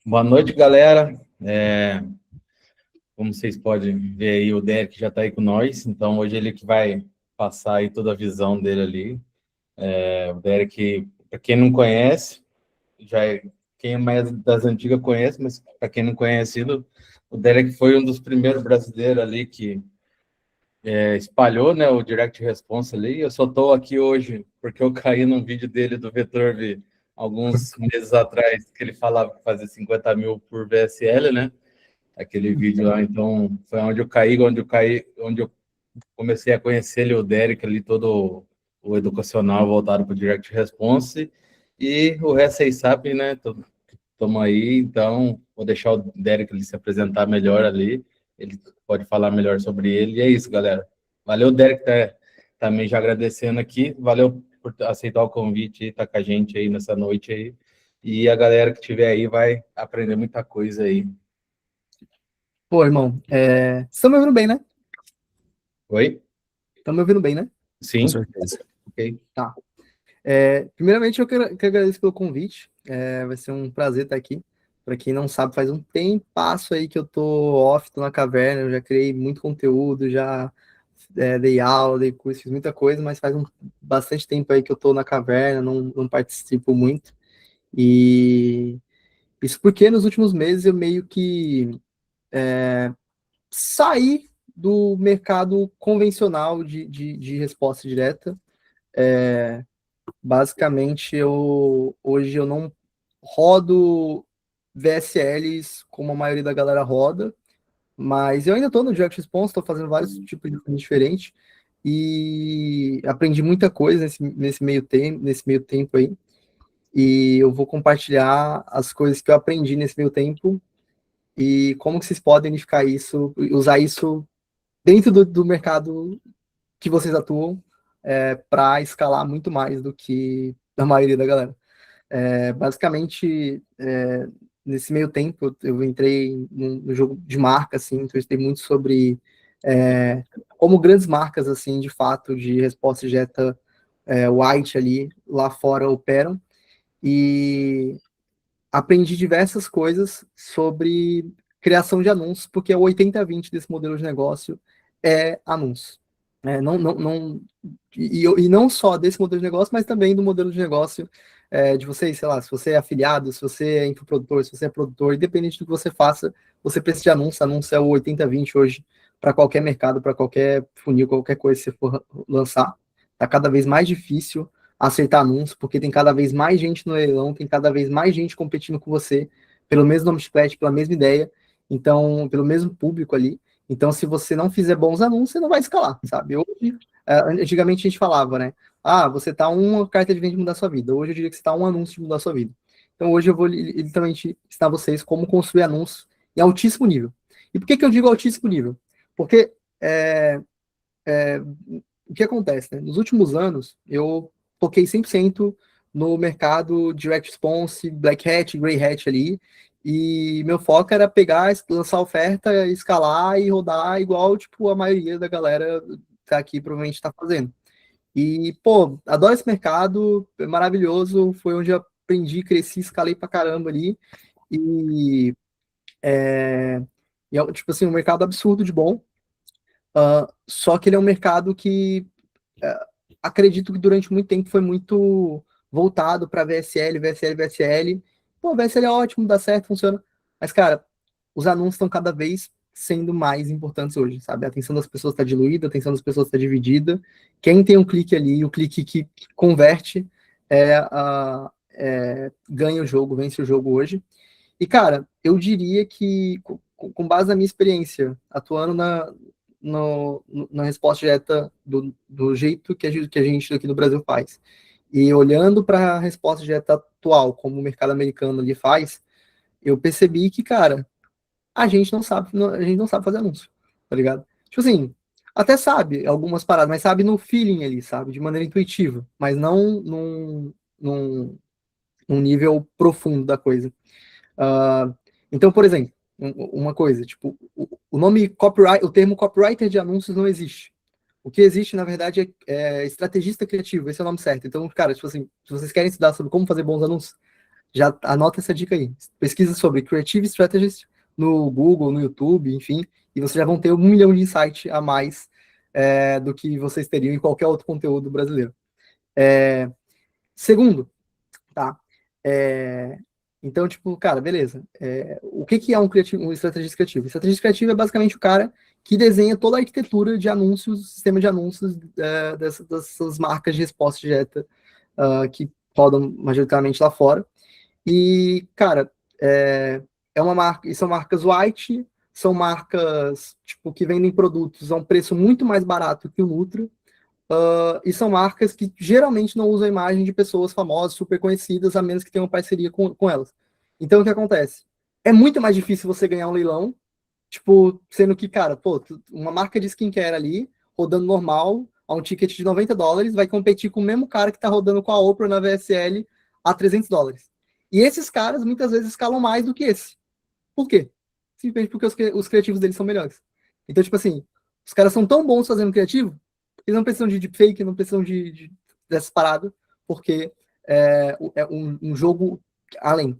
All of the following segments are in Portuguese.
Boa noite, galera. Como vocês podem ver aí, o Derek já está aí com nós, então hoje ele que vai passar aí toda a visão dele ali. O Derek, para quem não conhece, quem é mais das antigas conhece, mas para quem não conhece, o Derek foi um dos primeiros brasileiros ali que espalhou, né, o Direct Response ali. Eu só estou aqui hoje porque eu caí num vídeo dele do Vetorv alguns meses atrás, que ele falava que fazia 50 mil por VSL, né? Aquele vídeo lá, então foi onde eu comecei a conhecer ele, o Derek ali, todo o educacional voltado para o Direct Response, e o resto vocês sabem, né? Estamos aí, então vou deixar o Derek ele se apresentar melhor ali, ele pode falar melhor sobre ele, e é isso, galera. Valeu, Derek, também já agradecendo aqui, valeu por aceitar o convite e estar com a gente aí nessa noite aí, e a galera que estiver aí vai aprender muita coisa aí. Pô, irmão, vocês estão me ouvindo bem, né? Oi? Estão me ouvindo bem, né? Sim, ok. Tá. Primeiramente, eu quero agradecer pelo convite. Vai ser um prazer estar aqui. Para quem não sabe, faz um tempasso aí que eu tô off, tô na caverna, eu já criei muito conteúdo, já dei aula, dei curso, fiz muita coisa, mas faz bastante tempo aí que eu tô na caverna, não participo muito. E isso porque nos últimos meses eu meio que saí do mercado convencional de resposta direta. Basicamente, hoje eu não rodo VSLs como a maioria da galera roda, mas eu ainda estou no Direct Response, estou fazendo vários tipos de coisas diferentes e aprendi muita coisa nesse meio tempo aí. E eu vou compartilhar as coisas que eu aprendi nesse meio tempo e como que vocês podem unificar isso, usar isso dentro do mercado que vocês atuam para escalar muito mais do que a maioria da galera. Basicamente, nesse meio tempo, eu entrei no jogo de marca, assim, então eu estudei muito sobre como grandes marcas, assim, de fato, de resposta direta white ali, lá fora operam, e aprendi diversas coisas sobre criação de anúncios, porque o 80-20 desse modelo de negócio é anúncio. E não só desse modelo de negócio, mas também do modelo de negócio de vocês, sei lá, se você é afiliado, se você é infoprodutor, se você é produtor, independente do que você faça, você precisa de anúncio. Anúncio é o 80-20 hoje para qualquer mercado, para qualquer funil, qualquer coisa que você for lançar. Está cada vez mais difícil acertar anúncio, porque tem cada vez mais gente no leilão, tem cada vez mais gente competindo com você pelo mesmo nome chiclete, pela mesma ideia, então, pelo mesmo público ali. Então, se você não fizer bons anúncios, você não vai escalar, sabe? Hoje, antigamente a gente falava, né? Ah, você tá uma carta de venda de mudar a sua vida. Hoje eu diria que você tá um anúncio de mudar a sua vida. Então, hoje eu vou literalmente ensinar vocês como construir anúncios em altíssimo nível. E por que eu digo altíssimo nível? Porque o que acontece, né? Nos últimos anos, eu foquei 100% no mercado Direct Response, Black Hat, Grey Hat ali, e meu foco era pegar, lançar oferta, escalar e rodar igual, tipo, a maioria da galera tá aqui provavelmente está fazendo. E, pô, adoro esse mercado, é maravilhoso, foi onde eu aprendi, cresci, escalei pra caramba ali, e tipo assim, um mercado absurdo de bom, só que ele é um mercado que acredito que durante muito tempo foi muito voltado para VSL, VSL, VSL. Pô, VSL é ótimo, dá certo, funciona. Mas, cara, os anúncios estão cada vez sendo mais importantes hoje, sabe? A atenção das pessoas está diluída, a atenção das pessoas está dividida. Quem tem um clique ali, o clique que converte, ganha o jogo, vence o jogo hoje. E, cara, eu diria que, com base na minha experiência, atuando na resposta direta do jeito que a gente aqui no Brasil faz, e olhando para a resposta direta atual, como o mercado americano ali faz, eu percebi que, cara, a gente não sabe fazer anúncio, tá ligado? Tipo assim, até sabe algumas paradas, mas sabe no feeling ali, sabe? De maneira intuitiva, mas não num nível profundo da coisa. Uh, então, por exemplo, uma coisa, tipo, o nome copyright, o termo copywriter de anúncios não existe. O que existe, na verdade, é estrategista criativo, esse é o nome certo. Então, cara, tipo assim, se vocês querem estudar sobre como fazer bons anúncios, Já anota essa dica aí. Pesquisa sobre Creative Strategist no Google, no YouTube, enfim, e vocês já vão ter 1 milhão de insight a mais do que vocês teriam em qualquer outro conteúdo brasileiro. Segundo, tá? Então, tipo, cara, beleza. O que é um estrategista criativo? O estrategista criativo é basicamente o cara que desenha toda a arquitetura de anúncios, sistema de anúncios dessas marcas de resposta direta que rodam majoritariamente lá fora. E, cara, uma marca, e são marcas white, são marcas tipo, que vendem produtos a um preço muito mais barato que o Nutra, e são marcas que geralmente não usam a imagem de pessoas famosas, super conhecidas, a menos que tenham parceria com elas. Então, o que acontece? É muito mais difícil você ganhar um leilão, tipo, sendo que, cara, pô, uma marca de skincare ali, rodando normal, a um ticket de $90, vai competir com o mesmo cara que tá rodando com a Oprah na VSL a $300. E esses caras, muitas vezes, escalam mais do que esse. Por quê? Simplesmente porque os criativos deles são melhores. Então, tipo assim, os caras são tão bons fazendo criativo, eles não precisam de deepfake, não precisam dessas paradas, porque é um jogo além.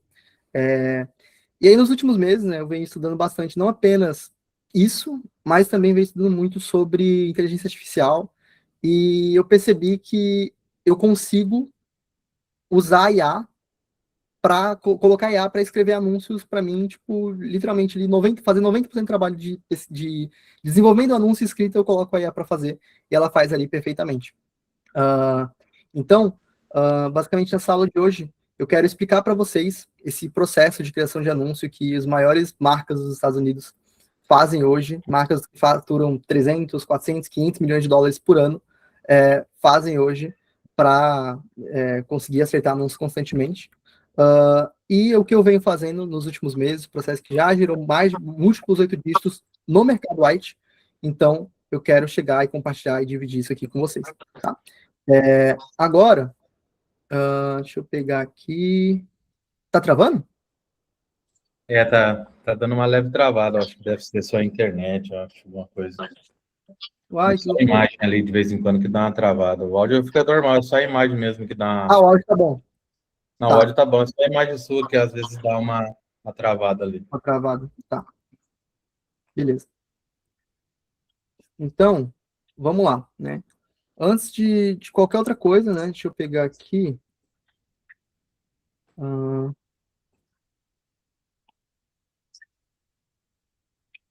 E aí, nos últimos meses, né, eu venho estudando bastante, não apenas isso, mas também venho estudando muito sobre inteligência artificial, e eu percebi que eu consigo usar a IA para colocar IA para escrever anúncios para mim, tipo, literalmente, fazer 90% do trabalho de desenvolvimento do anúncio escrito, eu coloco a IA para fazer, e ela faz ali perfeitamente. Então, basicamente, nessa aula de hoje, eu quero explicar para vocês esse processo de criação de anúncio que as maiores marcas dos Estados Unidos fazem hoje, marcas que faturam 300, 400, 500 milhões de dólares por ano, fazem hoje para conseguir acertar anúncios constantemente. E o que eu venho fazendo nos últimos meses, processo que já gerou mais de múltiplos 8 dígitos no mercado white, então eu quero chegar e compartilhar e dividir isso aqui com vocês. Tá? Agora, deixa eu pegar aqui. Tá travando? Tá dando uma leve travada, acho que deve ser só a internet, acho, alguma coisa. Uai, Só a imagem ali de vez em quando que dá uma travada. O áudio fica normal, é só a imagem mesmo que dá uma... o áudio tá bom. Não, o áudio tá bom, é só a imagem sua que às vezes dá uma travada ali. Uma travada, tá. Beleza. Então, vamos lá, né? Antes de qualquer outra coisa, né? Deixa eu pegar aqui.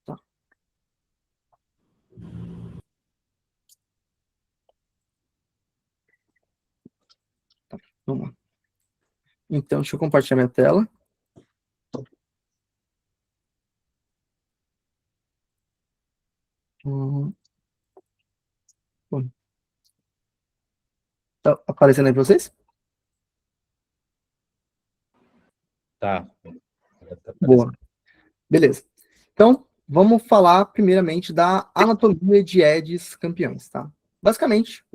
Tá. Vamos lá. Então, deixa eu compartilhar minha tela. Tá aparecendo aí para vocês? Tá. Boa. Beleza. Então, vamos falar primeiramente da anatomia de edges campeões, tá? Basicamente,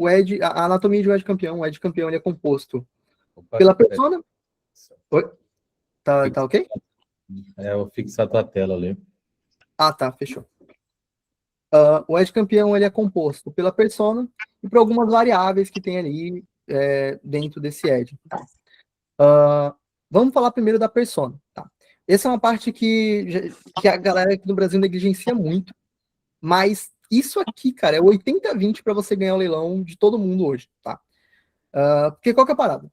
a anatomia de um edge campeão, o edge campeão ele é composto pela persona. Oi? Tá ok? Eu vou fixar a tua tela ali. Tá, fechou. O edge campeão ele é composto pela persona e por algumas variáveis que tem ali dentro desse edge. Tá? Vamos falar primeiro da persona. Tá? Essa é uma parte que a galera aqui no Brasil negligencia muito, mas isso aqui, cara, é 80-20 para você ganhar o leilão de todo mundo hoje, tá? Porque qual que é a parada?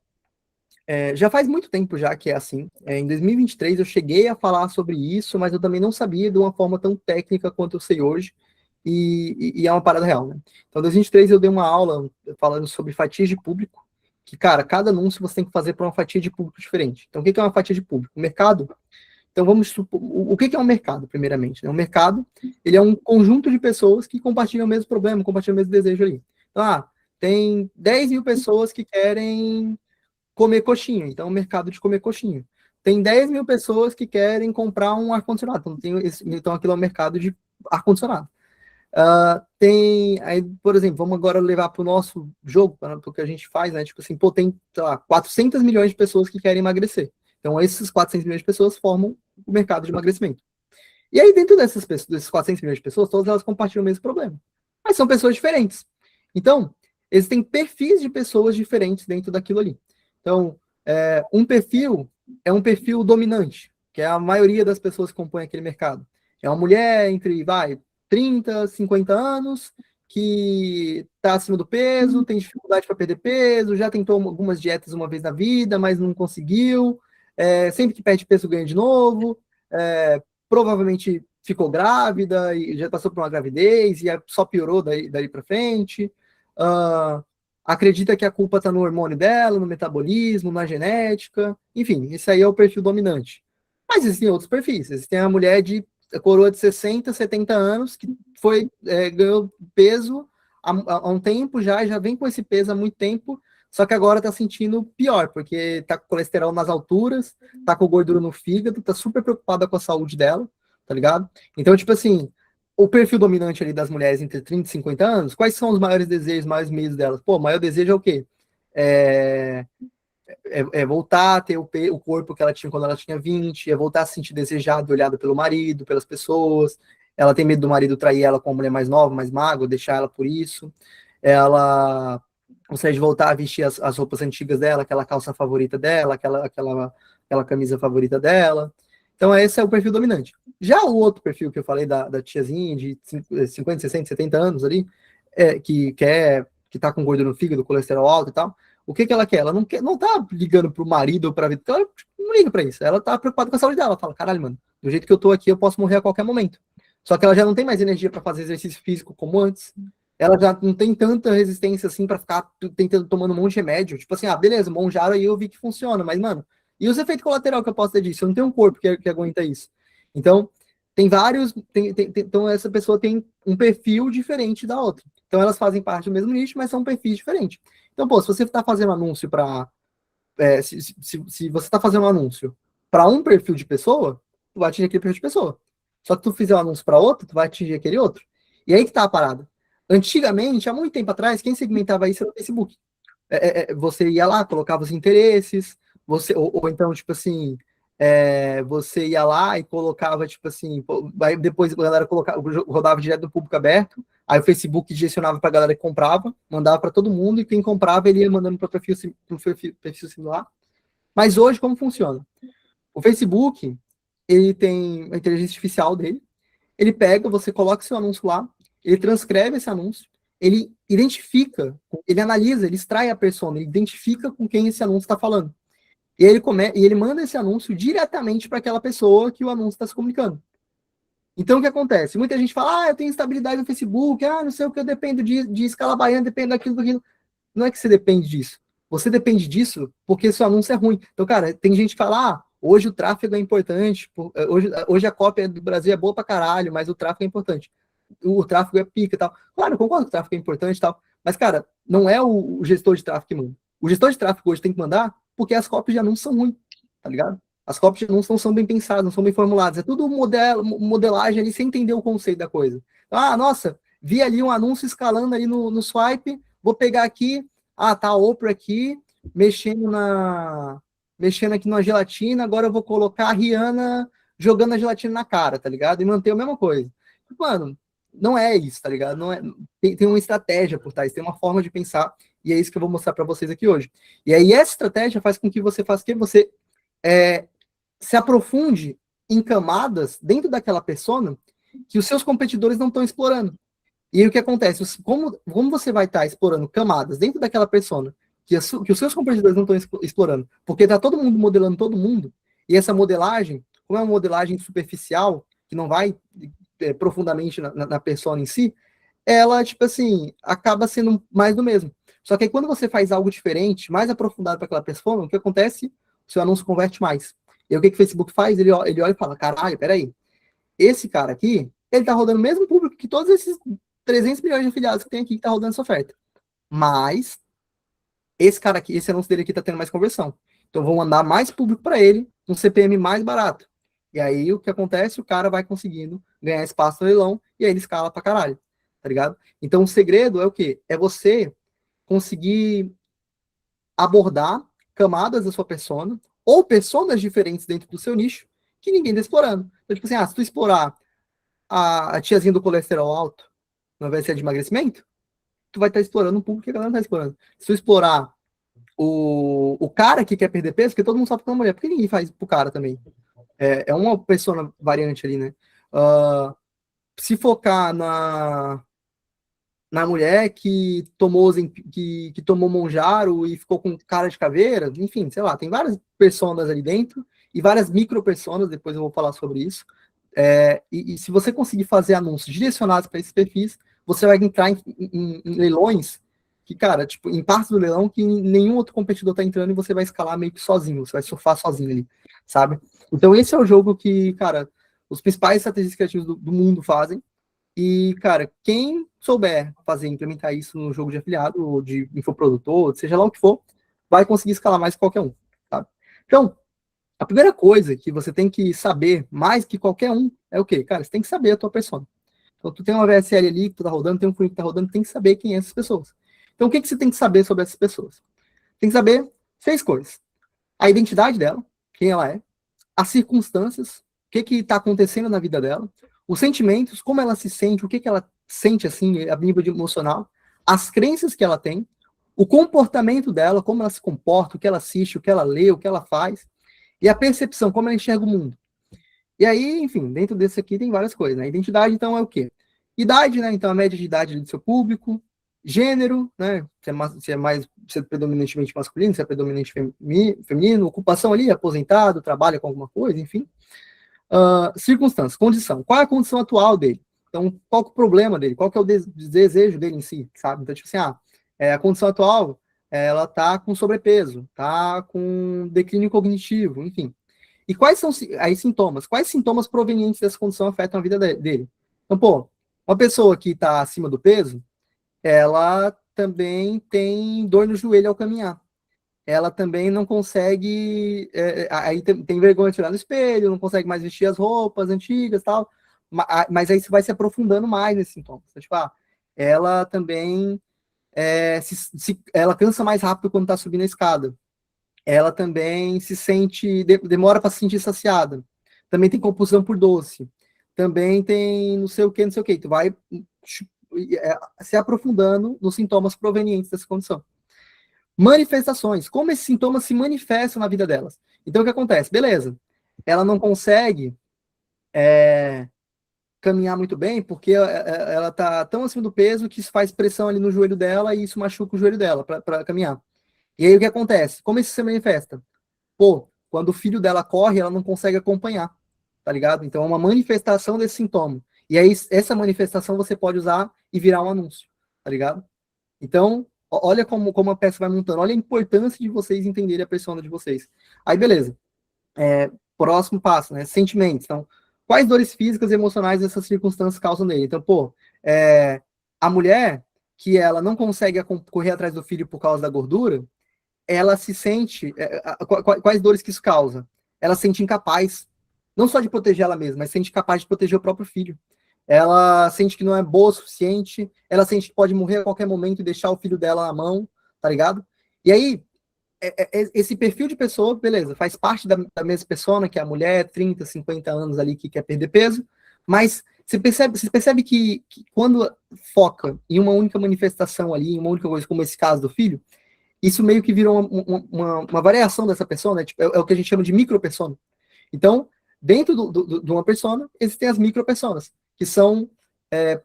Já faz muito tempo já que é assim. Em 2023 eu cheguei a falar sobre isso, mas eu também não sabia de uma forma tão técnica quanto eu sei hoje, e é uma parada real, né? Então, em 2023 eu dei uma aula falando sobre fatias de público, que, cara, cada anúncio você tem que fazer para uma fatia de público diferente. Então, o que é uma fatia de público? O mercado. Então, vamos supor, o que é um mercado, primeiramente? O mercado, ele é um conjunto de pessoas que compartilham o mesmo problema, compartilham o mesmo desejo ali. Então, tem 10 mil pessoas que querem comer coxinha, então, o mercado de comer coxinha. Tem 10 mil pessoas que querem comprar um ar-condicionado, então aquilo é o mercado de ar-condicionado. Aí, por exemplo, vamos agora levar para o nosso jogo, para o que a gente faz, né? Tipo assim, tem, sei lá, 400 milhões de pessoas que querem emagrecer. Então, esses 400 milhões de pessoas formam o mercado de emagrecimento. E aí, dentro desses 400 milhões de pessoas, todas elas compartilham o mesmo problema. Mas são pessoas diferentes. Então, eles têm perfis de pessoas diferentes dentro daquilo ali. Então, um perfil é um perfil dominante, que é a maioria das pessoas que compõem aquele mercado. É uma mulher entre, 30, 50 anos, que está acima do peso, tem dificuldade para perder peso, já tentou algumas dietas uma vez na vida, mas não conseguiu, sempre que perde peso ganha de novo, provavelmente ficou grávida e já passou por uma gravidez e só piorou daí para frente. Acredita que a culpa está no hormônio dela, no metabolismo, na genética, enfim, esse aí é o perfil dominante. Mas existem outros perfis. Existem a mulher de a coroa de 60, 70 anos que ganhou peso há um tempo já vem com esse peso há muito tempo, só que agora está sentindo pior, porque está com colesterol nas alturas, está com gordura no fígado, está super preocupada com a saúde dela, tá ligado? Então, tipo assim, o perfil dominante ali das mulheres entre 30 e 50 anos, quais são os maiores desejos, maiores medos delas? Pô, o maior desejo é o quê? Voltar a ter o corpo que ela tinha quando ela tinha 20, voltar a se sentir desejada, olhada pelo marido, pelas pessoas. Ela tem medo do marido trair ela com uma mulher mais nova, mais magra, deixar ela por isso. Ela consegue voltar a vestir as roupas antigas dela, aquela calça favorita dela, aquela camisa favorita dela. Então, esse é o perfil dominante. Já o outro perfil que eu falei da tiazinha de 50, 60, 70 anos ali, que tá com gordura no fígado, colesterol alto e tal, o que ela quer? Ela não tá ligando pro marido ou pra vida, ela não liga pra isso. Ela tá preocupada com a saúde dela. Ela fala, caralho, mano, do jeito que eu tô aqui, eu posso morrer a qualquer momento. Só que ela já não tem mais energia para fazer exercício físico como antes. Ela já não tem tanta resistência assim para ficar tentando tomando um monte de remédio. Tipo assim, beleza, Monjaro aí eu vi que funciona, mas, mano, e os efeitos colaterais que eu posso ter disso? Eu não tenho um corpo que aguenta isso. Então, tem vários. Então, essa pessoa tem um perfil diferente da outra. Então, elas fazem parte do mesmo nicho, mas são perfis diferentes. Então, pô, se você está fazendo anúncio para. Se você está fazendo um anúncio para um perfil de pessoa, tu vai atingir aquele perfil de pessoa. Só que tu fizer um anúncio para outro, tu vai atingir aquele outro. E aí que tá a parada. Antigamente, há muito tempo atrás, quem segmentava isso era o Facebook. Você ia lá, colocava os interesses, ou então, tipo assim, você ia lá e colocava, tipo assim, aí depois a galera rodava direto do público aberto, aí o Facebook direcionava para a galera que comprava, mandava para todo mundo, e quem comprava ele ia mandando para perfil similar. Mas hoje, como funciona? O Facebook, ele tem a inteligência artificial dele, ele pega, você coloca seu anúncio lá, ele transcreve esse anúncio, ele identifica, ele analisa, ele extrai a persona, ele identifica com quem esse anúncio está falando. E ele manda esse anúncio diretamente para aquela pessoa que o anúncio está se comunicando. Então, o que acontece? Muita gente fala, eu tenho instabilidade no Facebook, não sei o que, eu dependo de escala baiana, dependo daquilo. Não é que você depende disso. Você depende disso porque seu anúncio é ruim. Então, cara, tem gente que fala, hoje o tráfego é importante, hoje a cópia do Brasil é boa pra caralho, mas o tráfego é importante. O tráfego é pica e tal. Claro, eu concordo que o tráfego é importante e tal, mas, cara, não é o gestor de tráfego que manda. O gestor de tráfego hoje tem que mandar porque as cópias de anúncios são ruins, tá ligado? As cópias de anúncios não são bem pensadas, não são bem formuladas. É tudo modelagem ali sem entender o conceito da coisa. Nossa, vi ali um anúncio escalando ali no swipe, vou pegar aqui, tá a Oprah aqui, mexendo aqui na gelatina, agora eu vou colocar a Rihanna jogando a gelatina na cara, tá ligado? E manter a mesma coisa. Mano, não é isso, tá ligado? Não é, tem uma estratégia por trás, tem uma forma de pensar, e é isso que eu vou mostrar para vocês aqui hoje. E aí essa estratégia faz com que você faça que você se aprofunde em camadas dentro daquela persona que os seus competidores não estão explorando. E aí o que acontece? Como você vai estar explorando camadas dentro daquela persona que os seus competidores não estão explorando? Porque está todo mundo modelando todo mundo, e essa modelagem, como é uma modelagem superficial, que não vai profundamente na persona em si, ela, tipo assim, acaba sendo mais do mesmo. Só que aí quando você faz algo diferente, mais aprofundado para aquela persona, o que acontece? O seu anúncio converte mais. E aí, o que o Facebook faz? Ele olha e fala, caralho, peraí, esse cara aqui, ele tá rodando o mesmo público que todos esses 300 milhões de afiliados que tem aqui que tá rodando essa oferta. Mas, esse cara aqui, esse anúncio dele aqui tá tendo mais conversão. Então, vou mandar mais público para ele, um CPM mais barato. E aí, o que acontece? O cara vai conseguindo ganhar espaço no leilão, e aí ele escala pra caralho, tá ligado? Então, o segredo é o quê? É você conseguir abordar camadas da sua persona, ou personas diferentes dentro do seu nicho, que ninguém está explorando. Então, tipo assim, se tu explorar a tiazinha do colesterol alto, não vai ser de emagrecimento, tu vai estar explorando um público que a galera não está explorando. Se tu explorar o cara que quer perder peso, porque todo mundo sofre pela mulher, por que ninguém faz pro cara também? É uma persona variante ali, né? Se focar na mulher que que tomou Monjaro e ficou com cara de caveira, enfim, sei lá, tem várias personas ali dentro e várias micro-personas, depois eu vou falar sobre isso. E se você conseguir fazer anúncios direcionados para esses perfis, você vai entrar em leilões que, cara, tipo, em partes do leilão que nenhum outro competidor tá entrando e você vai escalar meio que sozinho, você vai surfar sozinho ali, sabe? Então esse é o jogo que, cara, os principais estrategistas criativos do mundo fazem. E, cara, quem souber fazer, implementar isso no jogo de afiliado, ou de infoprodutor, seja lá o que for, vai conseguir escalar mais que qualquer um, tá? Então, a primeira coisa que você tem que saber, mais que qualquer um, é o quê? Cara, você tem que saber a tua persona. Então, tu tem uma VSL ali que tu tá rodando, tem um funil que tá rodando, tem que saber quem é essas pessoas. Então, o que você tem que saber sobre essas pessoas? Tem que saber 6 coisas. A identidade dela, quem ela é, as circunstâncias, o que está acontecendo na vida dela, os sentimentos, como ela se sente, o que ela sente assim, a nível de emocional, as crenças que ela tem, o comportamento dela, como ela se comporta, o que ela assiste, o que ela lê, o que ela faz, e a percepção, como ela enxerga o mundo. E aí, enfim, dentro desse aqui tem várias coisas, né? Identidade, então, é o quê? Idade, né? Então, a média de idade do seu público, gênero, né? Se é predominantemente masculino, se é predominantemente feminino, ocupação ali, aposentado, trabalha com alguma coisa, enfim. Circunstância, condição. Qual é a condição atual dele? Então, qual é o problema dele? Qual que é o desejo dele em si, sabe? Então, tipo assim, a condição atual, ela tá com sobrepeso, tá com declínio cognitivo, enfim. E quais são aí sintomas? Quais sintomas provenientes dessa condição afetam a vida dele? Então, pô, uma pessoa que está acima do peso, ela também tem dor no joelho ao caminhar. Ela também não consegue, aí tem vergonha de tirar no espelho, não consegue mais vestir as roupas antigas e tal, mas aí você vai se aprofundando mais nesses sintomas. Então, tipo, ela também ela cansa mais rápido quando está subindo a escada. Ela também se sente, demora para se sentir saciada. Também tem compulsão por doce. Também tem não sei o que, não sei o que. Tu vai se aprofundando nos sintomas provenientes dessa condição. Manifestações. Como esses sintomas se manifestam na vida delas. Então, o que acontece? Beleza. Ela não consegue caminhar muito bem porque ela está tão acima do peso que isso faz pressão ali no joelho dela e isso machuca o joelho dela para caminhar. E aí, o que acontece? Como isso se manifesta? Pô, quando o filho dela corre, ela não consegue acompanhar, tá ligado? Então é uma manifestação desse sintoma. E aí, essa manifestação você pode usar e virar um anúncio, tá ligado? Então, olha como a peça vai montando, olha a importância de vocês entenderem a persona de vocês. Aí, beleza. Próximo passo, né? Sentimentos. Então, quais dores físicas e emocionais essas circunstâncias causam nele? Então, pô, a mulher que ela não consegue correr atrás do filho por causa da gordura, ela se sente. Quais dores que isso causa? Ela se sente incapaz, não só de proteger ela mesma, mas se sente capaz de proteger o próprio filho. Ela sente que não é boa o suficiente, ela sente que pode morrer a qualquer momento e deixar o filho dela na mão, tá ligado? E aí, esse perfil de pessoa, beleza, faz parte da mesma pessoa, que é a mulher, 30, 50 anos ali, que quer perder peso, mas você percebe que quando foca em uma única manifestação ali, em uma única coisa, como esse caso do filho, isso meio que virou uma variação dessa persona, né? Tipo, é o que a gente chama de micropersona. Então, dentro de uma persona, existem as micropersonas, que são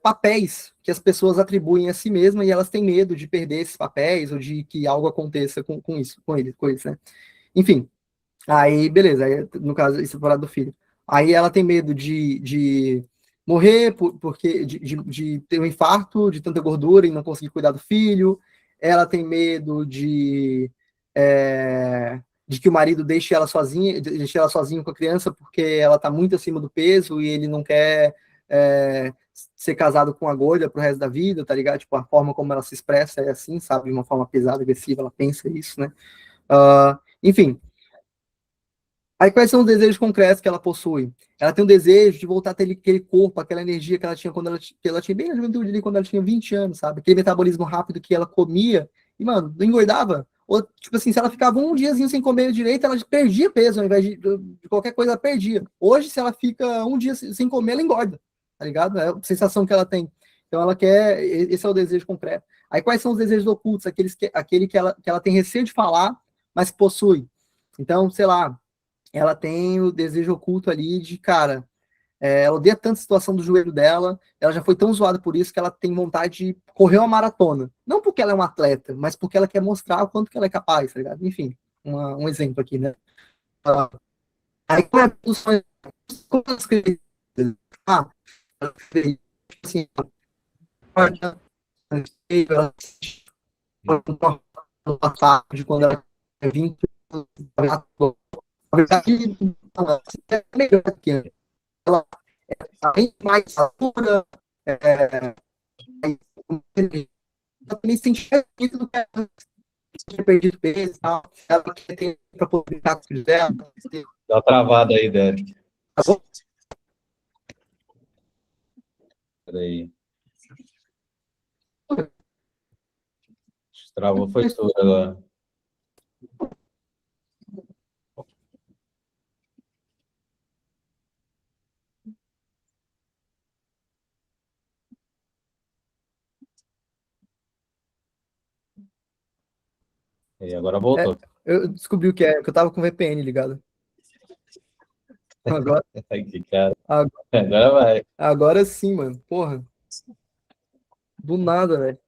papéis que as pessoas atribuem a si mesmas e elas têm medo de perder esses papéis ou de que algo aconteça com eles, né? Enfim, aí, beleza, aí, no caso, isso é parado do filho. Aí ela tem medo de morrer porque de ter um infarto, de tanta gordura e não conseguir cuidar do filho. Ela tem medo de que o marido deixe ela sozinha com a criança porque ela está muito acima do peso e ele não quer ser casado com a gorda pro resto da vida, tá ligado? Tipo, a forma como ela se expressa é assim, sabe? De uma forma pesada, agressiva, ela pensa isso, né? Enfim. Aí quais são os desejos concretos que ela possui? Ela tem um desejo de voltar a ter aquele corpo, aquela energia que ela tinha quando ela tinha bem na juventude ali, quando ela tinha 20 anos, sabe? Aquele metabolismo rápido que ela comia e, mano, não engordava. Ou, tipo assim, se ela ficava um diazinho sem comer direito, ela perdia peso, ao invés de qualquer coisa, ela perdia. Hoje, se ela fica um dia sem comer, ela engorda, tá ligado? É a sensação que ela tem. Então, ela quer, esse é o desejo concreto. Aí quais são os desejos ocultos? Aquele que ela tem receio de falar, mas possui. Então, sei lá, ela tem o desejo oculto ali de, cara, ela odeia tanto a situação do joelho dela, ela já foi tão zoada por isso que ela tem vontade de correr uma maratona. Não porque ela é uma atleta, mas porque ela quer mostrar o quanto que ela é capaz, tá ligado? Enfim, um exemplo aqui, né? Aí, qual é a sonho? Como eu escrevi? Ah, eu escrevi, assim, de quando ela é 20 anos, na verdade, é melhor que ela é mais altura, ela também se enxerga do que ela tinha perdido peso e tal, ela quer ter para poder brincar com os filhos dela. Dá uma travada aí, Derek. Tá bom? Peraí. Travou, foi tudo agora. E agora voltou. Eu descobri o que é, que eu tava com o VPN ligado. Agora, Aqui, cara. agora, Agora vai. agora sim, mano. Porra. Do nada, velho.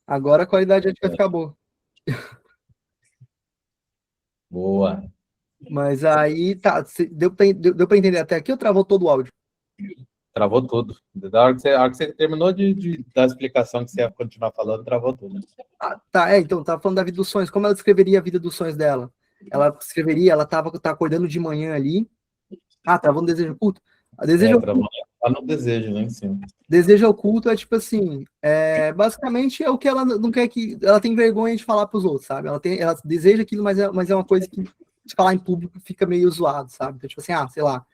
Agora a qualidade acho que vai ficar boa. Boa. Mas aí, tá. Deu pra entender até aqui ou travou todo o áudio? Travou tudo. Da hora que você terminou dar a explicação que você ia continuar falando, travou tudo. Ah, tá, então, tava falando da vida dos sonhos. Como ela descreveria a vida dos sonhos dela? Ela escreveria, ela tá acordando de manhã ali. Ah, travou no desejo oculto? Travou lá no desejo, né, em cima. Desejo oculto é tipo assim, basicamente é o que ela não quer que. Ela tem vergonha de falar pros outros, sabe? Ela deseja aquilo, mas é uma coisa que de falar em público fica meio zoado, sabe? Então, tipo assim, sei lá,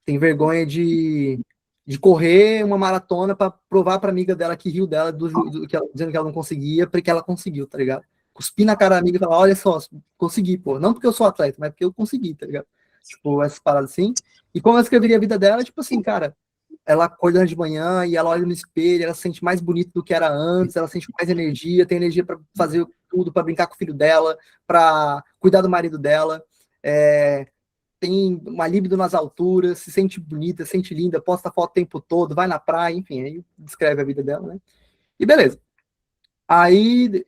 tem vergonha de correr uma maratona para provar pra amiga dela que riu dela que ela, dizendo que ela não conseguia, porque ela conseguiu, tá ligado? Cuspir na cara da amiga e falar, olha só, consegui, pô. Não porque eu sou atleta, mas porque eu consegui, tá ligado? Tipo, essas paradas assim. E como eu escreveria a vida dela, tipo assim, cara, ela acordando de manhã e ela olha no espelho, ela se sente mais bonita do que era antes, ela sente mais energia, tem energia para fazer tudo, para brincar com o filho dela, para cuidar do marido dela, tem uma libido nas alturas, se sente bonita, se sente linda, posta foto o tempo todo, vai na praia, enfim, aí descreve a vida dela, né? E beleza. Aí,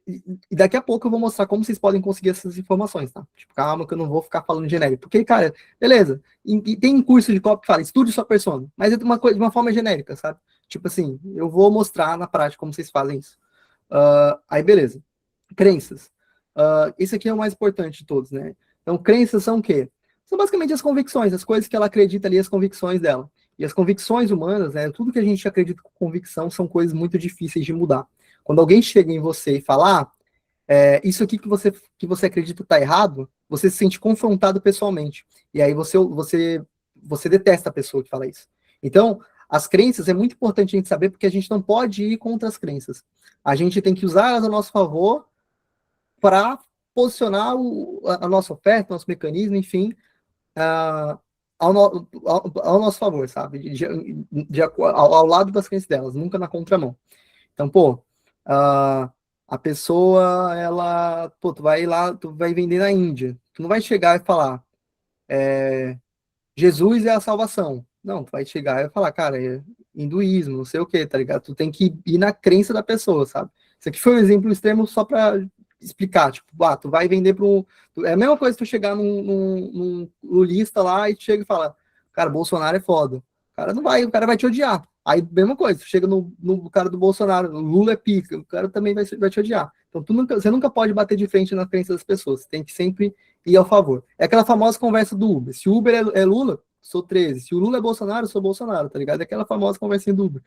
daqui a pouco eu vou mostrar como vocês podem conseguir essas informações, tá? Tipo, calma que eu não vou ficar falando genérico. Porque, cara, beleza, e tem curso de copy que fala, estude sua persona, mas é de uma forma genérica, sabe? Tipo assim, eu vou mostrar na prática como vocês fazem isso. Aí, beleza. Crenças. Esse aqui é o mais importante de todos, né? Então, crenças são o quê? São basicamente as convicções, as coisas que ela acredita ali, as convicções dela. E as convicções humanas, né? Tudo que a gente acredita com convicção são coisas muito difíceis de mudar. Quando alguém chega em você e fala, isso aqui que você acredita está errado, você se sente confrontado pessoalmente. E aí você detesta a pessoa que fala isso. Então, as crenças é muito importante a gente saber, porque a gente não pode ir contra as crenças. A gente tem que usar elas a nosso favor para posicionar a nossa oferta, nosso mecanismo, enfim, ao nosso favor, sabe? Ao lado das crenças delas, nunca na contramão. Então, pô, a pessoa, ela, pô, tu vai lá, tu vai vender na Índia. Tu não vai chegar e falar, Jesus é a salvação. Não, tu vai chegar e falar, cara, é hinduísmo, não sei o que, tá ligado? Tu tem que ir na crença da pessoa, sabe? Isso aqui foi um exemplo extremo só para explicar, tipo, tu vai vender para um... É a mesma coisa que tu chegar num lulista lá e tu chega e fala, cara, Bolsonaro é foda. O cara vai te odiar. Aí, mesma coisa, tu chega no cara do Bolsonaro, Lula é pica, o cara também vai te odiar. Então, você nunca pode bater de frente na crença das pessoas, você tem que sempre ir ao favor. É aquela famosa conversa do Uber. Se o Uber é Lula, sou 13. Se o Lula é Bolsonaro, sou Bolsonaro, tá ligado? É aquela famosa conversinha do Uber.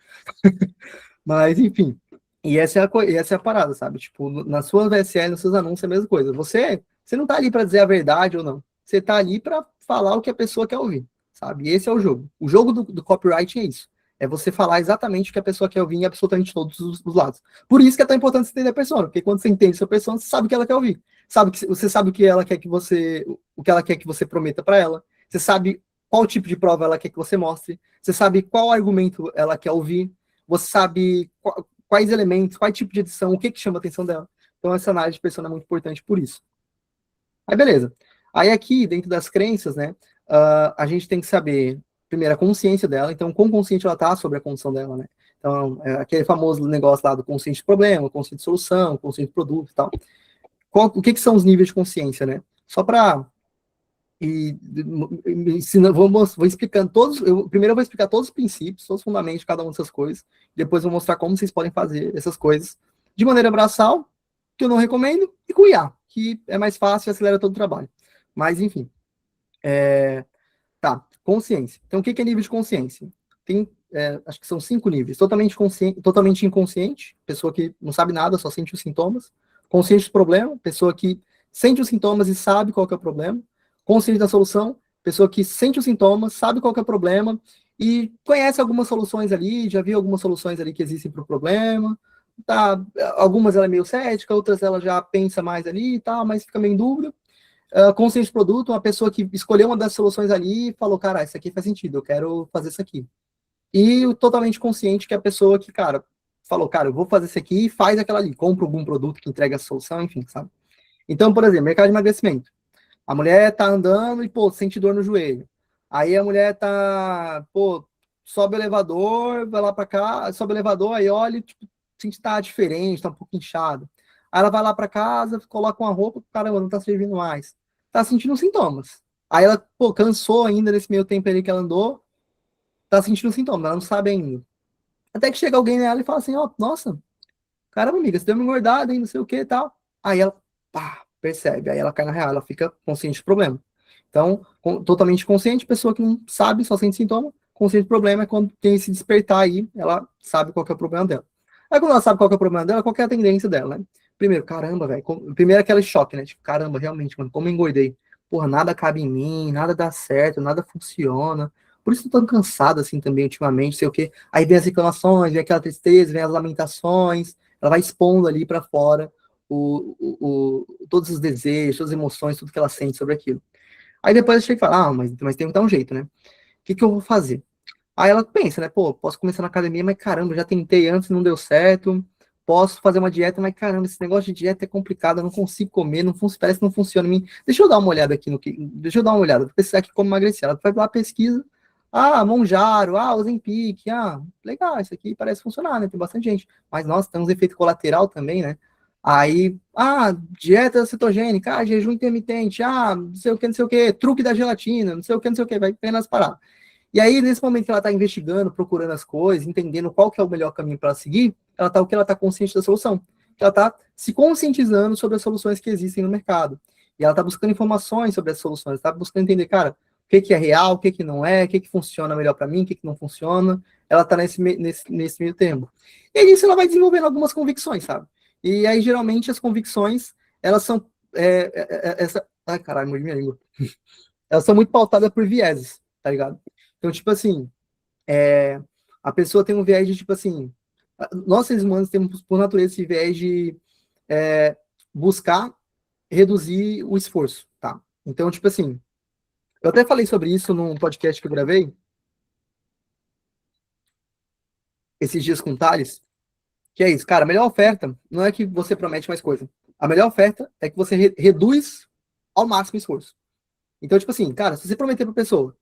Mas, enfim. E essa é a parada, sabe? Tipo, na sua VSL, nos seus anúncios, é a mesma coisa. Você não tá ali para dizer a verdade ou não. Você tá ali para falar o que a pessoa quer ouvir, sabe? E esse é o jogo. O jogo do copyright é isso. É você falar exatamente o que a pessoa quer ouvir em absolutamente todos os lados. Por isso que é tão importante você entender a pessoa, porque quando você entende a sua pessoa, você sabe o que ela quer ouvir. Você sabe o que ela quer o que ela quer que você prometa para ela. Você sabe qual tipo de prova ela quer que você mostre. Você sabe qual argumento ela quer ouvir. Você sabe quais elementos, qual tipo de edição, o que chama a atenção dela. Então, essa análise de persona é muito importante por isso. Aí, beleza. Aí, aqui, dentro das crenças, né, a gente tem que saber, primeiro, a consciência dela. Então, quão consciente ela está sobre a condição dela, né? Então, aquele famoso negócio lá do consciente de problema, consciente de solução, consciente de produto e tal. O que são os níveis de consciência, né? Só para... vou explicando todos... Primeiro eu vou explicar todos os princípios, todos os fundamentos de cada uma dessas coisas. Depois eu vou mostrar como vocês podem fazer essas coisas de maneira braçal, que eu não recomendo, e com IA, que é mais fácil e acelera todo o trabalho. Mas, enfim. Tá, consciência. Então, o que é nível de consciência? Tem, acho que são 5 níveis. Totalmente inconsciente, pessoa que não sabe nada, só sente os sintomas. Consciente do problema, pessoa que sente os sintomas e sabe qual que é o problema. Consciente da solução, pessoa que sente os sintomas, sabe qual que é o problema e conhece algumas soluções ali, já viu algumas soluções ali que existem para o problema. Tá, algumas ela é meio cética, outras ela já pensa mais ali e tal, mas fica meio em dúvida. Consciente de produto, uma pessoa que escolheu uma das soluções ali e falou, cara, isso aqui faz sentido, eu quero fazer isso aqui. E o totalmente consciente, que é a pessoa que, cara, falou, cara, eu vou fazer isso aqui e faz aquela ali, compra algum produto que entrega a solução, enfim, sabe? Então, por exemplo, mercado de emagrecimento. A mulher tá andando e, pô, sente dor no joelho. Aí a mulher tá, pô, sobe o elevador, vai lá pra cá, sobe o elevador, aí olha, tipo, sente que tá diferente, tá um pouco inchado. Aí ela vai lá para casa, coloca uma roupa, caramba, não tá servindo mais. Tá sentindo sintomas. Aí ela, pô, cansou ainda nesse meio tempo ali que ela andou, tá sentindo sintomas, ela não sabe ainda. Até que chega alguém nela e fala assim, ó, nossa, caramba, amiga, você deu uma engordada, hein, não sei o que e tal. Aí ela, pá, percebe, aí ela cai na real, ela fica consciente do problema. Então, totalmente consciente, pessoa que não sabe, só sente sintoma. Consciente do problema é quando tem esse despertar aí, ela sabe qual que é o problema dela. Aí quando ela sabe qual que é o problema dela, qual que é a tendência dela, né? Primeiro, caramba, velho. Primeiro aquele choque, né? Tipo, caramba, realmente, mano, como eu engordei. Porra, nada cabe em mim, nada dá certo, nada funciona. Por isso eu tô tão cansado assim também ultimamente, sei o quê. Aí vem as reclamações, vem aquela tristeza, vem as lamentações. Ela vai expondo ali para fora todos os desejos, todas as emoções, tudo que ela sente sobre aquilo. Aí depois eu chego e falo, mas tem que dar um jeito, né? O que eu vou fazer? Aí ela pensa, né? Pô, posso começar na academia, mas caramba, já tentei antes, não deu certo. Posso fazer uma dieta, mas caramba, esse negócio de dieta é complicado, eu não consigo comer, parece que não funciona em mim. Deixa eu dar uma olhada aqui deixa eu dar uma olhada, vou precisar aqui como emagrecer. Ela vai lá, pesquisa. Monjaro, Ozempic, legal, isso aqui parece funcionar, né? Tem bastante gente. Mas, nossa, tem uns efeitos colateral também, né? Aí, dieta cetogênica, jejum intermitente, não sei o que, não sei o que, truque da gelatina, não sei o que, vai vendo as paradas. E aí, nesse momento que ela está investigando, procurando as coisas, entendendo qual que é o melhor caminho para ela seguir, ela está consciente da solução. Ela está se conscientizando sobre as soluções que existem no mercado. E ela está buscando informações sobre as soluções, está buscando entender, cara, o que é real, o que não é, o que funciona melhor para mim, o que não funciona. Ela está nesse meio termo. E aí, nisso ela vai desenvolvendo algumas convicções, sabe? E aí, geralmente, as convicções, elas são... Ai, caralho, morri minha língua. Elas são muito pautadas por vieses, tá ligado? Então, tipo assim, a pessoa tem um viés de, tipo assim, nós seres humanos temos, por natureza, esse viés de buscar reduzir o esforço, tá? Então, tipo assim, eu até falei sobre isso num podcast que eu gravei esses dias com o Thales, que é isso, cara, a melhor oferta não é que você promete mais coisa. A melhor oferta é que você reduz ao máximo o esforço. Então, tipo assim, cara, se você prometer pra pessoa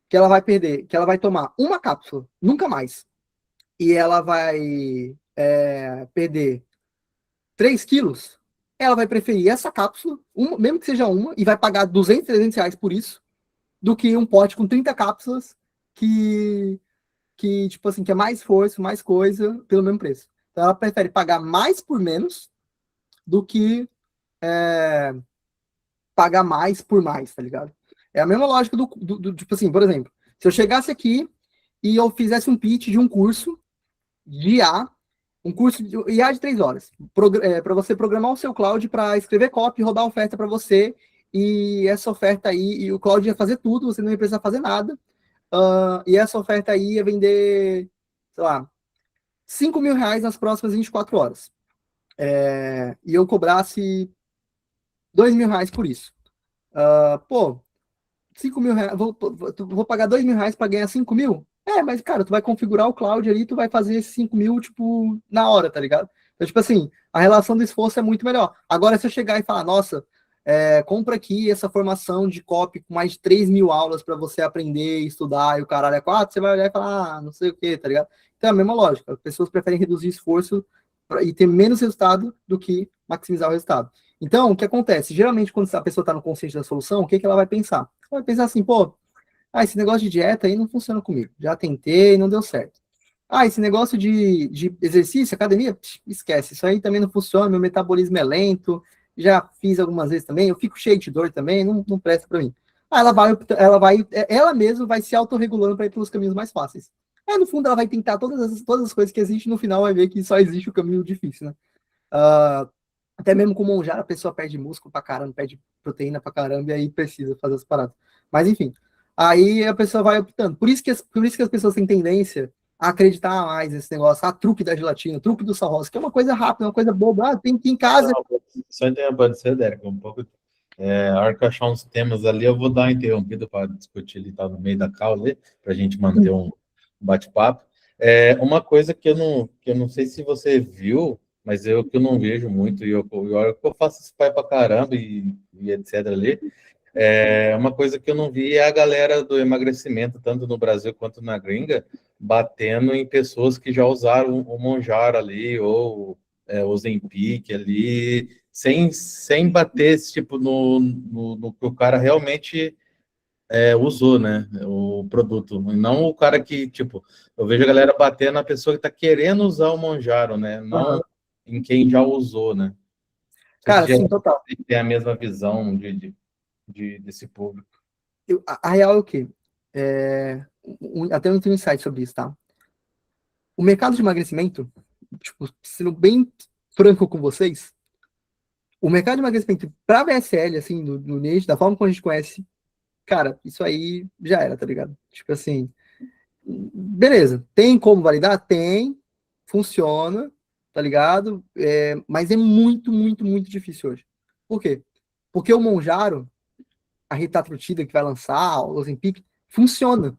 que ela vai perder, que ela vai tomar uma cápsula, nunca mais, e ela vai perder 3 quilos, ela vai preferir essa cápsula, mesmo que seja uma, e vai pagar 200, 300 reais por isso, do que um pote com 30 cápsulas que tipo assim, que é mais força, mais coisa, pelo mesmo preço. Então ela prefere pagar mais por menos do que pagar mais por mais, tá ligado? É a mesma lógica do tipo assim, por exemplo, se eu chegasse aqui e eu fizesse um pitch de um curso de IA, um curso de IA de 3 horas, para você programar o seu cloud para escrever copy, rodar oferta para você, e essa oferta aí, e o cloud ia fazer tudo, você não ia precisar fazer nada, e essa oferta aí ia vender, sei lá, 5 mil reais nas próximas 24 horas. E eu cobrasse 2 mil reais por isso. Pô, 5 mil reais, vou pagar 2 mil reais para ganhar 5 mil? Mas, cara, tu vai configurar o cloud ali, tu vai fazer 5 mil, tipo, na hora, tá ligado? Então, tipo assim, a relação do esforço é muito melhor. Agora, se eu chegar e falar, nossa, compra aqui essa formação de copy com mais de 3 mil aulas para você aprender, estudar, e o caralho é 4, você vai olhar e falar, não sei o que, tá ligado? Então, é a mesma lógica. As pessoas preferem reduzir esforço e ter menos resultado do que maximizar o resultado. Então, o que acontece? Geralmente, quando a pessoa está no consciente da solução, o que ela vai pensar? Ela vai pensar assim, pô, esse negócio de dieta aí não funciona comigo. Já tentei, não deu certo. Esse negócio de exercício, academia, esquece. Isso aí também não funciona, meu metabolismo é lento. Já fiz algumas vezes também, eu fico cheio de dor também, não presta para mim. Ela mesma vai se autorregulando para ir pelos caminhos mais fáceis. No fundo, ela vai tentar todas as coisas que existem, no final vai ver que só existe o caminho difícil, né? Até mesmo com o Monjaro, a pessoa perde músculo pra caramba, perde proteína pra caramba, e aí precisa fazer as paradas. Mas enfim, aí a pessoa vai optando. Por isso que as pessoas têm tendência a acreditar mais nesse negócio, truque da gelatina, truque do sal rosa, que é uma coisa rápida, uma coisa boba. Tem que ir em casa. Não, só interrompendo você, Derek, um pouco. A hora que eu achar uns temas ali, eu vou dar uma interrompida para discutir ele tá no meio da call ali, para a gente manter um bate-papo. Uma coisa que eu não sei se você viu, mas que eu não vejo muito, e eu faço esse pai para caramba e etc. ali. Uma coisa que eu não vi é a galera do emagrecimento, tanto no Brasil quanto na gringa, batendo em pessoas que já usaram o Monjaro ali, ou o Ozempic ali, sem bater esse tipo no que o cara realmente usou, né? O produto. E não o cara que, tipo, eu vejo a galera bater na pessoa que está querendo usar o Monjaro, né? Não em quem já usou, né? Não sei se Cara, já sim, total. tem a mesma visão desse público. A real é o quê? Até eu tenho um insight sobre isso, tá? O mercado de emagrecimento, tipo, sendo bem franco com vocês, o mercado de emagrecimento para VSL, assim, no nicho, da forma como a gente conhece, cara, isso aí já era, tá ligado? Tipo assim, beleza, tem como validar? Tem, funciona, tá ligado? Mas é muito, muito, muito difícil hoje. Por quê? Porque o Monjaro, a ritatrutida que vai lançar, o Ozempic, funciona.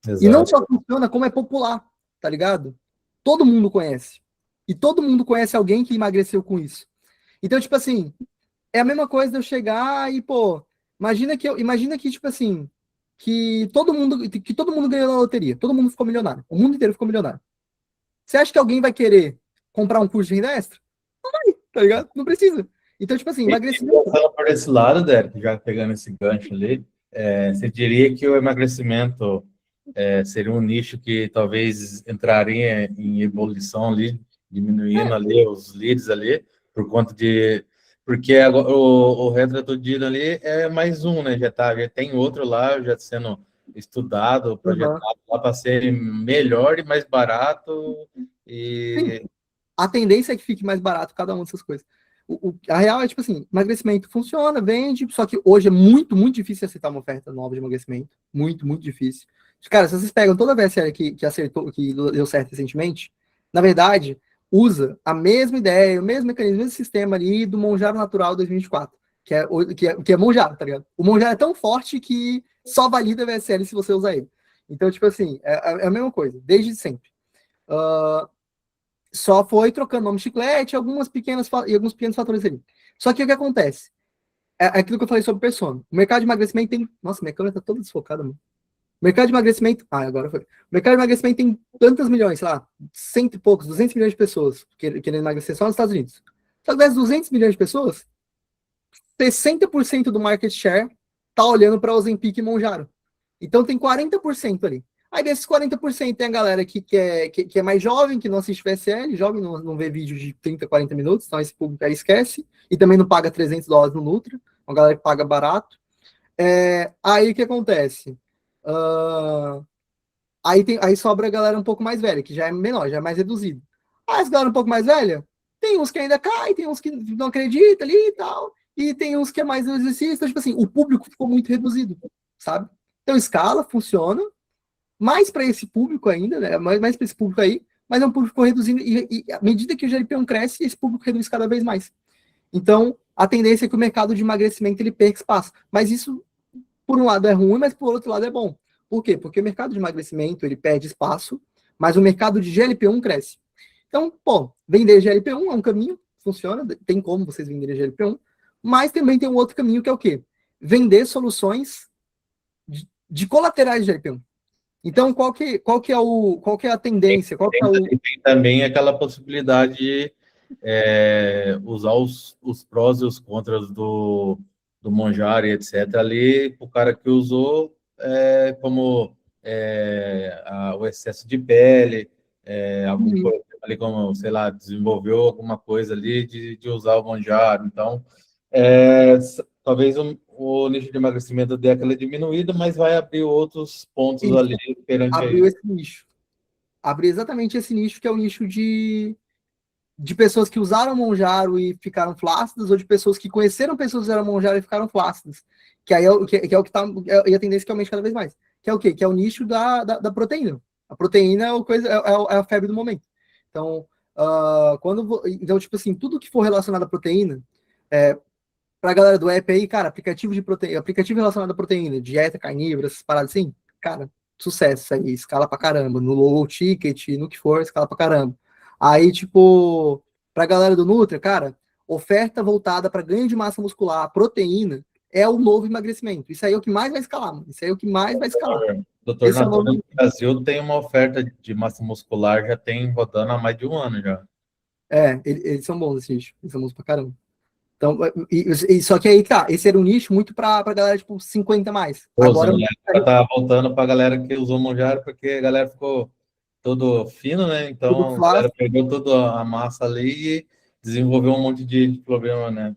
E não Exato. só funciona, como é popular, tá ligado? Todo mundo conhece. E todo mundo conhece alguém que emagreceu com isso. Então, tipo assim, é a mesma coisa de eu chegar e, pô, imagina que, tipo assim, que todo mundo ganhou na loteria, todo mundo ficou milionário, o mundo inteiro ficou milionário. Você acha que alguém vai querer comprar um curso de renda extra? Não vai, tá ligado? Não precisa. Então, tipo assim, E emagrecimento. pensando por esse lado, Derek, já pegando esse gancho ali, você diria que o emagrecimento seria um nicho que talvez entraria em ebulição ali, diminuindo ali os leads ali, por conta de... Porque o retratodino ali é mais um, né? Já tem outro lá, já sendo estudado, projetado lá para ser melhor e mais barato Sim, e... a tendência é que fique mais barato cada uma dessas coisas. A real é, tipo assim, emagrecimento funciona, vende, só que hoje é muito, muito difícil aceitar uma oferta nova de emagrecimento. Muito, muito difícil. Cara, se vocês pegam toda a VSL que acertou, que deu certo recentemente, na verdade, usa a mesma ideia, o mesmo mecanismo, o mesmo sistema ali do Monjaro Natural 2024, que é Monjaro, tá ligado? O Monjaro é tão forte que só valida a VSL se você usar ele. Então, tipo assim, é a mesma coisa, desde sempre. Só foi trocando nome de chiclete e alguns pequenos fatores ali. Só que o que acontece? É aquilo que eu falei sobre persona. O mercado de emagrecimento tem. Nossa, minha câmera tá toda desfocada, mano. O mercado de emagrecimento. Agora foi. O mercado de emagrecimento tem tantas milhões, sei lá, cento e poucos, 200 milhões de pessoas querendo emagrecer só nos Estados Unidos. Só que dessas 200 milhões de pessoas, 60% do market share tá olhando para Ozempic e Monjaro. Então tem 40% ali. Aí desses 40% tem a galera que é mais jovem, que não assiste VSL, jovem, não vê vídeo de 30, 40 minutos, então esse público aí esquece, e também não paga $300 no Nutra, uma galera que paga barato. Aí o que acontece? Aí sobra a galera um pouco mais velha, que já é menor, já é mais reduzido. Aí as galera um pouco mais velha, tem uns que ainda caem, tem uns que não acreditam ali e tal, e tem uns que é mais exercício, então, tipo assim, o público ficou muito reduzido, sabe? Então escala, funciona, mais para esse público ainda, né? Mais para esse público aí, mas é um público reduzindo, e à medida que o GLP-1 cresce, esse público reduz cada vez mais. Então, a tendência é que o mercado de emagrecimento ele perca espaço. Mas isso, por um lado, é ruim, mas por outro lado é bom. Por quê? Porque o mercado de emagrecimento, ele perde espaço, mas o mercado de GLP-1 cresce. Então, pô, vender GLP-1 é um caminho, funciona, tem como vocês venderem GLP-1, mas também tem um outro caminho que é o quê? Vender soluções de colaterais de GLP-1. Então, qual que é a tendência? Qual que é o... Tem também aquela possibilidade de usar os prós e os contras do Monjaro e etc. ali para o cara que usou como o excesso de pele, algum problema ali, como, sei lá, desenvolveu alguma coisa ali de usar o Monjaro. Então, talvez o nicho de emagrecimento dê aquela diminuída, mas vai abrir outros pontos ali perante Abriu aí. esse nicho. Abriu exatamente esse nicho, que é o nicho de pessoas que usaram Monjaro e ficaram flácidas, ou de pessoas que conheceram pessoas que usaram Monjaro e ficaram flácidas. Que aí é o que tá, e a tendência que aumenta cada vez mais. Que é o quê? Que é o nicho da proteína. A proteína é a febre do momento. Então, então, tipo assim, tudo que for relacionado à proteína, pra galera do app aí, cara, aplicativo relacionado à proteína, dieta carnívora, essas paradas assim, cara, sucesso aí, escala pra caramba. No low ticket, no que for, escala pra caramba. Aí, tipo, pra galera do Nutri, cara, oferta voltada para ganho de massa muscular, proteína, é o novo emagrecimento. Isso aí é o que mais vai escalar, mano. Isso aí é o que mais vai escalar. Doutor Esse é o Natália, novo... no Brasil tem uma oferta de massa muscular, já tem rodando há mais de um ano já. Eles são bons, esse nicho. Eles são bons pra caramba. Então, só que aí, tá, esse era um nicho muito pra galera, tipo, 50 mais. Agora, tá voltando pra galera que usou Monjaro, porque a galera ficou todo fino, né? tudo Então, a galera fácil. pegou toda a massa ali e desenvolveu um monte de problema, né?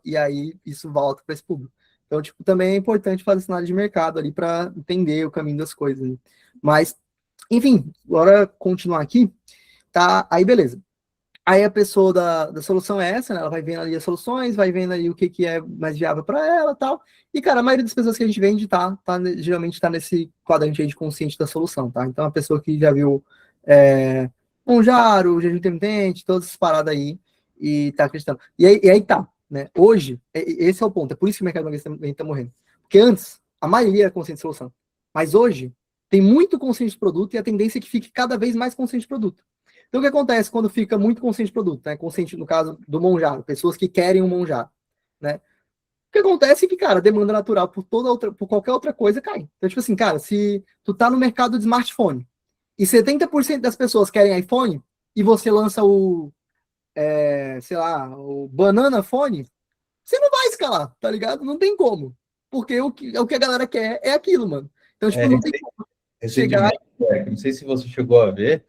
E aí isso volta para esse público. Então, tipo, também é importante fazer sinal de mercado ali para entender o caminho das coisas, né? Mas, enfim, agora continuar aqui, tá? Aí, beleza. Aí a pessoa da solução é essa, né? Ela vai vendo ali as soluções, vai vendo ali o que é mais viável para ela e tal. E, cara, a maioria das pessoas que a gente vende geralmente tá nesse quadrante aí de consciente da solução, tá? Então, a pessoa que já viu Monjaro, jejum intermitente, todas essas paradas aí, e tá acreditando. E aí tá, né? Hoje, esse é o ponto. É por isso que o mercado emagrecimento tá morrendo. Porque antes, a maioria era consciente de solução. Mas hoje, tem muito consciente de produto e a tendência é que fique cada vez mais consciente de produto. Então, o que acontece quando fica muito consciente de produto, né? Consciente, no caso do Monjaro, pessoas que querem um Monjaro, né? O que acontece é que, cara, a demanda natural por qualquer outra coisa cai. Então, tipo assim, cara, se tu tá no mercado de smartphone e 70% das pessoas querem iPhone e você lança sei lá, o Banana Phone, você não vai escalar, tá ligado? Não tem como. Porque o que a galera quer é aquilo, mano. Então, tipo, não tem como chegar... Recentemente, não sei se você chegou a ver,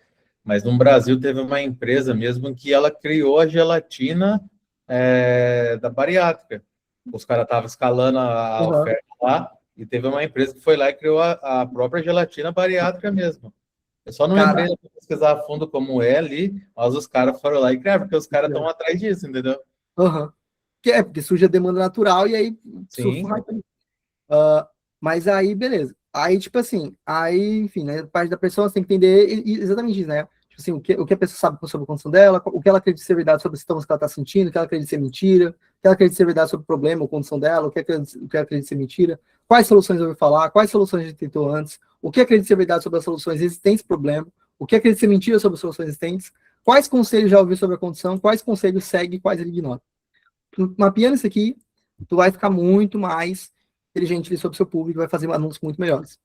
mas no Brasil teve uma empresa mesmo que ela criou a gelatina da bariátrica. Os caras estavam escalando a Uhum. oferta lá e teve uma empresa que foi lá e criou a própria gelatina bariátrica mesmo. Eu só não Cara, entrei para pesquisar a fundo como é ali, mas os caras foram lá e criaram, porque os caras estão atrás disso, entendeu? uhum. Porque surge a demanda natural e aí surfa o Sim, hype. Mas aí, beleza. Aí, tipo assim, aí, enfim, né? Parte da pessoa você tem que entender exatamente isso, né? Tipo assim, o que a pessoa sabe sobre a condição dela, o que ela acredita ser verdade sobre os sintomas que ela está sentindo, o que ela acredita ser mentira, o que ela acredita ser verdade sobre o problema ou condição dela, o que ela acredita ser mentira, quais soluções eu ouvi falar, quais soluções a gente tentou antes, o que acredita ser verdade sobre as soluções existentes do problema, o que acredita ser mentira sobre as soluções existentes, quais conselhos já ouviu sobre a condição, quais conselhos segue e quais ele ignora. Mapeando isso aqui, tu vai ficar muito mais inteligente sobre o seu público, vai fazer anúncios muito melhores.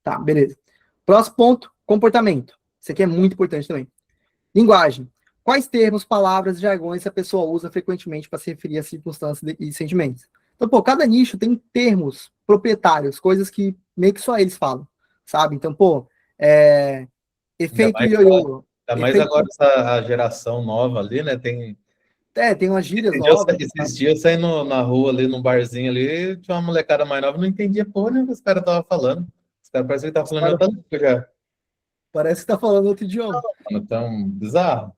Tá, beleza. Próximo ponto, comportamento. Isso aqui é muito importante também. Linguagem. Quais termos, palavras e jargões a pessoa usa frequentemente para se referir a circunstâncias e sentimentos? Então, pô, cada nicho tem termos proprietários, coisas que meio que só eles falam, sabe? Então, pô, ainda efeito mais, ioiô. ainda mais Efeito... agora essa geração nova ali, né? Tem umas gírias Esses dias novas. esses dias eu saí na rua ali, num barzinho ali, tinha uma molecada mais nova, não entendia porra nenhuma que os caras estavam falando. Os caras pareciam que estavam falando em outra língua já. Parece que tá falando outro idioma. Mano, tão bizarro.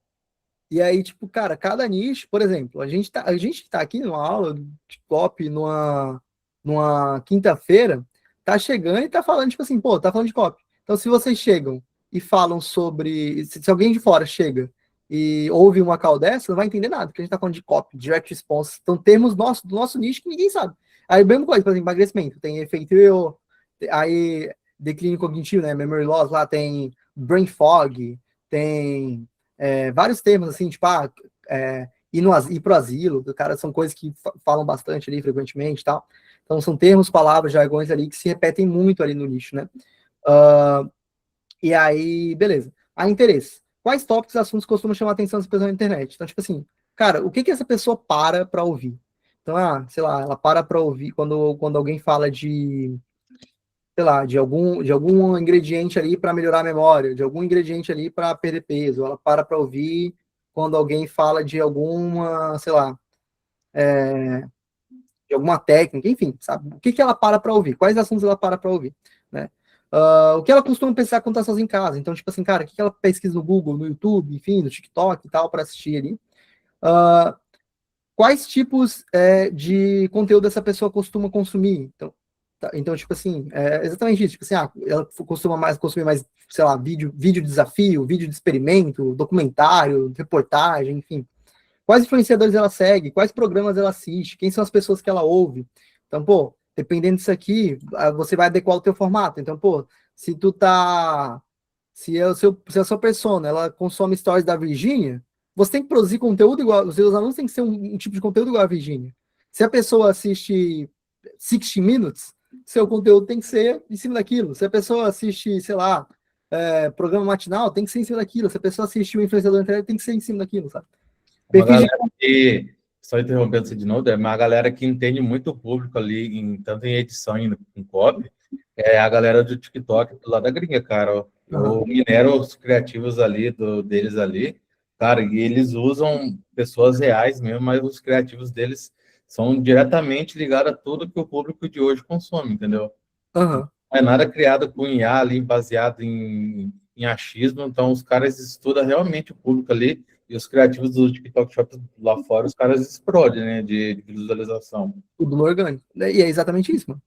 E aí, tipo, cara, cada nicho, por exemplo, a gente tá aqui numa aula de copy numa quinta-feira, tá chegando e tá falando, tipo assim, pô, tá falando de copy. Então, se vocês chegam e falam sobre. Se alguém de fora chega e ouve uma call dessa, não vai entender nada, porque a gente tá falando de copy, direct response. Então, termos do nosso nicho que ninguém sabe. Aí, mesma coisa, por exemplo, emagrecimento, tem efeito eu, aí declínio cognitivo, né? Memory loss, lá tem brain fog, tem vários termos, assim, tipo, ir pro asilo, cara, são coisas que falam bastante ali frequentemente e tal. Então, são termos, palavras, jargões ali que se repetem muito ali no nicho, né? E aí, beleza. Aí, interesse. Quais tópicos e assuntos costumam chamar a atenção das pessoas na internet? Então, tipo assim, cara, o que essa pessoa para ouvir? Então, sei lá, ela para ouvir quando alguém fala de, sei lá, de algum ingrediente ali para melhorar a memória, de algum ingrediente ali para perder peso. Ela para ouvir quando alguém fala de alguma, sei lá, de alguma técnica, enfim, sabe? O que ela para ouvir? Quais assuntos ela para ouvir, né? O que ela costuma pensar quando está sozinha em casa? Então, tipo assim, cara, o que ela pesquisa no Google, no YouTube, enfim, no TikTok e tal, para assistir ali? Quais tipos de conteúdo essa pessoa costuma consumir? Então, tipo assim, é exatamente isso. Tipo assim, ela costuma consumir mais, sei lá, vídeo de desafio, vídeo de experimento, documentário, reportagem, enfim. Quais influenciadores ela segue, quais programas ela assiste, quem são as pessoas que ela ouve. Então, pô, dependendo disso aqui, você vai adequar o teu formato. Então, pô, se tu tá. Se a sua persona ela consome stories da Virgínia, você tem que produzir conteúdo igual. Os seus anúncios têm que ser um tipo de conteúdo igual a Virgínia. Se a pessoa assiste 60 Minutes, seu conteúdo tem que ser em cima daquilo. Se a pessoa assiste, sei lá, programa matinal, tem que ser em cima daquilo. Se a pessoa assiste o influenciador na internet, tem que ser em cima daquilo, sabe? Uma galera que, só interrompendo você de novo, é uma galera que entende muito o público ali, tanto em edição e em copy, é a galera do TikTok do lado da gringa, cara. Eu minero os criativos ali, deles ali, cara, e eles usam pessoas reais mesmo, mas os criativos deles são diretamente ligados a tudo que o público de hoje consome, entendeu? Uhum. Não é nada criado com IA ali, baseado em achismo, então os caras estudam realmente o público ali, e os criativos do TikTok Shop lá fora, os caras explodem, né, de visualização. Tudo no orgânico. E é exatamente isso, mano.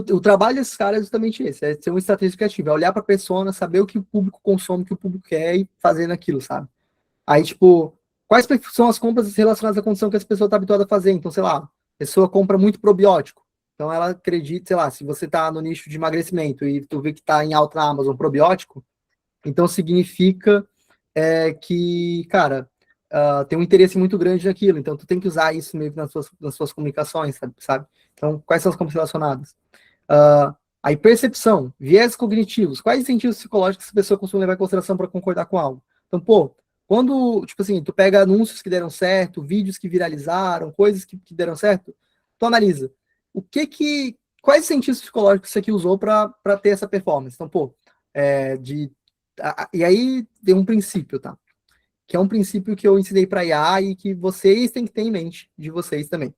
O trabalho desses caras é justamente esse, é ser um estratégia criativa, é olhar para a persona, saber o que o público consome, o que o público quer e fazer naquilo, sabe? Aí, tipo, quais são as compras relacionadas à condição que essa pessoa está habituada a fazer? Então, sei lá, a pessoa compra muito probiótico. Então, ela acredita, sei lá, se você está no nicho de emagrecimento e tu vê que está em alta na Amazon probiótico, então significa que, cara, tem um interesse muito grande naquilo. Então, tu tem que usar isso meio que nas suas comunicações, sabe? Então, quais são as compras relacionadas? Aí, percepção, viés cognitivos. Quais incentivos psicológicos essa pessoa costuma levar em consideração para concordar com algo? Então, pô, quando, tipo assim, tu pega anúncios que deram certo, vídeos que viralizaram, coisas que deram certo, tu analisa. Quais incentivos psicológicos você aqui usou para ter essa performance? Então, pô, e aí tem um princípio, tá? Que é um princípio que eu ensinei para IA e que vocês têm que ter em mente, de vocês também.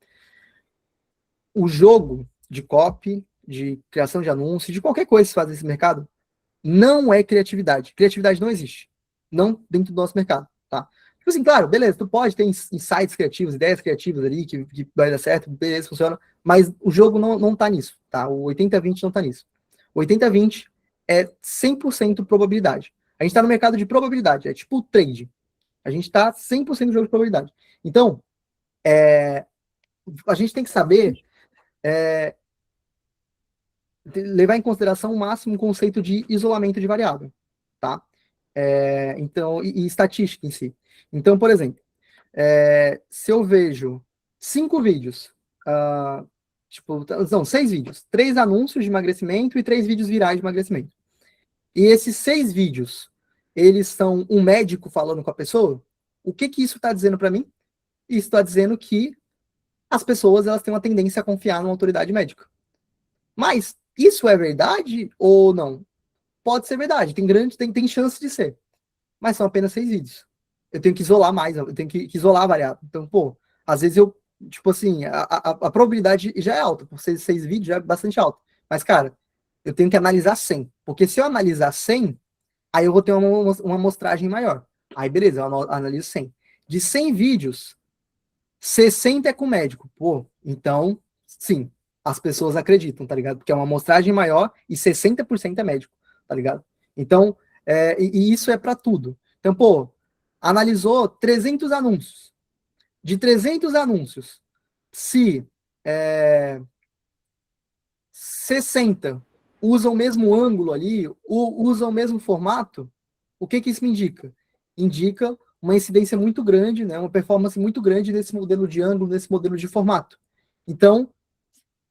O jogo de copy, de criação de anúncios, de qualquer coisa que se faz nesse mercado, não é criatividade. Criatividade não existe. Não dentro do nosso mercado, tá? Tipo assim, claro, beleza, tu pode ter insights criativos, ideias criativas ali, que vai dar certo, beleza, funciona, mas o jogo não tá nisso, tá? O 80-20 não tá nisso. O 80-20 é 100% probabilidade. A gente tá no mercado de probabilidade, é tipo trade. A gente tá 100% no jogo de probabilidade. Então, a gente tem que saber levar em consideração o máximo o conceito de isolamento de variável, tá? Então, e estatística em si. Então, por exemplo, se eu vejo 5 vídeos, não, 6 vídeos, 3 anúncios de emagrecimento e 3 vídeos virais de emagrecimento. E esses 6 vídeos, eles são um médico falando com a pessoa, o que isso está dizendo para mim? Isso está dizendo que as pessoas elas têm uma tendência a confiar numa autoridade médica. Mas isso é verdade ou não? Pode ser verdade, tem chance de ser. Mas são apenas 6 vídeos. Eu tenho que isolar mais, eu tenho que isolar a variável. Então, pô, às vezes tipo assim, a probabilidade já é alta, por ser 6 vídeos já é bastante alta. Mas, cara, eu tenho que analisar 100. Porque se eu analisar 100, aí eu vou ter uma amostragem maior. Aí, beleza, eu analiso 100. De 100 vídeos, 60 é com médico. Pô, então, sim, as pessoas acreditam, tá ligado? Porque é uma amostragem maior e 60% é médico, tá ligado? Então, e isso é para tudo. Então, pô, analisou 300 anúncios. De 300 anúncios, se 60 usa o mesmo ângulo ali, usa o mesmo formato, o que isso me indica? Indica uma incidência muito grande, né, uma performance muito grande nesse modelo de ângulo, nesse modelo de formato. Então,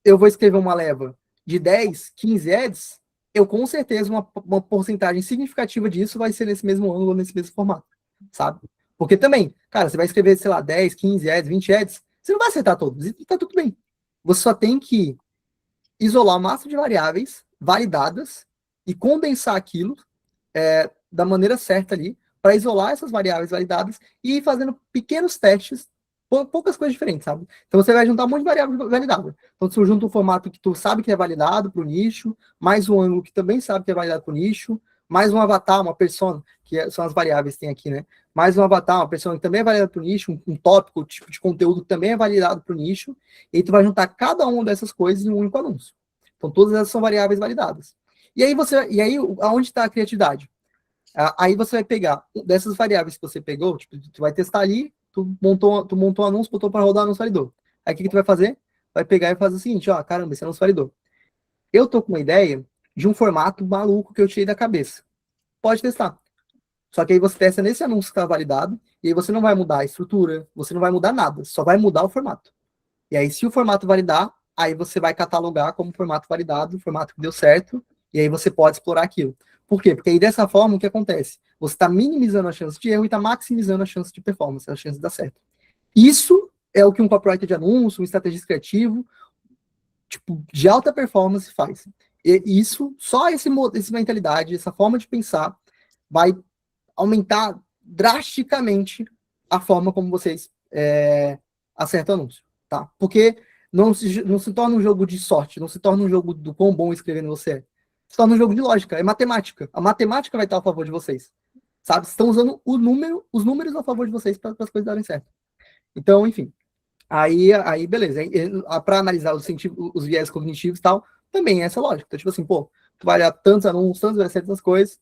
eu vou escrever uma leva de 10, 15 ads, eu com certeza uma porcentagem significativa disso vai ser nesse mesmo ângulo, nesse mesmo formato, sabe? Porque também, cara, você vai escrever, sei lá, 10, 15 ads, 20 ads, você não vai acertar todos, e tá tudo bem. Você só tem que isolar uma massa de variáveis validadas e condensar aquilo da maneira certa ali, para isolar essas variáveis validadas e ir fazendo pequenos testes, poucas coisas diferentes, sabe? Então você vai juntar um monte de variáveis validadas. Então você junta um formato que tu sabe que é validado para o nicho, mais um ângulo que também sabe que é validado para o nicho, mais um avatar, uma persona, são as variáveis que tem aqui, né? Mais um avatar, uma persona que também é validado para o nicho, um tópico, tipo de conteúdo que também é validado para o nicho, e aí tu vai juntar cada uma dessas coisas em um único anúncio. Então todas essas são variáveis validadas. E aí aonde está a criatividade? Aí você vai pegar dessas variáveis que você pegou, tipo, tu vai testar ali, tu montou um anúncio, botou para rodar anúncio validou. Aí o que tu vai fazer? Vai pegar e fazer o seguinte, ó, caramba, esse anúncio validou. Eu tô com uma ideia de um formato maluco que eu tirei da cabeça. Pode testar. Só que aí você testa nesse anúncio que está validado, e aí você não vai mudar a estrutura, você não vai mudar nada, só vai mudar o formato. E aí, se o formato validar, aí você vai catalogar como formato validado, o formato que deu certo, e aí você pode explorar aquilo. Por quê? Porque aí dessa forma, o que acontece? Você está minimizando a chance de erro e está maximizando a chance de performance, a chance de dar certo. Isso é o que um copywriter de anúncio, um estrategista criativo, tipo, de alta performance faz. E isso, só essa mentalidade, essa forma de pensar, vai aumentar drasticamente a forma como vocês acertam o anúncio, tá? Porque não se torna um jogo de sorte, não se torna um jogo do quão bom escrevendo você é. Se torna um jogo de lógica, é matemática. A matemática vai estar a favor de vocês, sabe? Estão usando os números a favor de vocês para as coisas darem certo. Então, enfim, aí beleza. Para analisar os viés cognitivos e tal, também é essa lógica. Então, tipo assim, pô, tu vai olhar tantos anúncios, tantas certas coisas,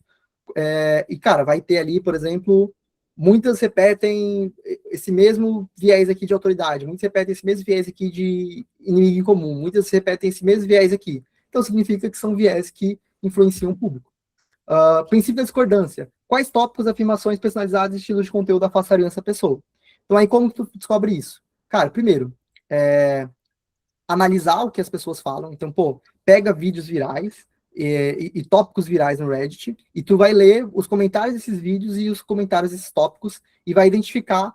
e, cara, vai ter ali, por exemplo, muitas repetem esse mesmo viés aqui de autoridade, muitas repetem esse mesmo viés aqui de inimigo em comum, muitas repetem esse mesmo viés aqui. Então, significa que são viés que influenciam o público. Princípio da discordância. Quais tópicos, afirmações personalizadas e estilos de conteúdo afastariam essa pessoa? Então, aí como que tu descobre isso? Cara, primeiro, analisar o que as pessoas falam. Então, pô, pega vídeos virais e tópicos virais no Reddit, e tu vai ler os comentários desses vídeos e os comentários desses tópicos, e vai identificar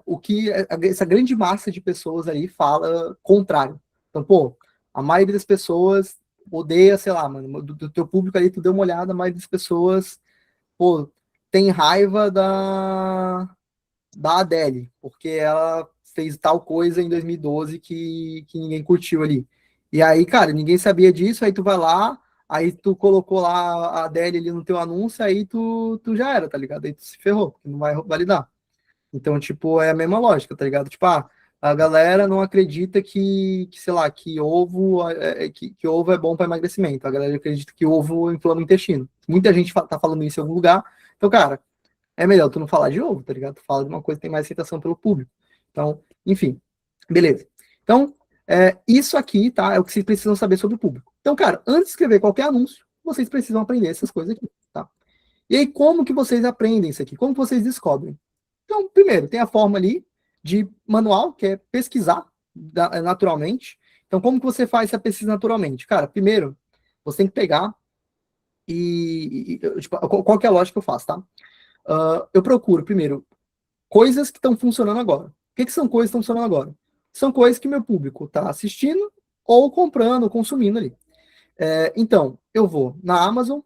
o que essa grande massa de pessoas aí fala contrário. Então, pô, a maioria das pessoas odeia, sei lá, mano, do teu público ali, tu deu uma olhada, a maioria das pessoas, pô, tem raiva da Adele, porque ela fez tal coisa em 2012 que ninguém curtiu ali. E aí, cara, ninguém sabia disso, aí tu vai lá, aí tu colocou lá a Adele ali no teu anúncio, aí tu já era, tá ligado? Aí tu se ferrou, porque não vai validar. Então, tipo, é a mesma lógica, tá ligado? Tipo, a galera não acredita que sei lá, que ovo que ovo é bom para emagrecimento. A galera acredita que ovo inflama o intestino. Muita gente tá falando isso em algum lugar. Então, cara, é melhor tu não falar de ovo, tá ligado? Tu fala de uma coisa que tem mais aceitação pelo público. Então, enfim, beleza. Então, isso aqui, tá? É o que vocês precisam saber sobre o público. Então, cara, antes de escrever qualquer anúncio, vocês precisam aprender essas coisas aqui, tá? E aí, como que vocês aprendem isso aqui? Como que vocês descobrem? Então, primeiro, tem a forma ali de manual, que é pesquisar naturalmente. Então, como que você faz essa pesquisa naturalmente? Cara, primeiro, você tem que pegar tipo, qual que é a lógica que eu faço, tá? Eu procuro, primeiro, coisas que estão funcionando agora. O que são coisas que estão funcionando agora? São coisas que meu público está assistindo ou comprando, ou consumindo ali. Então, eu vou na Amazon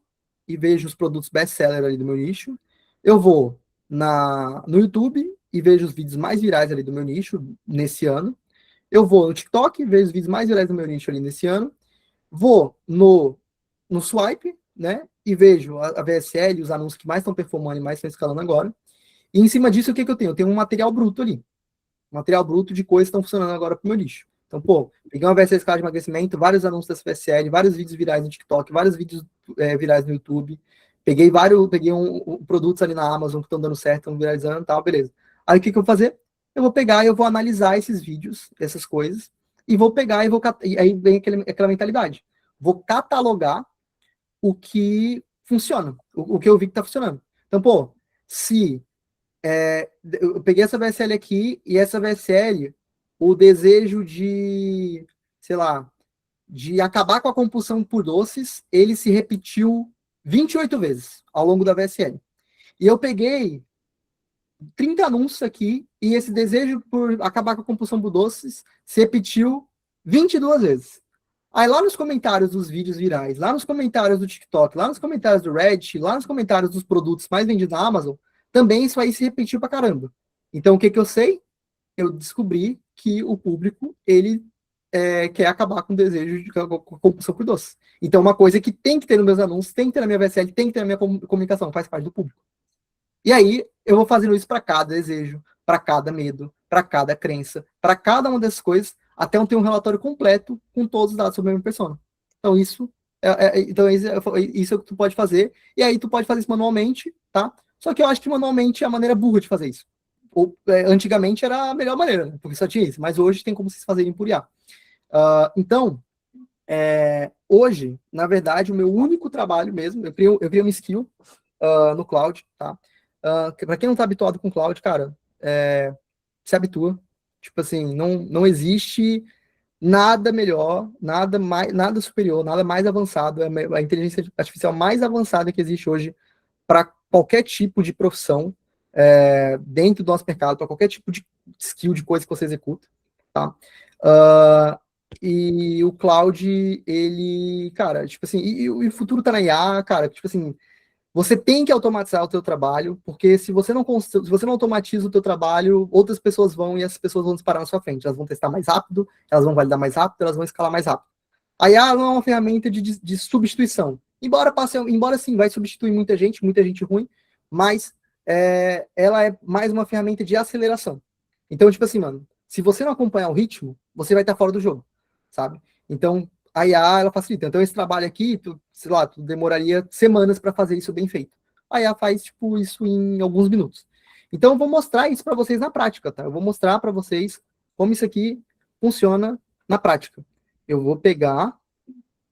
e vejo os produtos best-seller ali do meu nicho. Eu vou no YouTube e vejo os vídeos mais virais ali do meu nicho nesse ano. Eu vou no TikTok e vejo os vídeos mais virais do meu nicho ali nesse ano. Vou no Swipe, né? E vejo a VSL, os anúncios que mais estão performando e mais estão escalando agora. E em cima disso, o que eu tenho? Eu tenho um material bruto ali. Material bruto de coisas que estão funcionando agora para o meu nicho. Então, pô, peguei uma VSL escala de emagrecimento, vários anúncios da VSL, vários vídeos virais no TikTok, vários vídeos virais no YouTube. Peguei produtos ali na Amazon que estão dando certo, estão viralizando e tal, beleza. Aí o que eu vou fazer? Eu vou pegar e eu vou analisar esses vídeos, essas coisas, e vou pegar e aí vem aquela mentalidade. vou catalogar o que funciona, o que eu vi que está funcionando. Então, pô, se eu peguei essa VSL aqui e essa VSL, o desejo de, sei lá, de acabar com a compulsão por doces, ele se repetiu 28 vezes ao longo da VSL. E eu peguei 30 anúncios aqui e esse desejo por acabar com a compulsão por doces se repetiu 22 vezes. Aí lá nos comentários dos vídeos virais, lá nos comentários do TikTok, lá nos comentários do Reddit, lá nos comentários dos produtos mais vendidos na Amazon, também isso aí se repetiu pra caramba. Então o que que eu sei? Eu descobri que o público, ele quer acabar com o desejo de compulsão por doce. Então uma coisa que tem que ter nos meus anúncios, tem que ter na minha VSL, tem que ter na minha comunicação, faz parte do público. E aí eu vou fazendo isso para cada desejo, para cada medo, para cada crença, para cada uma dessas coisas, até eu ter um relatório completo com todos os dados sobre a minha persona. Então isso isso é o que tu pode fazer. E aí tu pode fazer isso manualmente, tá? Só que eu acho que manualmente é a maneira burra de fazer isso. Antigamente era a melhor maneira, né? Porque só tinha isso. Mas hoje tem como vocês fazerem por IA. Então, hoje, na verdade, o meu único trabalho mesmo, eu criei uma skill no cloud, tá? Para quem não está habituado com cloud, cara, se habitua. Tipo assim, não existe nada melhor, nada superior, nada mais avançado. É a inteligência artificial mais avançada que existe hoje para qualquer tipo de profissão dentro do nosso mercado, para qualquer tipo de skill, de coisa que você executa, tá? E o cloud, ele, cara, tipo assim, e o futuro tá na IA, cara, tipo assim, você tem que automatizar o teu trabalho, porque se você não automatiza o teu trabalho, outras pessoas vão e essas pessoas vão disparar na sua frente. Elas vão testar mais rápido, elas vão validar mais rápido, elas vão escalar mais rápido. A IA não é uma ferramenta de substituição. Embora sim, vai substituir muita gente ruim, mas ela é mais uma ferramenta de aceleração. Então, tipo assim, mano, se você não acompanhar o ritmo, você vai estar fora do jogo, sabe? Então, a IA, ela facilita. Então, esse trabalho aqui, sei lá, tu demoraria semanas para fazer isso bem feito. A IA faz, tipo, isso em alguns minutos. Então, eu vou mostrar isso para vocês na prática, tá? Eu vou mostrar para vocês como isso aqui funciona na prática. Eu vou pegar,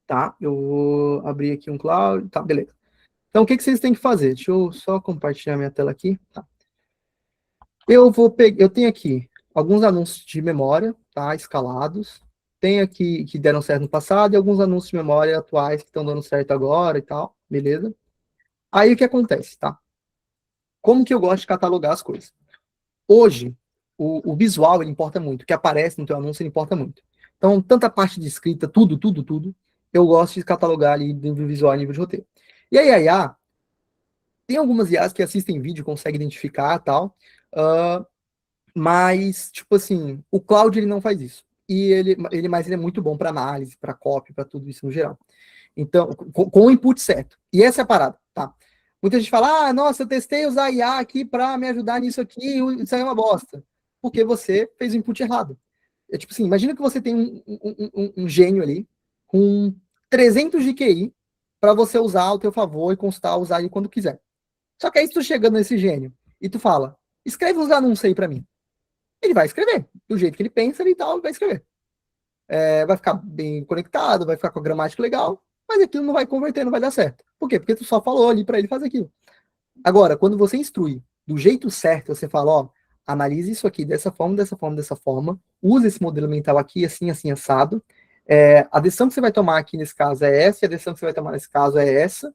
tá? Eu vou abrir aqui um cloud, tá? Beleza. Então, o que vocês têm que fazer? Deixa eu só compartilhar minha tela aqui, tá? Eu tenho aqui alguns anúncios de memória, tá? Escalados. Tem aqui que deram certo no passado e alguns anúncios de memória atuais que estão dando certo agora e tal, beleza? Aí o que acontece, tá? Como que eu gosto de catalogar as coisas? Hoje, o visual ele importa muito, o que aparece no teu anúncio ele importa muito. Então, tanta parte de escrita, tudo, eu gosto de catalogar ali nível visual e nível de roteiro. E aí, a IA, tem algumas IAs que assistem vídeo, conseguem identificar e tal, mas, tipo assim, o Cloud ele não faz isso. Mas ele é muito bom para análise, para copy, para tudo isso no geral. Então, com o input certo. E essa é a parada, tá? Muita gente fala, nossa, eu testei usar IA aqui para me ajudar nisso aqui, isso aí é uma bosta. Porque você fez o input errado. É tipo assim, imagina que você tem um gênio ali, com 300 de QI, para você usar ao teu favor e constar, usar ele quando quiser. Só que aí, se tu chegando nesse gênio e tu fala, escreve uns anúncios aí para mim. Ele vai escrever. Do jeito que ele pensa, ele vai escrever. Vai ficar bem conectado, vai ficar com a gramática legal, mas aquilo não vai converter, não vai dar certo. Por quê? Porque tu só falou ali para ele fazer aquilo. Agora, quando você instrui do jeito certo, você fala, ó, analise isso aqui dessa forma, dessa forma, dessa forma, usa esse modelo mental aqui, assim, assim, assado. A decisão que você vai tomar aqui nesse caso é essa, e a decisão que você vai tomar nesse caso é essa,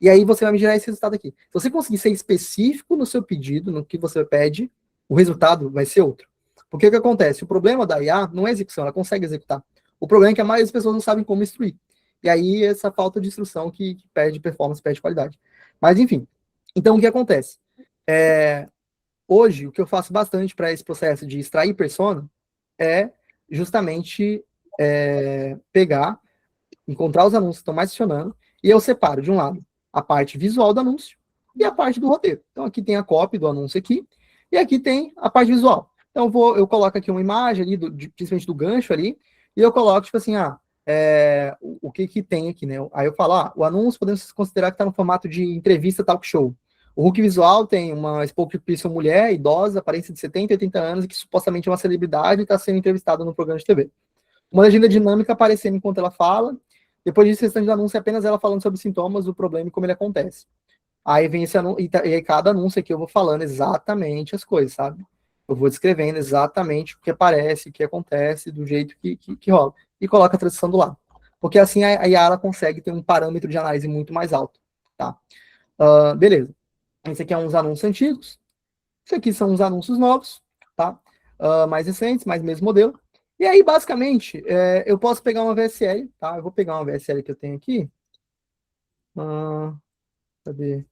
e aí você vai me gerar esse resultado aqui. Se você conseguir ser específico no seu pedido, no que você pede, o resultado vai ser outro. Porque o que acontece? O problema da IA não é execução, ela consegue executar. O problema é que a maioria das pessoas não sabem como instruir. E aí essa falta de instrução que perde performance, perde qualidade. Mas enfim, então o que acontece? Hoje, o que eu faço bastante para esse processo de extrair persona é justamente pegar, encontrar os anúncios que estão mais funcionando, e eu separo, de um lado, a parte visual do anúncio e a parte do roteiro. Então, aqui tem a copy do anúncio aqui, e aqui tem a parte visual. Então, eu coloco aqui uma imagem ali, principalmente do gancho ali, e eu coloco, tipo assim, o que tem aqui, né? Aí eu falo, o anúncio podemos considerar que está no formato de entrevista talk show. O hook visual tem uma spokesperson mulher, idosa, aparência de 70, 80 anos, que supostamente é uma celebridade e está sendo entrevistada no programa de TV. Uma legenda dinâmica aparecendo enquanto ela fala, Depois disso, o restante do anúncio é apenas ela falando sobre os sintomas, o problema e como ele acontece. Aí vem esse anúncio, e aí cada anúncio aqui eu vou falando exatamente as coisas, sabe? Eu vou descrevendo exatamente o que aparece, o que acontece, do jeito que rola. E coloca a transição do lado. Porque assim a IA ela consegue ter um parâmetro de análise muito mais alto, tá? Beleza. Esse aqui é uns anúncios antigos. Isso aqui são os anúncios novos, tá? Mais recentes, mais mesmo modelo. E aí, basicamente, eu posso pegar uma VSL, tá? Eu vou pegar uma VSL que eu tenho aqui. Cadê?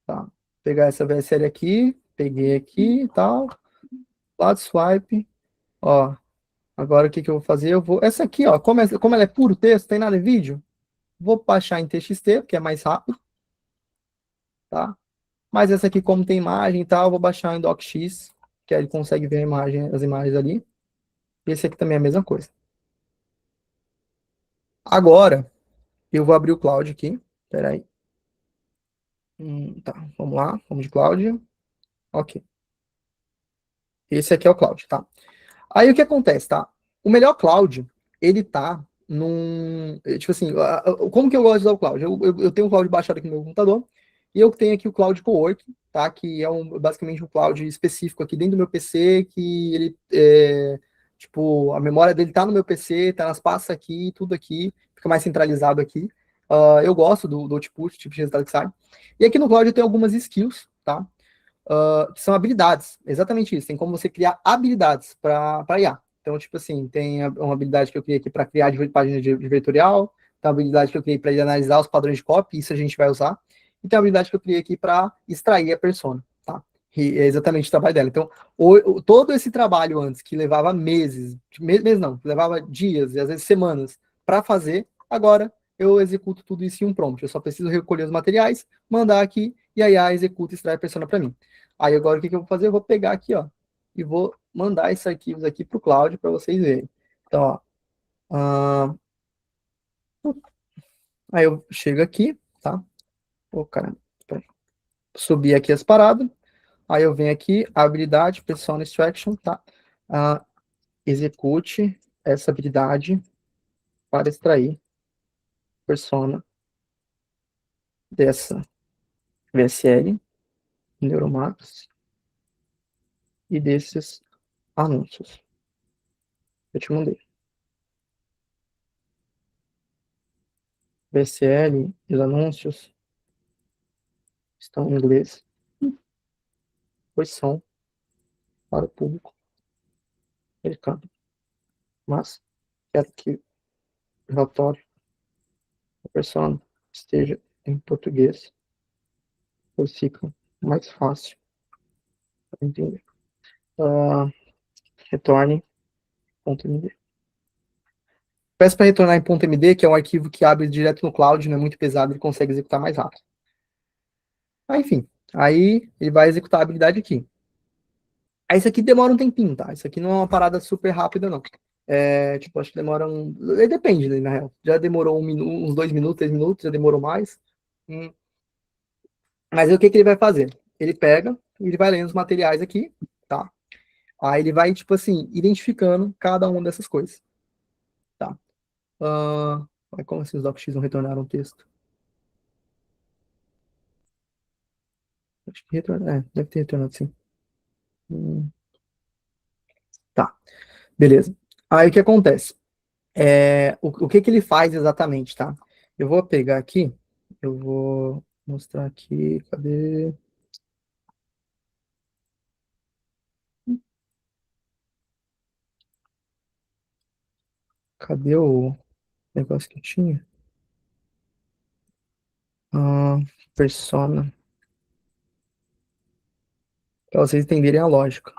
Tá. Pegar essa VSL aqui, peguei aqui e tal. Lado swipe. Ó, agora o que que eu vou fazer? Eu vou. Essa aqui, ó, como ela é puro texto, tem nada em vídeo, vou baixar em TXT, que é mais rápido, tá? Mas essa aqui, como tem imagem e tal, eu vou baixar em DocX, que aí ele consegue ver as imagens ali. E esse aqui também é a mesma coisa. Agora, eu vou abrir o Cloud aqui. Espera aí. Tá, vamos lá. Vamos de Cloud. Ok. Esse aqui é o Cloud, tá? Aí o que acontece, tá? O melhor cloud, ele tá num. Tipo assim, como que eu gosto de usar o cloud? Eu tenho um cloud baixado aqui no meu computador, e eu tenho aqui o Cloud Cowork, tá? Que é basicamente um cloud específico aqui dentro do meu PC, que ele tipo, a memória dele tá no meu PC, tá nas pastas aqui, tudo aqui, fica mais centralizado aqui. Eu gosto do output, tipo de resultado que sai. E aqui no cloud eu tenho algumas skills, tá? Que são habilidades. Exatamente isso. Tem como você criar habilidades para IA. Então, tipo assim, tem uma habilidade que eu criei aqui para criar página de vetorial, tem uma habilidade que eu criei para analisar os padrões de copy, isso a gente vai usar, e tem uma habilidade que eu criei aqui para extrair a persona, tá? E é exatamente o trabalho dela. Então, todo esse trabalho antes, que levava meses não, que levava dias e às vezes semanas para fazer, agora eu executo tudo isso em um prompt. Eu só preciso recolher os materiais, mandar aqui, e a IA executa e extrai a persona para mim. Aí agora o que eu vou fazer? Eu vou pegar aqui, ó, e vou mandar esses arquivos aqui para o cloud para vocês verem. Então, ó, aí eu chego aqui, tá? Ô, caramba, peraí. Subir aqui as paradas. Aí eu venho aqui, habilidade, persona extraction, tá? Ah, execute essa habilidade para extrair persona dessa VSL, Neuromax e desses anúncios. Eu te mandei. VSL e os anúncios estão em inglês, pois são para o público americano. Mas quero que o relatório da persona esteja em português, pois fica mais fácil para entender. Retorne .md. Peço para retornar em .md, que é um arquivo que abre direto no cloud, não é muito pesado, ele consegue executar mais rápido. Enfim, aí ele vai executar a habilidade aqui. Aí isso aqui demora um tempinho, tá? Isso aqui não é uma parada super rápida, não. Tipo, acho que demora depende, né, na real. Já demorou uns 2 minutos, 3 minutos, já demorou mais. Mas aí o que ele vai fazer? Ele pega, ele vai lendo os materiais aqui, tá? Aí ele vai, tipo assim, identificando cada uma dessas coisas, tá? Como assim os docx não retornaram o texto? Acho que retornaram, deve ter retornado sim. Tá, beleza. Aí o que acontece? O que ele faz exatamente, tá? Eu vou pegar aqui, eu vou mostrar aqui, cadê? Cadê o negócio que eu tinha? Persona. Para vocês entenderem a lógica.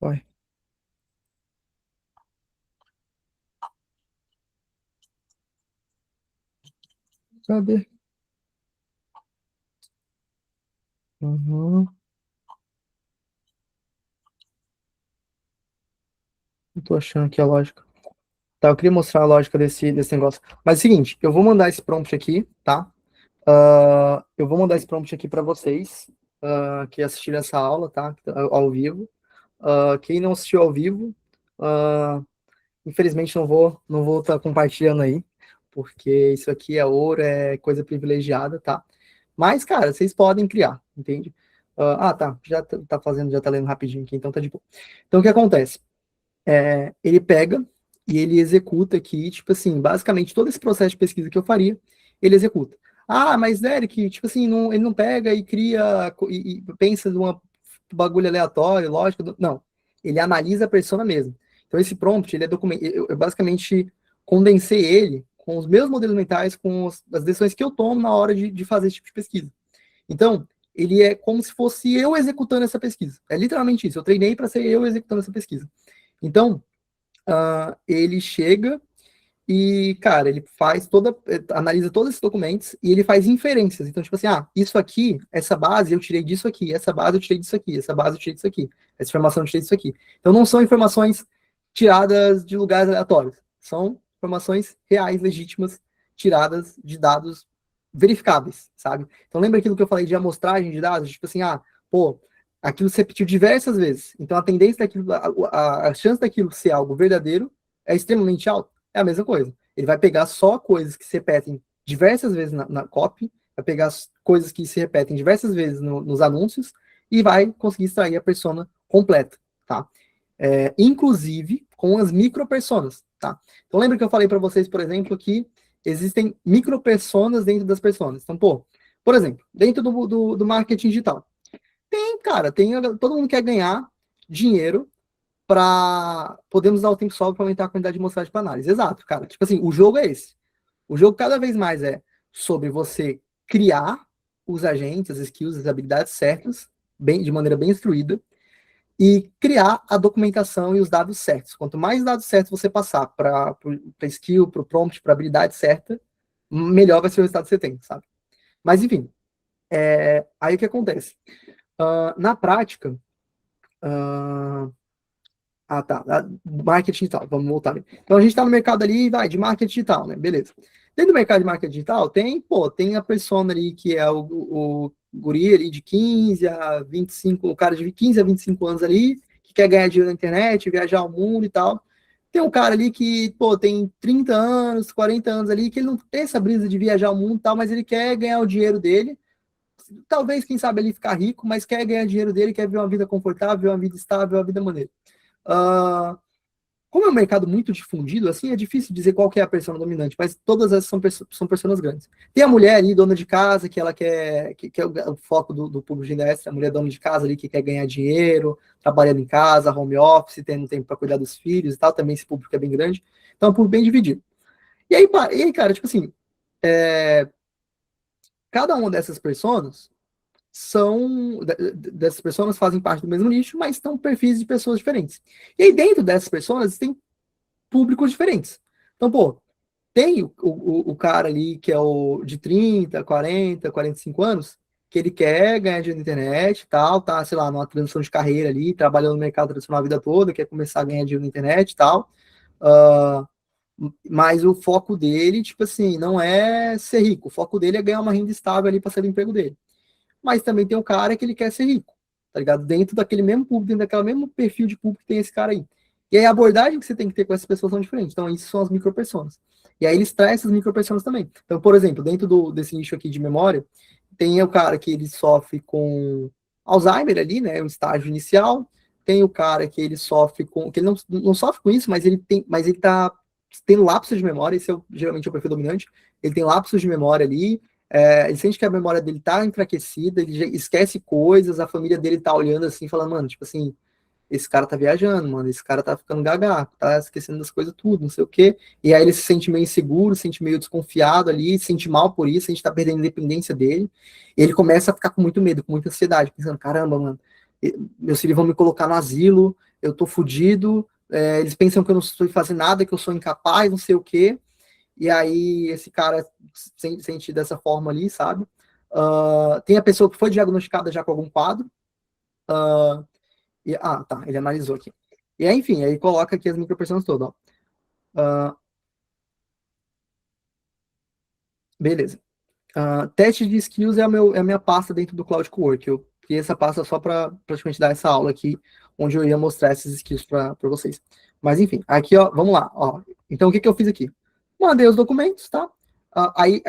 Vai. Cadê? Uhum. Não tô achando aqui a lógica. Tá, eu queria mostrar a lógica desse negócio. Mas é o seguinte, eu vou mandar esse prompt aqui, tá? Eu vou mandar esse prompt aqui para vocês que assistiram essa aula, tá? Ao vivo. Quem não assistiu ao vivo, uh, infelizmente não vou estar compartilhando aí, porque isso aqui é ouro, é coisa privilegiada, tá? Mas, cara, vocês podem criar, entende? Tá, já tá fazendo, já tá lendo rapidinho aqui, então tá de boa. Então, o que acontece? Ele pega e ele executa aqui, tipo assim, basicamente todo esse processo de pesquisa que eu faria, ele executa. Mas Eric, tipo assim, ele não pega e cria e pensa numa bagulho aleatório, lógico, não. Ele analisa a persona mesmo. Então esse prompt, ele é eu basicamente condensei ele com os meus modelos mentais, com as decisões que eu tomo na hora de fazer esse tipo de pesquisa. Então, ele é como se fosse eu executando essa pesquisa. É literalmente isso. Eu treinei para ser eu executando essa pesquisa. Então, ele chega e, cara, ele faz analisa todos esses documentos e ele faz inferências. Então, tipo assim, isso aqui, essa base eu tirei disso aqui, essa base eu tirei disso aqui, essa base eu tirei disso aqui, essa informação eu tirei disso aqui. Então, não são informações tiradas de lugares aleatórios, são informações reais, legítimas, tiradas de dados verificáveis, sabe? Então, lembra aquilo que eu falei de amostragem de dados? Tipo assim, pô, aquilo se repetiu diversas vezes. Então, a tendência daquilo, a chance daquilo ser algo verdadeiro é extremamente alta. É a mesma coisa. Ele vai pegar só coisas que se repetem diversas vezes na copy, vai pegar coisas que se repetem diversas vezes nos anúncios e vai conseguir extrair a persona completa, tá? Inclusive com as micropersonas, tá? Então lembra que eu falei para vocês, por exemplo, que existem micropersonas dentro das personas. Então, por exemplo, dentro do marketing digital, todo mundo quer ganhar dinheiro para podermos dar o tempo só para aumentar a quantidade de mostragem para análise. Exato, cara. Tipo assim, o jogo é esse. O jogo cada vez mais é sobre você criar os agentes, as skills, as habilidades certas, de maneira bem instruída, e criar a documentação e os dados certos. Quanto mais dados certos você passar para skill, para o prompt, para a habilidade certa, melhor vai ser o resultado que você tem, sabe? Mas, enfim, aí o que acontece? Na prática, tá. Marketing digital, vamos voltar ali. Então a gente está no mercado ali, de marketing digital, né? Beleza. Dentro do mercado de marketing digital, tem a persona ali que é o guri ali de 15 a 25, o cara de 15 a 25 anos ali, que quer ganhar dinheiro na internet, viajar ao mundo e tal. Tem um cara ali que, tem 30 anos, 40 anos ali, que ele não tem essa brisa de viajar ao mundo e tal, mas ele quer ganhar o dinheiro dele. Talvez, quem sabe, ele ficar rico, mas quer ganhar dinheiro dele, quer ver uma vida confortável, uma vida estável, uma vida maneira. Uh, Como é um mercado muito difundido, assim, é difícil dizer qual que é a persona dominante, mas todas essas são pessoas grandes. Tem a mulher ali, dona de casa, que ela quer, que é o foco do público de extra, a mulher dona de casa ali que quer ganhar dinheiro, trabalhando em casa, home office, tendo tempo para cuidar dos filhos e tal, também esse público é bem grande. Então é um público bem dividido. E aí, cara, tipo assim, cada uma dessas pessoas dessas pessoas fazem parte do mesmo nicho, mas estão perfis de pessoas diferentes. E aí, dentro dessas pessoas, tem públicos diferentes. Então, tem o cara ali que é o de 30, 40, 45 anos, que ele quer ganhar dinheiro na internet e tal, tá, sei lá, numa transição de carreira ali, trabalhando no mercado tradicional a vida toda, quer começar a ganhar dinheiro na internet e tal. Uh, mas o foco dele, tipo assim, não é ser rico, o foco dele é ganhar uma renda estável ali para sair do emprego dele. Mas também tem o cara que ele quer ser rico, tá ligado? Dentro daquele mesmo público, dentro daquele mesmo perfil de público que tem esse cara aí. E aí a abordagem que você tem que ter com essas pessoas são diferentes. Então, isso são as micropersonas. E aí eles trazem essas micropersonas também. Então, por exemplo, dentro desse nicho aqui de memória, tem o cara que ele sofre com Alzheimer ali, né? O estágio inicial. Tem o cara que ele sofre com. Que ele não sofre com isso, mas ele tá tendo lapsos de memória, esse geralmente é o perfil dominante. Ele tem lapsos de memória ali, ele sente que a memória dele tá enfraquecida, ele já esquece coisas, a família dele tá olhando assim, falando, mano, tipo assim, esse cara tá viajando, mano, esse cara tá ficando gaga, tá esquecendo das coisas tudo, não sei o quê. E aí ele se sente meio inseguro, se sente meio desconfiado ali, se sente mal por isso, a gente tá perdendo a independência dele. E ele começa a ficar com muito medo, com muita ansiedade, pensando, caramba, mano, meus filhos vão me colocar no asilo, eu tô fudido, eles pensam que eu não estou fazendo nada, que eu sou incapaz, não sei o quê. E aí esse cara sente dessa forma ali, sabe? Tem a pessoa que foi diagnosticada já com algum quadro. Tá, ele analisou aqui. E aí, enfim, aí coloca aqui as micropersonas todas, ó. Beleza. Teste de skills é a minha pasta dentro do Cloud Cowork. Eu criei essa pasta só para praticamente dar essa aula aqui, onde eu ia mostrar esses skills para vocês. Mas enfim, aqui, ó, vamos lá. Ó. Então, o que eu fiz aqui? Mandei os documentos, tá? Aí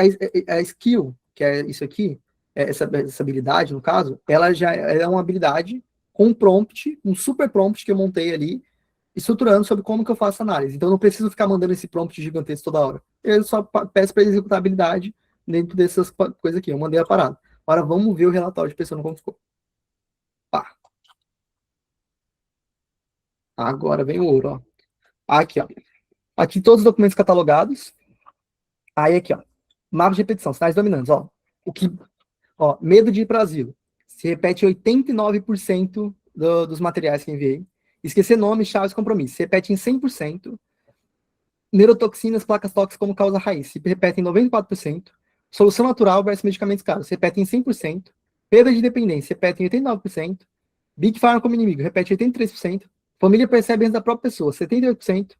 a skill, que é isso aqui, essa habilidade, no caso, ela já é uma habilidade com um prompt, um super prompt que eu montei ali, estruturando sobre como que eu faço análise. Então, eu não preciso ficar mandando esse prompt gigantesco toda hora. Eu só peço para executar a habilidade dentro dessas coisas aqui. Eu mandei a parada. Agora, vamos ver o relatório de pessoa como ficou. Pá. Agora vem o ouro, ó. Aqui, ó. Aqui todos os documentos catalogados. Aí aqui, ó. Mapa de repetição, sinais dominantes, ó. Ó, medo de ir para asilo. Se repete 89% dos materiais que enviei. Esquecer nome, chaves, compromisso. Se repete em 100%. Neurotoxinas, placas tóxicas como causa raiz. Se repete em 94%. Solução natural versus medicamentos caros. Se repete em 100%. Perda de dependência. Se repete em 89%. Big Pharma como inimigo. Repete 83%. Família percebe antes da própria pessoa. 78%.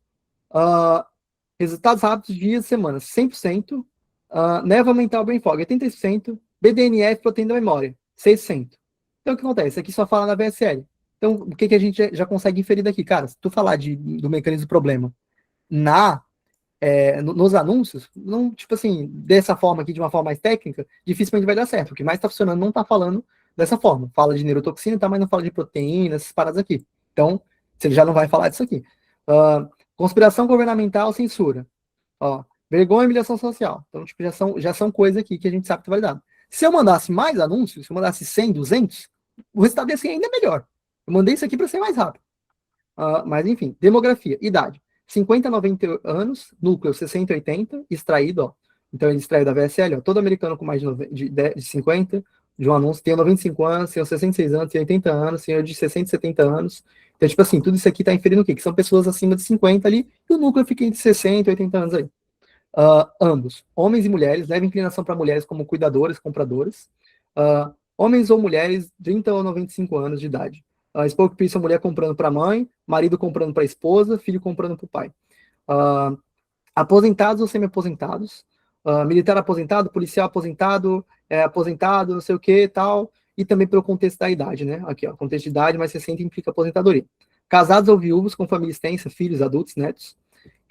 Resultados rápidos, dias, semanas, 100%. Névoa mental, brain fog, 80%. BDNF, proteína da memória, 6%. Então, o que acontece? Aqui só fala na VSL. Então, o que a gente já consegue inferir daqui? Cara, se tu falar do mecanismo do problema nos anúncios, não, tipo assim, dessa forma aqui, de uma forma mais técnica, dificilmente vai dar certo. O que mais está funcionando não está falando dessa forma. Fala de neurotoxina, tá, mas não fala de proteínas, essas paradas aqui. Então, você já não vai falar disso aqui. Conspiração governamental, censura. Ó, vergonha e humilhação social. Então, tipo, já são coisas aqui que a gente sabe que tá validado. Se eu mandasse mais anúncios, se eu mandasse 100, 200, o resultado ia ser ainda melhor. Eu mandei isso aqui para ser mais rápido. Mas, enfim, demografia, idade. 50 a 90 anos, núcleo 60 a 80, extraído, ó. Então, ele extraiu da VSL, ó, todo americano com mais de 50, de um anúncio, tem 95 anos, tem 66 anos, tem 80 anos, tem de 60 e 70 anos. Então, tipo assim, tudo isso aqui tá inferindo o quê? Que são pessoas acima de 50 ali, e o núcleo fica entre 60 e 80 anos aí. Ambos, homens e mulheres, leva inclinação para mulheres como cuidadoras, compradoras. Homens ou mulheres, 30 ou 95 anos de idade. Spokesperson, mulher comprando para a mãe, marido comprando para a esposa, filho comprando para o pai. Aposentados ou semi-aposentados. Militar aposentado, policial aposentado, aposentado, não sei o que tal. E também pelo contexto da idade, né? Aqui, ó, contexto de idade mais recente implica aposentadoria. Casados ou viúvos com família extensa, filhos, adultos, netos.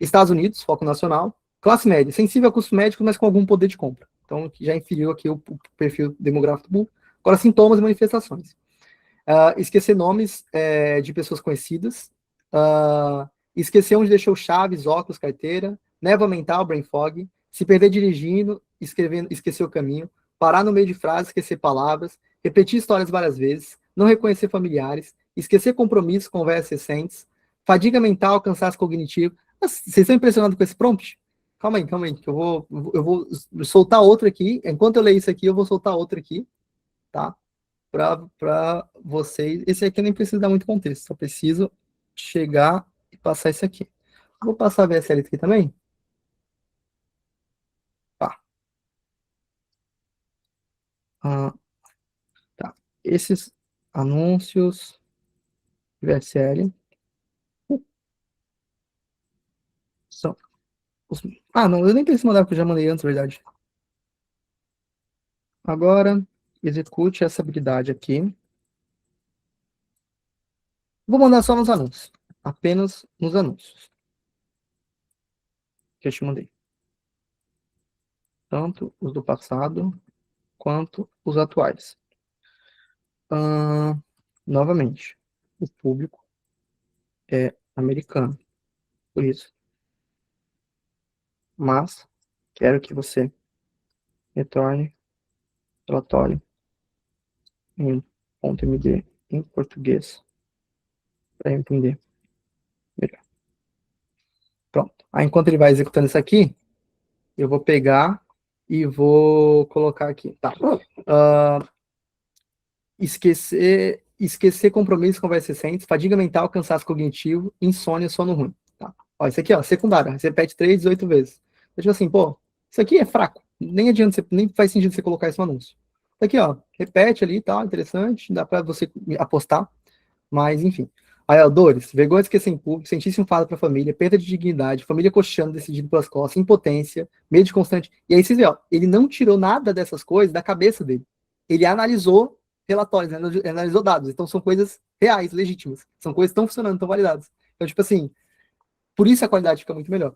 Estados Unidos, foco nacional. Classe média, sensível a custos médicos, mas com algum poder de compra. Então, já inferiu aqui o perfil demográfico do público. Agora, sintomas e manifestações. Esquecer nomes de pessoas conhecidas. Esquecer onde deixou chaves, óculos, carteira. Névoa mental, brain fog. Se perder dirigindo, esquecer o caminho. Parar no meio de frases, esquecer palavras. Repetir histórias várias vezes. Não reconhecer familiares. Esquecer compromissos, conversas recentes. Fadiga mental, cansaço cognitivo. Vocês estão impressionados com esse prompt? Calma aí, que eu vou soltar outro aqui. Enquanto eu leio isso aqui, eu vou soltar outro aqui, tá? Para vocês. Esse aqui eu nem preciso dar muito contexto, só preciso chegar e passar isso aqui. Vou passar a VSL aqui também. Tá. Tá. Esses anúncios VSL são os... não, eu nem preciso mandar, porque eu já mandei antes, na verdade. Agora, execute essa habilidade aqui. Vou mandar só nos anúncios. Apenas nos anúncios. Que eu te mandei. Tanto os do passado, quanto os atuais. Novamente, o público é americano. Por isso. Mas, quero que você retorne relatório em .md em português para entender melhor. Pronto. Aí, enquanto ele vai executando isso aqui, eu vou pegar e vou colocar aqui. Tá. Esquecer compromissos, conversas recentes, fadiga mental, cansaço cognitivo, insônia, sono ruim. Tá? Ó, isso aqui, ó, secundário. Você repete 3, 18 vezes. Eu digo assim, pô, isso aqui é fraco. Nem adianta, nem faz sentido você colocar isso no anúncio. Aqui, ó, repete ali, tá, interessante, dá para você apostar, mas enfim. Aí, ó, dores, vergonha de esquecer em público, sentir-se um fardo para a família, perda de dignidade, família coxando, decidido pelas costas, impotência, medo de constante. E aí vocês veem, ó, ele não tirou nada dessas coisas da cabeça dele. Ele analisou relatórios, analisou dados. Então são coisas reais, legítimas. São coisas que estão funcionando, estão validadas. Então, tipo assim, por isso a qualidade fica muito melhor.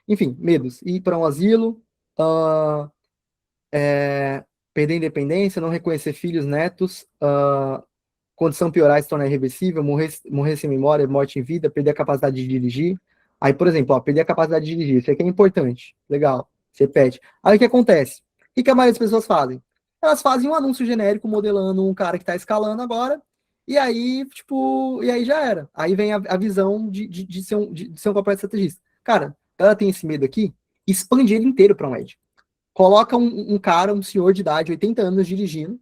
Enfim, medos. Ir para um asilo, uh, perder a independência, não reconhecer filhos, netos, condição piorar e se tornar irreversível, morrer sem memória, morte em vida, perder a capacidade de dirigir. Aí, por exemplo, ó, perder a capacidade de dirigir, isso aqui é importante, legal, você repete. Aí o que acontece? O que a maioria das pessoas fazem? Elas fazem um anúncio genérico modelando um cara que está escalando agora, e aí, tipo, e aí já era. Aí vem a visão de ser um completo estrategista. Cara, ela tem esse medo aqui, expande ele inteiro para um edge. Coloca um cara, um senhor de idade, 80 anos, dirigindo,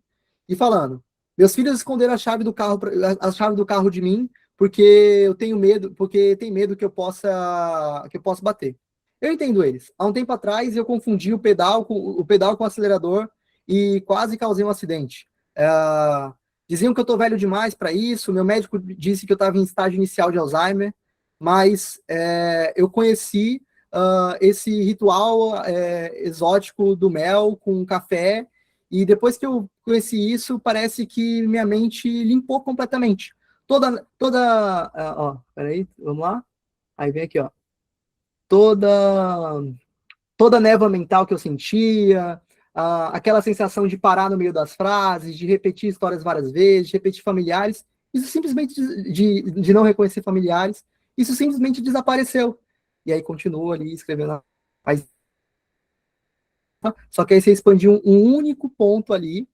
e falando: meus filhos esconderam a chave do carro de mim, porque eu tenho medo, porque tem medo que eu possa bater. Eu entendo eles. Há um tempo atrás eu confundi o pedal com o acelerador e quase causei um acidente. Diziam que eu estou velho demais para isso. Meu médico disse que eu estava em estágio inicial de Alzheimer, mas eu conheci esse ritual exótico do mel com café, e depois que eu conheci isso, parece que minha mente limpou completamente. Peraí, vamos lá. Aí vem aqui, ó. Toda névoa mental que eu sentia, aquela sensação de parar no meio das frases, de repetir histórias várias vezes, de repetir familiares, isso simplesmente de não reconhecer familiares, isso simplesmente desapareceu. E aí continua ali escrevendo. Só que aí você expandiu um único ponto ali,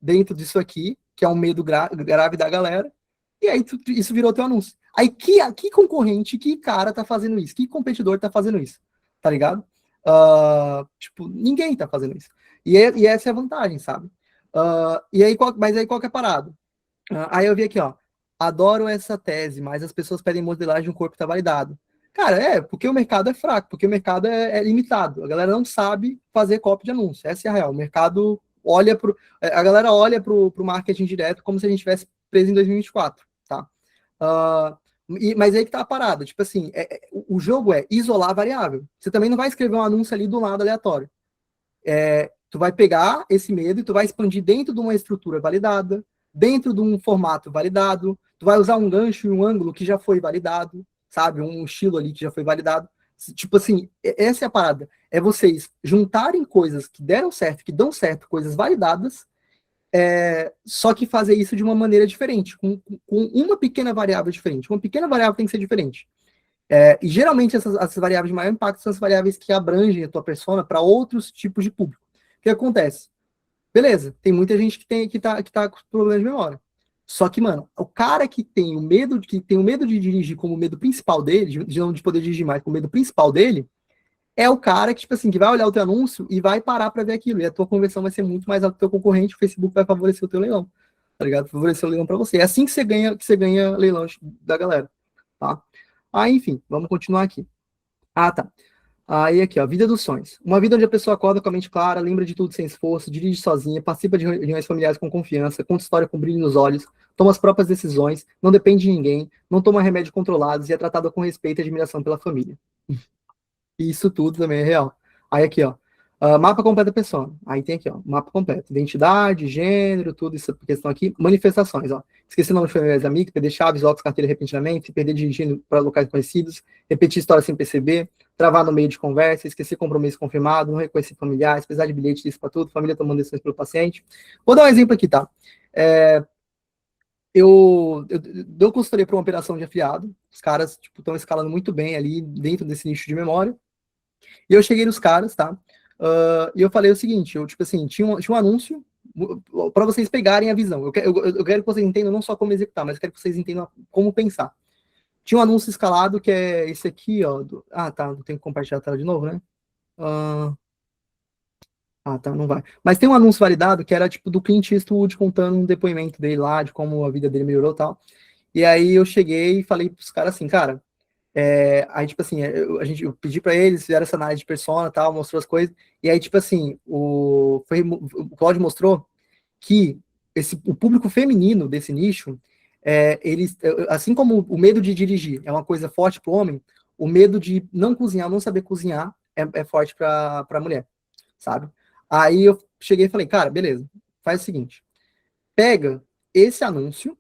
dentro disso aqui, que é um medo grave da galera, e aí isso virou teu anúncio. Aí que concorrente, que cara tá fazendo isso? Que competidor tá fazendo isso? Tá ligado? Tipo, ninguém tá fazendo isso. E essa é a vantagem, sabe? Mas aí qual que é a parada? Aí eu vi aqui, ó. Adoro essa tese, mas as pessoas pedem modelagem, o corpo tá validado. Cara, porque o mercado é fraco, porque o mercado é limitado. A galera não sabe fazer copy de anúncio. Essa é a real. O mercado olha pro. A galera olha pro marketing direto como se a gente tivesse preso em 2024, tá? Mas aí que tá a parada. Tipo assim, o jogo é isolar a variável. Você também não vai escrever um anúncio ali do lado aleatório. Tu vai pegar esse medo e tu vai expandir dentro de uma estrutura validada, dentro de um formato validado, tu vai usar um gancho e um ângulo que já foi validado, sabe? Um estilo ali que já foi validado. Tipo assim, essa é a parada. É vocês juntarem coisas que deram certo, que dão certo, coisas validadas, só que fazer isso de uma maneira diferente, com uma pequena variável diferente. Uma pequena variável tem que ser diferente. E geralmente essas variáveis de maior impacto são as variáveis que abrangem a tua persona para outros tipos de público. O que acontece? Beleza, tem muita gente que tá com problema de memória. Só que, mano, o cara que tem o medo de dirigir como medo principal dele, de não de poder dirigir mais como medo principal dele, é o cara que, tipo assim, que vai olhar o teu anúncio e vai parar para ver aquilo. E a tua conversão vai ser muito mais alta que o teu concorrente, o Facebook vai favorecer o teu leilão. Tá ligado? Favorecer o leilão para você. É assim que você ganha leilão da galera, tá? Enfim, vamos continuar aqui. Tá. Aí aqui, ó, vida dos sonhos. Uma vida onde a pessoa acorda com a mente clara, lembra de tudo sem esforço, dirige sozinha, participa de reuniões familiares com confiança, conta história com brilho nos olhos, toma as próprias decisões, não depende de ninguém, não toma remédios controlados e é tratada com respeito e admiração pela família. E isso tudo também é real. Aí aqui, ó, mapa completo da pessoa. Aí tem aqui, ó, mapa completo. Identidade, gênero, tudo isso questão aqui. Manifestações, ó. Esquecer nome de familiares amigos, perder chaves, óculos, carteira repentinamente, se perder dirigindo para locais conhecidos, repetir história sem perceber, travar no meio de conversa, esquecer compromisso confirmado, não reconhecer familiares, precisar de bilhete disso para tudo, família tomando decisões pelo paciente. Vou dar um exemplo aqui, tá? Eu dou consultoria para uma operação de afiliado, os caras estão escalando muito bem ali dentro desse nicho de memória. E eu cheguei nos caras, tá? E eu falei o seguinte, tipo assim, tinha um anúncio para vocês pegarem a visão. Eu quero que vocês entendam não só como executar, mas eu quero que vocês entendam como pensar. Tinha um anúncio escalado que é esse aqui, ó. Tá, tem que compartilhar a tela de novo, né? Tá, não vai. Mas tem um anúncio validado que era tipo do Clint Eastwood contando um depoimento dele lá, de como a vida dele melhorou e tal. E aí eu cheguei e falei pros caras assim, cara, aí, tipo assim, eu pedi pra eles, fizeram essa análise de persona e tal, mostrou as coisas, e aí, tipo assim, o Claudio mostrou que o público feminino desse nicho Assim como o medo de dirigir é uma coisa forte para o homem, o medo de não cozinhar, não saber cozinhar, é forte para a mulher, sabe? Aí eu cheguei e falei, cara, beleza, faz o seguinte, pega esse anúncio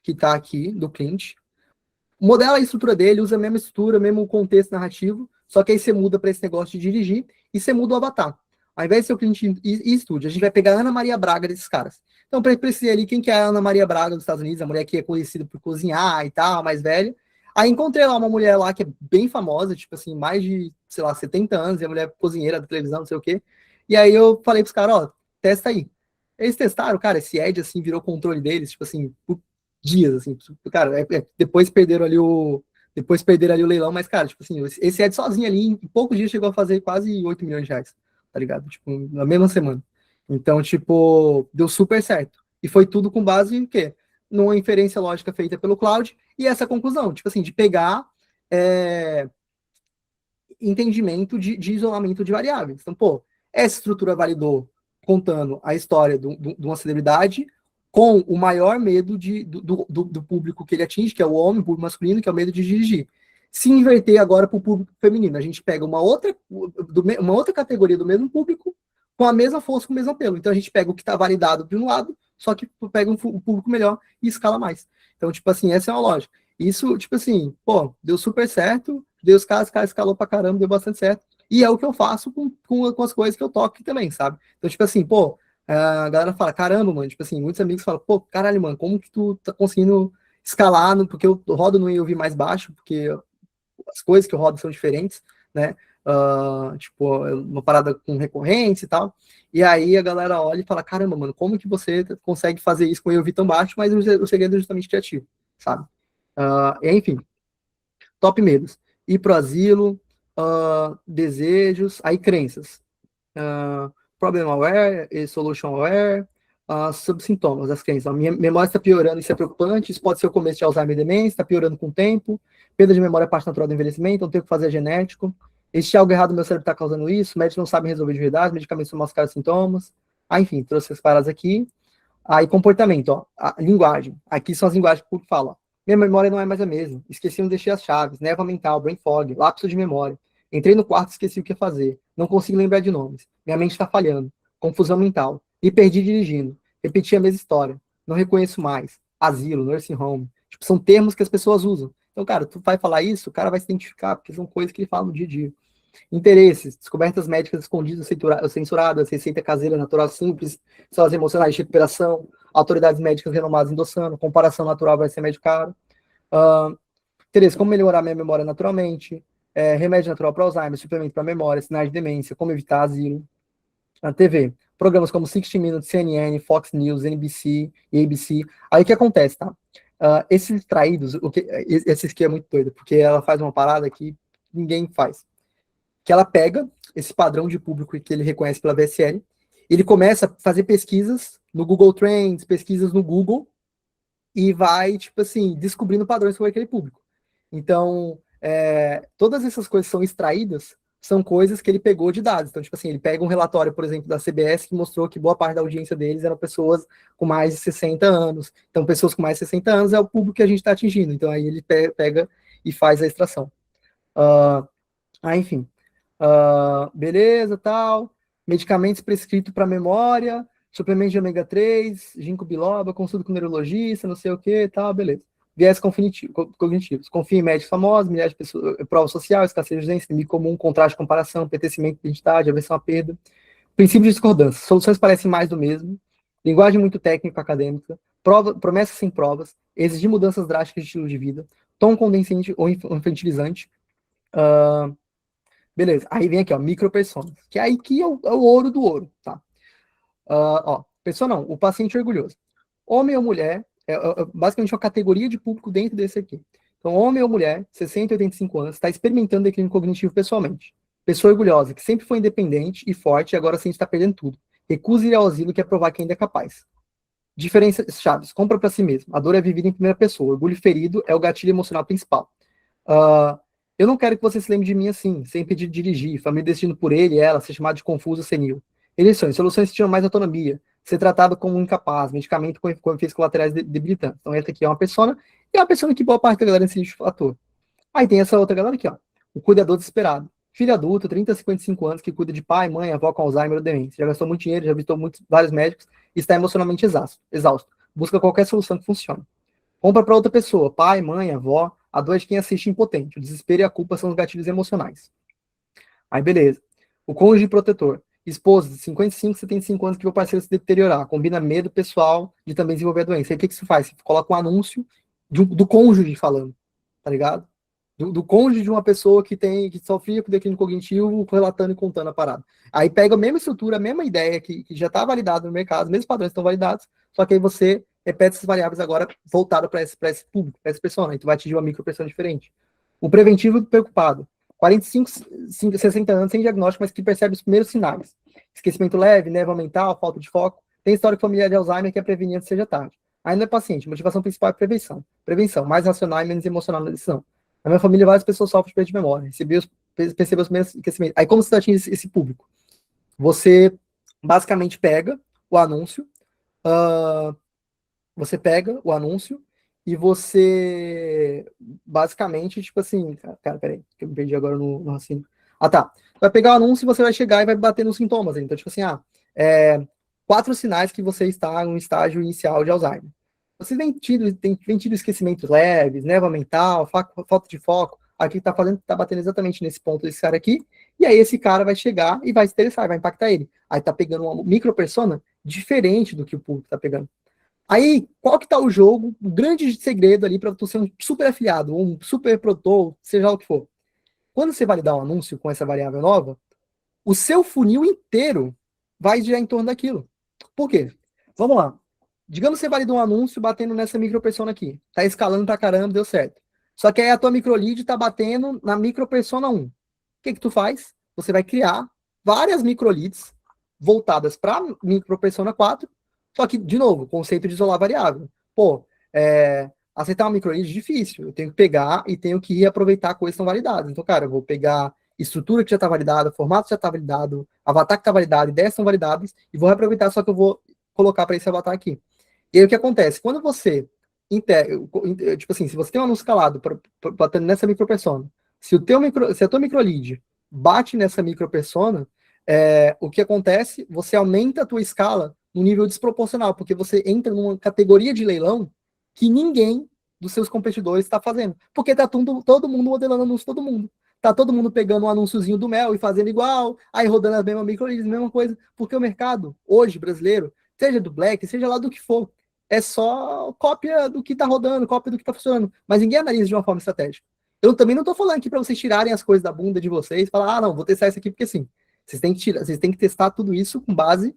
que está aqui do cliente, modela a estrutura dele, usa a mesma estrutura, mesmo contexto narrativo, só que aí você muda para esse negócio de dirigir e você muda o avatar. Ao invés de ser o cliente e estúdio, a gente vai pegar a Ana Maria Braga desses caras. Então, para precisar ali, quem que é a Ana Maria Braga dos Estados Unidos, a mulher que é conhecida por cozinhar e tal, mais velha. Aí encontrei lá uma mulher lá que é bem famosa, tipo assim, mais de, sei lá, 70 anos, e a mulher é cozinheira da televisão, não sei o quê. E aí eu falei pros caras, ó, testa aí. Eles testaram, cara, esse Ed, assim, virou controle deles, tipo assim, por dias, assim. Cara, depois perderam ali o leilão, mas, cara, tipo assim, esse Ed sozinho ali, em poucos dias, chegou a fazer quase 8 milhões de reais, tá ligado? Tipo, na mesma semana. Então, tipo, deu super certo. E foi tudo com base em quê? Numa inferência lógica feita pelo Cloud e essa conclusão, tipo assim, de pegar entendimento de isolamento de variáveis. Então, pô, essa estrutura validou contando a história de uma celebridade com o maior medo do público que ele atinge, que é o homem, o público masculino, que é o medo de dirigir. Se inverter agora para o público feminino, a gente pega uma outra categoria do mesmo público com a mesma força, com o mesmo apelo. Então a gente pega o que está validado de um lado, só que pega um público melhor e escala mais. Então, tipo assim, essa é uma lógica. Isso, tipo assim, pô, deu super certo, deu os caras escalou pra caramba, deu bastante certo. E é o que eu faço com as coisas que eu toco aqui também, sabe? Então, tipo assim, pô, a galera fala, caramba, mano, tipo assim, muitos amigos falam, pô, caralho, mano, como que tu tá conseguindo escalar, porque eu rodo no ouvir mais baixo, porque as coisas que eu rodo são diferentes, né? Tipo, uma parada com recorrentes e tal. E aí a galera olha e fala, caramba, mano, como que você consegue fazer isso com eu ouvir tão baixo, mas o segredo é justamente criativo, sabe? Enfim, top medos. Ir pro asilo, desejos, aí crenças. Problem aware e solution aware, subsintomas das crenças. A minha memória está piorando, isso é preocupante, isso pode ser o começo de Alzheimer e demência, está piorando com o tempo, perda de memória é parte natural do envelhecimento, não tenho o que fazer é genético, existe algo errado no meu cérebro está causando isso, médicos não sabem resolver de verdade, medicamentos não mascaram os sintomas, enfim, trouxe as paradas aqui. Aí, comportamento, ó, a linguagem. Aqui são as linguagens que o fala. Minha memória não é mais a mesma. Esqueci onde deixei as chaves. Névoa mental, brain fog, lapso de memória. Entrei no quarto e esqueci o que fazer. Não consigo lembrar de nomes. Minha mente está falhando. Confusão mental. Me perdi dirigindo. Repeti a mesma história. Não reconheço mais. Asilo, nursing home. Tipo, são termos que as pessoas usam. Então, cara, tu vai falar isso, o cara vai se identificar, porque são coisas que ele fala no dia a dia. Interesses, descobertas médicas escondidas, censuradas, receita caseira natural simples, células emocionais de recuperação, autoridades médicas renomadas endossando, comparação natural vai ser médio caro. Interesse, como melhorar minha memória naturalmente, remédio natural para Alzheimer, suplemento para memória, sinais de demência, como evitar asilo. A TV, programas como 60 Minutes, CNN, Fox News, NBC e ABC. Aí o que acontece, tá? Esses extraídos, esse aqui é muito doido, porque ela faz uma parada que ninguém faz, que ela pega esse padrão de público que ele reconhece pela VSL, ele começa a fazer pesquisas no Google Trends, pesquisas no Google, e vai, tipo assim, descobrindo padrões sobre aquele público. Então, todas essas coisas que são extraídas são coisas que ele pegou de dados. Então, tipo assim, ele pega um relatório, por exemplo, da CBS, que mostrou que boa parte da audiência deles eram pessoas com mais de 60 anos. Então, pessoas com mais de 60 anos é o público que a gente está atingindo. Então, aí ele pega e faz a extração. Enfim. Beleza, tal. Medicamentos prescritos para memória, suplemento de ômega 3, ginkgo biloba, consulta com neurologista, não sei o que, tal, beleza. Viés cognitivos. Confia em médicos famosos, milhares de pessoas, prova social, escassez de urgência, inimigo comum, contraste, comparação, pertencimento, identidade, aversão à perda. Princípio de discordância. Soluções parecem mais do mesmo. Linguagem muito técnica, acadêmica. Promessas sem provas. Exigir mudanças drásticas de estilo de vida. Tom condescendente ou infantilizante. Beleza, aí vem aqui, ó, micropersonas, que aí que é o ouro do ouro, tá? Pessoa não, o paciente orgulhoso. Homem ou mulher, basicamente uma categoria de público dentro desse aqui. Então, homem ou mulher, 60 a 85 anos, está experimentando declínio cognitivo pessoalmente. Pessoa orgulhosa, que sempre foi independente e forte e agora sente estar perdendo tudo. Recusa ir ao asilo, quer provar que ainda é capaz. Diferenças chaves, compra para si mesmo. A dor é vivida em primeira pessoa. Orgulho ferido é o gatilho emocional principal. Eu não quero que você se lembre de mim assim, sem pedir de dirigir, família decidindo por ele e ela, ser chamado de confuso senil. Eleições, soluções que tiram mais autonomia, ser tratado como um incapaz, medicamento com efeitos colaterais debilitantes. Então, essa aqui é uma persona, e é uma persona que boa parte da galera insiste no fator. Aí tem essa outra galera aqui, ó. O cuidador desesperado. Filho adulto, 30 a 55 anos, que cuida de pai, mãe, avó com Alzheimer ou demência. Já gastou muito dinheiro, já visitou vários médicos e está emocionalmente exausto. Busca qualquer solução que funcione. Compra para outra pessoa, pai, mãe, avó, a dor de quem assiste impotente. O desespero e a culpa são os gatilhos emocionais. Aí, beleza. O cônjuge protetor. Esposa de 55, 75 anos que o parceiro se deteriorar. Combina medo pessoal de também desenvolver a doença. Aí o que você faz? Você coloca um anúncio do cônjuge falando, tá ligado? Do cônjuge de uma pessoa que sofria com declínio cognitivo, relatando e contando a parada. Aí pega a mesma estrutura, a mesma ideia que já está validada no mercado, os mesmos padrões estão validados, só que aí você repete essas variáveis agora voltado para esse público, para essa pessoa, aí tu vai atingir uma micropersona diferente. O preventivo preocupado. 45, 60 anos sem diagnóstico, mas que percebe os primeiros sinais. Esquecimento leve, névoa mental, falta de foco. Tem histórico familiar de Alzheimer que é prevenir antes seja tarde. Ainda é paciente. Motivação principal é prevenção. Prevenção, mais racional e menos emocional na decisão. Na minha família, várias pessoas sofrem de perda de memória. Percebeu os primeiros esquecimentos. Aí, como você atinge esse público? Você basicamente pega o anúncio, uh, e você basicamente, tipo assim, cara, peraí, que eu me perdi agora no raciocínio. Ah, tá. Vai pegar o anúncio e você vai chegar e vai bater nos sintomas. Então, tipo assim, 4 sinais que você está em um estágio inicial de Alzheimer. Você tem tido esquecimentos leves, névoa mental, falta de foco. Aqui tá batendo exatamente nesse ponto desse cara aqui. E aí esse cara vai chegar e vai se interessar, vai impactar ele. Aí tá pegando uma micropersona diferente do que o público tá pegando. Aí, qual que tá o jogo, o grande segredo ali para tu ser um super afiliado, um super produtor, seja lá o que for. Quando você validar um anúncio com essa variável nova, o seu funil inteiro vai girar em torno daquilo. Por quê? Vamos lá. Digamos que você validou um anúncio batendo nessa micropersona aqui. Tá escalando pra caramba, deu certo. Só que aí a tua microlead tá batendo na micropersona 1. O que tu faz? Você vai criar várias microleads voltadas para micropersona 4. Só que, de novo, conceito de isolar variável. Pô, aceitar uma microlead é difícil. Eu tenho que pegar e tenho que aproveitar coisas que estão validadas. Então, cara, eu vou pegar estrutura que já está validada, formato que já está validado, avatar que está validado, ideias estão validadas, e vou reaproveitar, só que eu vou colocar para esse avatar aqui. E aí o que acontece? Quando você, tipo assim, se você tem um anúncio escalado batendo nessa micropersona, se a tua microlead bate nessa micropersona, o que acontece? Você aumenta a tua escala no nível desproporcional, porque você entra numa categoria de leilão que ninguém dos seus competidores está fazendo. Porque tá todo mundo modelando anúncio, todo mundo. Tá todo mundo pegando um anúnciozinho do Mel e fazendo igual, aí rodando as mesmas microleads, mesma coisa. Porque o mercado, hoje, brasileiro, seja do Black, seja lá do que for, é só cópia do que tá rodando, cópia do que tá funcionando. Mas ninguém analisa de uma forma estratégica. Eu também não tô falando aqui para vocês tirarem as coisas da bunda de vocês e falar, não, vou testar isso aqui porque sim. Vocês têm que testar tudo isso com base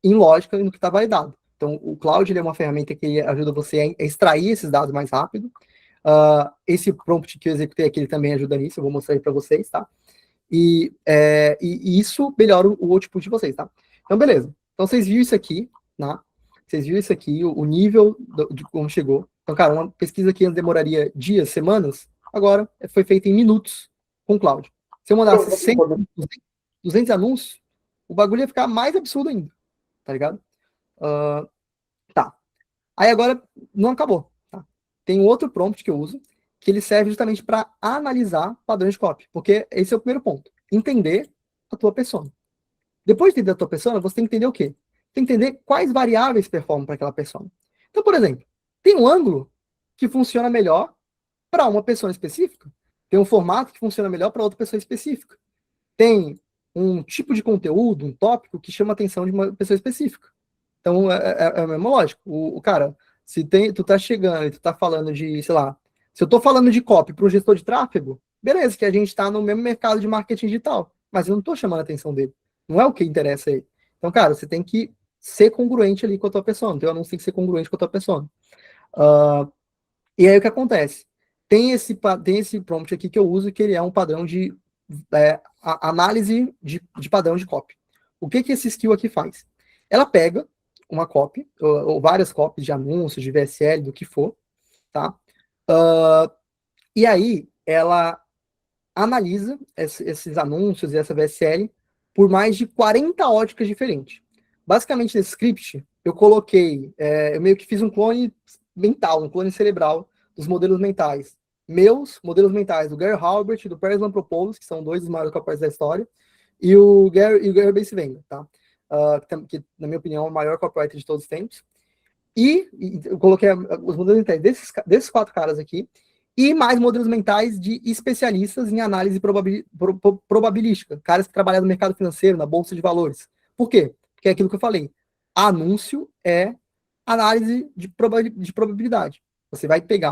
em lógica e no que está validado. Então, o Cloud é uma ferramenta que ajuda você a extrair esses dados mais rápido. Esse prompt que eu executei aqui, ele também ajuda nisso, eu vou mostrar aí para vocês, tá? E isso melhora o output de vocês, tá? Então, beleza. Então, vocês viram isso aqui, né? Vocês viram isso aqui, o nível de como chegou. Então, cara, uma pesquisa que demoraria dias, semanas, agora foi feita em minutos com o Cloud. Se eu mandasse 100, 200 anúncios, o bagulho ia ficar mais absurdo ainda, tá ligado? Tá. Aí agora não acabou. Tá? Tem um outro prompt que eu uso, que ele serve justamente para analisar padrões de copy, porque esse é o primeiro ponto. Entender a tua persona. Depois de entender a tua persona, você tem que entender o quê? Tem que entender quais variáveis performam para aquela persona. Então, por exemplo, tem um ângulo que funciona melhor para uma pessoa específica, tem um formato que funciona melhor para outra pessoa específica. Tem um tipo de conteúdo, um tópico que chama a atenção de uma pessoa específica. Então, é a mesma lógica. Cara, se tu tá chegando e tu tá falando de, sei lá, se eu tô falando de copy para um gestor de tráfego, beleza, que a gente tá no mesmo mercado de marketing digital, mas eu não tô chamando a atenção dele. Não é o que interessa aí. Então, cara, você tem que ser congruente ali com a tua persona. Teu anúncio tem que ser congruente com a tua persona. E aí o que acontece? Tem esse prompt aqui que eu uso, que ele é um padrão de análise de padrão de copy. O que esse skill aqui faz? Ela pega uma copy, ou várias copies de anúncios, de VSL, do que for, tá? E aí ela analisa esses anúncios e essa VSL por mais de 40 óticas diferentes. basicamente nesse script, eu coloquei, eu meio que fiz um clone mental, um clone cerebral dos modelos mentais. Meus modelos mentais, do Gary Halbert e do Peres Lampropoulos, que são dois dos maiores corporates da história, e o Gary Bencivenga, tá? Que, na minha opinião, é o maior corporate de todos os tempos. E eu coloquei os modelos mentais desses 4 caras aqui, e mais modelos mentais de especialistas em análise probabilística, caras que trabalham no mercado financeiro, na bolsa de valores. Por quê? Porque é aquilo que eu falei. Anúncio é análise de probabilidade. Você vai pegar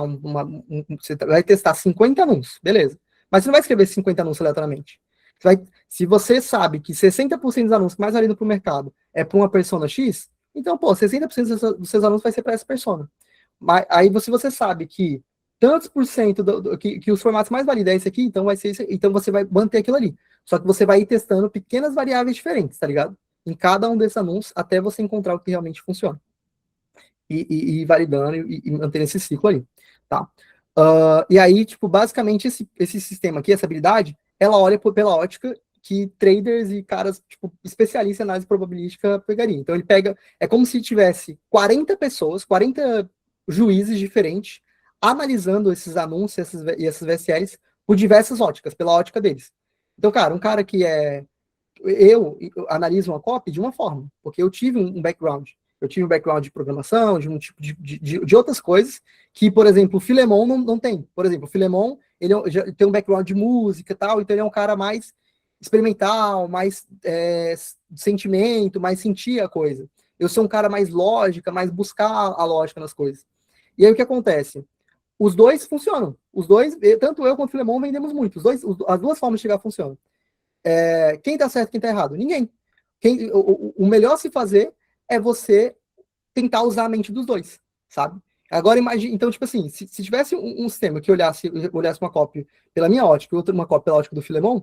você vai testar 50 anúncios, beleza. Mas você não vai escrever 50 anúncios aleatoriamente. Se você sabe que 60% dos anúncios mais validos para o mercado é para uma persona X, então, pô, 60% dos seus anúncios vai ser para essa persona. Mas, aí você sabe que tantos por cento que os formatos mais válidos é esse aqui, então vai ser esse, então você vai manter aquilo ali. Só que você vai ir testando pequenas variáveis diferentes, tá ligado? Em cada um desses anúncios, até você encontrar o que realmente funciona. E validando e mantendo esse ciclo ali, tá? E aí, tipo, basicamente esse sistema aqui, essa habilidade, ela olha pela ótica que traders e caras, tipo, especialistas em análise probabilística pegariam. Então ele pega, é como se tivesse 40 pessoas, 40 juízes diferentes, analisando esses anúncios e essas VSLs por diversas óticas, pela ótica deles. Então, cara, um cara que eu analiso uma copy de uma forma, porque eu tive um background. Eu tive um background de programação, de um tipo de outras coisas, que, por exemplo, o Filemon não tem. Por exemplo, o Filemon, ele já tem um background de música e tal, então ele é um cara mais experimental, mais sentimento, mais sentir a coisa. Eu sou um cara mais lógica, mais buscar a lógica nas coisas. E aí o que acontece? Os dois funcionam. Os dois, tanto eu quanto o Filemon vendemos muito. As duas formas de chegar funcionam. Quem tá certo e quem tá errado? Ninguém. O melhor a se fazer é você tentar usar a mente dos dois, sabe? Agora imagine, então, tipo assim, se tivesse um sistema que olhasse uma cópia pela minha ótica e outra uma cópia pela ótica do Filemon,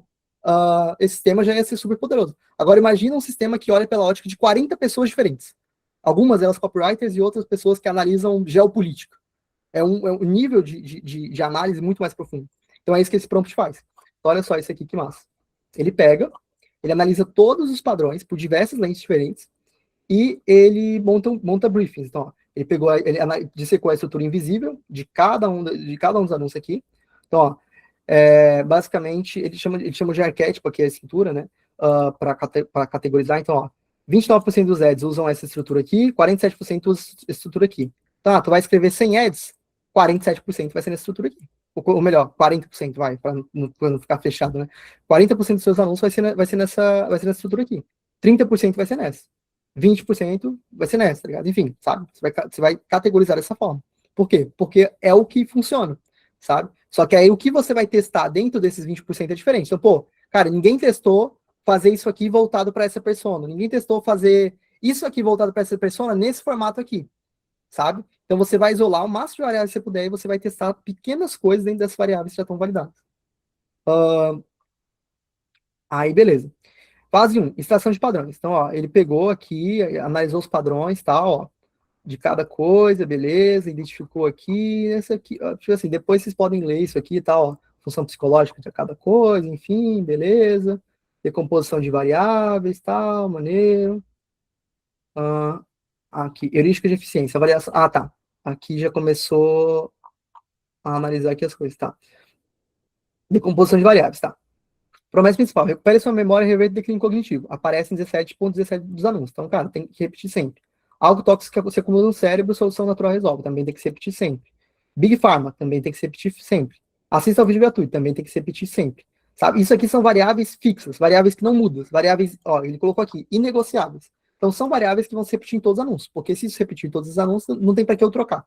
esse sistema já ia ser super poderoso. Agora imagina um sistema que olha pela ótica de 40 pessoas diferentes. Algumas elas copywriters e outras pessoas que analisam geopolítica. É um nível de análise muito mais profundo. Então é isso que esse prompt faz. Então, olha só isso aqui, que massa. Ele pega, ele analisa todos os padrões por diversas lentes diferentes e ele monta briefings. Então, ó, ele dissecou a estrutura invisível de cada um dos anúncios aqui. Então, ó, basicamente, ele chama de arquétipo aqui a estrutura, né? Para categorizar. Então, ó, 29% dos ads usam essa estrutura aqui, 47% usam essa estrutura aqui. Tá, tu vai escrever 100 ads, 47% vai ser nessa estrutura aqui. Ou melhor, 40% vai, para não ficar fechado, né? 40% dos seus anúncios vai ser nessa estrutura aqui. 30% vai ser nessa. 20% vai ser nessa, tá ligado? Enfim, sabe? Você vai categorizar dessa forma. Por quê? Porque é o que funciona, sabe? Só que aí o que você vai testar dentro desses 20% é diferente. Então, pô, cara, ninguém testou fazer isso aqui voltado para essa persona. Ninguém testou fazer isso aqui voltado para essa persona nesse formato aqui, sabe? Então você vai isolar o máximo de variáveis que você puder e você vai testar pequenas coisas dentro dessas variáveis que já estão validadas. Aí, beleza. Fase 1, extração de padrões. Então, ó, ele pegou aqui, analisou os padrões, tal, ó, de cada coisa, beleza, identificou aqui, esse aqui, ó, tipo assim, depois vocês podem ler isso aqui, tal, ó, função psicológica de cada coisa, enfim, beleza. Decomposição de variáveis, tal, maneiro. Aqui, heurística de eficiência, avaliação. Ah, tá. Aqui já começou a analisar aqui as coisas, tá. Decomposição de variáveis, tá. Promessa principal, recupere sua memória e reverta o declínio cognitivo. Aparece em 17,17 dos anúncios. Então, cara, tem que repetir sempre. Algo tóxico que você acumula no cérebro, solução natural resolve. Também tem que se repetir sempre. Big Pharma, também tem que se repetir sempre. Assista ao vídeo gratuito, também tem que se repetir sempre. Sabe? Isso aqui são variáveis fixas, variáveis que não mudam. Variáveis, ó, ele colocou aqui, inegociáveis. Então, são variáveis que vão se repetir em todos os anúncios. Porque se isso repetir em todos os anúncios, não tem para que eu trocar.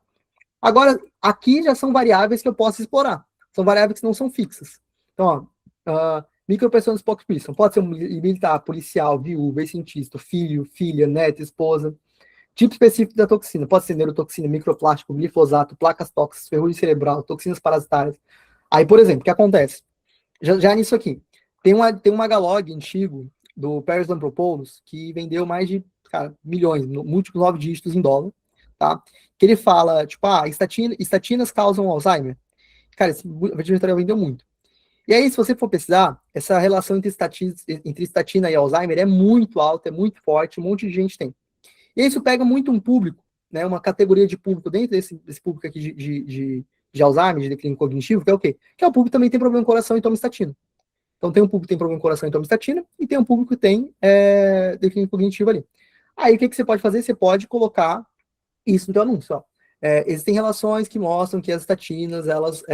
Agora, aqui já são variáveis que eu posso explorar. São variáveis que não são fixas. Então, ó, micropersonas pouco explícitas. Pode ser um militar, policial, viúva, cientista, filho, filha, neto, esposa. Tipo específico da toxina. Pode ser neurotoxina, microplástico, glifosato, placas tóxicas, ferrugem cerebral, toxinas parasitárias. Aí, por exemplo, o que acontece? Já nisso aqui. Tem um Magalog antigo do Peres Lampropoulos que vendeu mais de, cara, milhões, múltiplos 9 dígitos em dólar, tá? Que ele fala, tipo, estatinas causam Alzheimer. Cara, esse editorial vendeu muito. E aí, se você for pesquisar, essa relação entre estatina e Alzheimer é muito alta, é muito forte, um monte de gente tem. E isso pega muito um público, né, uma categoria de público dentro desse público aqui de Alzheimer, de declínio cognitivo, que é o quê? Que é o público que também tem problema no coração e toma estatina. Então tem um público que tem problema no coração e toma estatina, e tem um público que tem declínio cognitivo ali. Aí o que você pode fazer? Você pode colocar isso no teu anúncio, ó. Existem relações que mostram que as estatinas, elas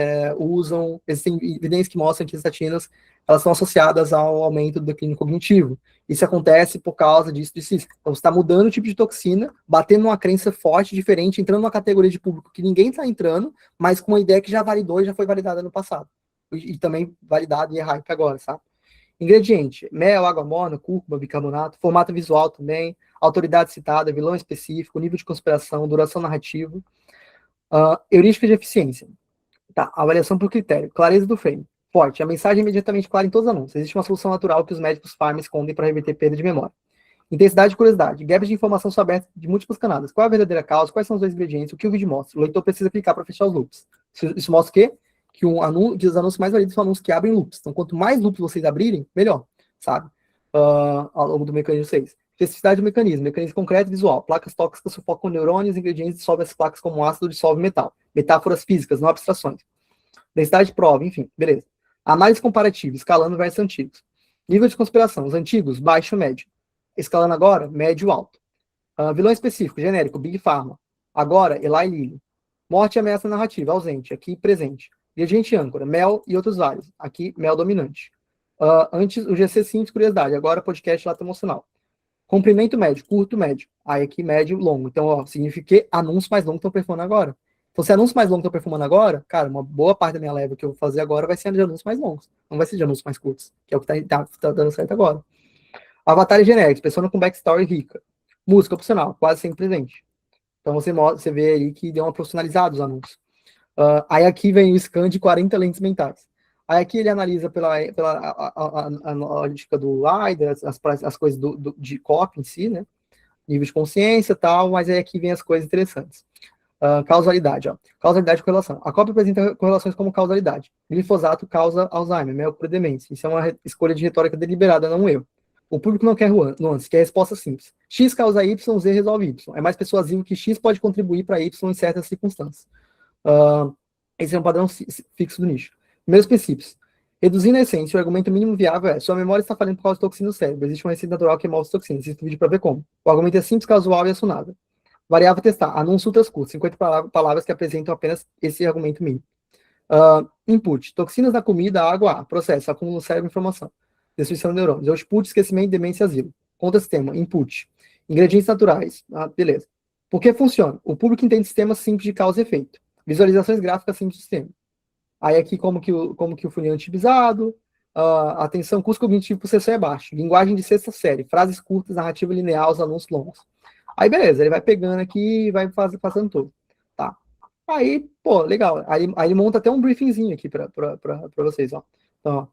existem evidências que mostram que as estatinas, elas são associadas ao aumento do declínio cognitivo. Isso acontece por causa disso. Então, você está mudando o tipo de toxina, batendo numa crença forte, diferente, entrando numa categoria de público que ninguém está entrando, mas com uma ideia que já validou e já foi validada no passado. E também validado e é hype agora, sabe? Ingrediente: mel, água morna, cúrcuma, bicarbonato, formato visual também, autoridade citada, vilão específico, nível de conspiração, duração narrativa, heurística de eficiência. Tá, avaliação por critério, clareza do frame. Forte, a mensagem é imediatamente clara em todos os anúncios. Existe uma solução natural que os médicos farm escondem para reverter perda de memória. Intensidade e curiosidade. Gaps de informação são abertas de múltiplas camadas. Qual é a verdadeira causa? Quais são os dois ingredientes? O que o vídeo mostra? O leitor precisa clicar para fechar os loops. Isso mostra o quê? Que os anúncios mais validos são anúncios que abrem loops. Então, quanto mais loops vocês abrirem, melhor, sabe? Ao longo do mecanismo 6. Especificidade do mecanismo. Mecanismo concreto e visual. Placas tóxicas sufocam neurônios, ingredientes dissolvem as placas como ácido dissolve metal. Metáforas físicas, não abstrações. Densidade de prova, enfim, beleza. Análise comparativa, escalando versus antigos. Nível de conspiração, os antigos, baixo, médio. Escalando agora, médio, alto. Vilão específico, genérico, Big Pharma. Agora, Eli Lilly. Morte e ameaça narrativa, ausente, aqui presente. Ingrediente âncora, mel e outros vários. Aqui, mel dominante. Antes, o GC simples, curiosidade. Agora, podcast lata emocional. Comprimento médio, curto, médio. Aí aqui, médio, longo. Então, ó, significa que anúncios mais longos estão performando agora. Então, se anúncios mais longos estão performando agora, cara, uma boa parte da minha leva que eu vou fazer agora vai ser de anúncios mais longos. Não vai ser de anúncios mais curtos, que é o que tá dando certo agora. Avatares genéricos, persona com backstory rica. Música opcional, quase sempre presente. Então, você vê aí que deu uma profissionalizada os anúncios. Aí aqui vem o scan de 40 lentes mentais. Aí aqui ele analisa pela lógica do LIDAR, as coisas de copy em si, né? Nível de consciência e tal, mas aí aqui vem as coisas interessantes. Causalidade, ó. Causalidade e correlação. A cópia apresenta correlações como causalidade. Glifosato causa Alzheimer, melpura demência. Isso é uma escolha de retórica deliberada, não um erro. O público não quer nuances, quer resposta simples. X causa Y, Z resolve Y. É mais persuasivo que X pode contribuir para Y em certas circunstâncias. Esse é um padrão fixo do nicho. Primeiros princípios. Reduzindo a essência, o argumento mínimo viável é: sua memória está falhando por causa de toxina no cérebro. Existe uma receita natural que move as toxinas. Assista o vídeo para ver como. O argumento é simples, casual e assunado. Variável testar. Anúncio ultras curto. 50 palavras que apresentam apenas esse argumento mínimo. Input. Toxinas na comida, água, ar. Processo. Acúmulo no cérebro, informação. Destruição de neurônios. Output, esquecimento, demência, asilo. Contra-sistema. Input. Ingredientes naturais. Beleza. Por que funciona? O público entende sistemas simples de causa e efeito. Visualizações gráficas simples do sistema. Aí aqui como que o funil é tipizado. Atenção, custo cognitivo por sessão é baixo. Linguagem de sexta série. Frases curtas, narrativa linear, os anúncios longos. Aí beleza, ele vai pegando aqui e vai passando tudo. Tá. Aí, pô, legal. Aí ele monta até um briefingzinho aqui para vocês, ó. Então,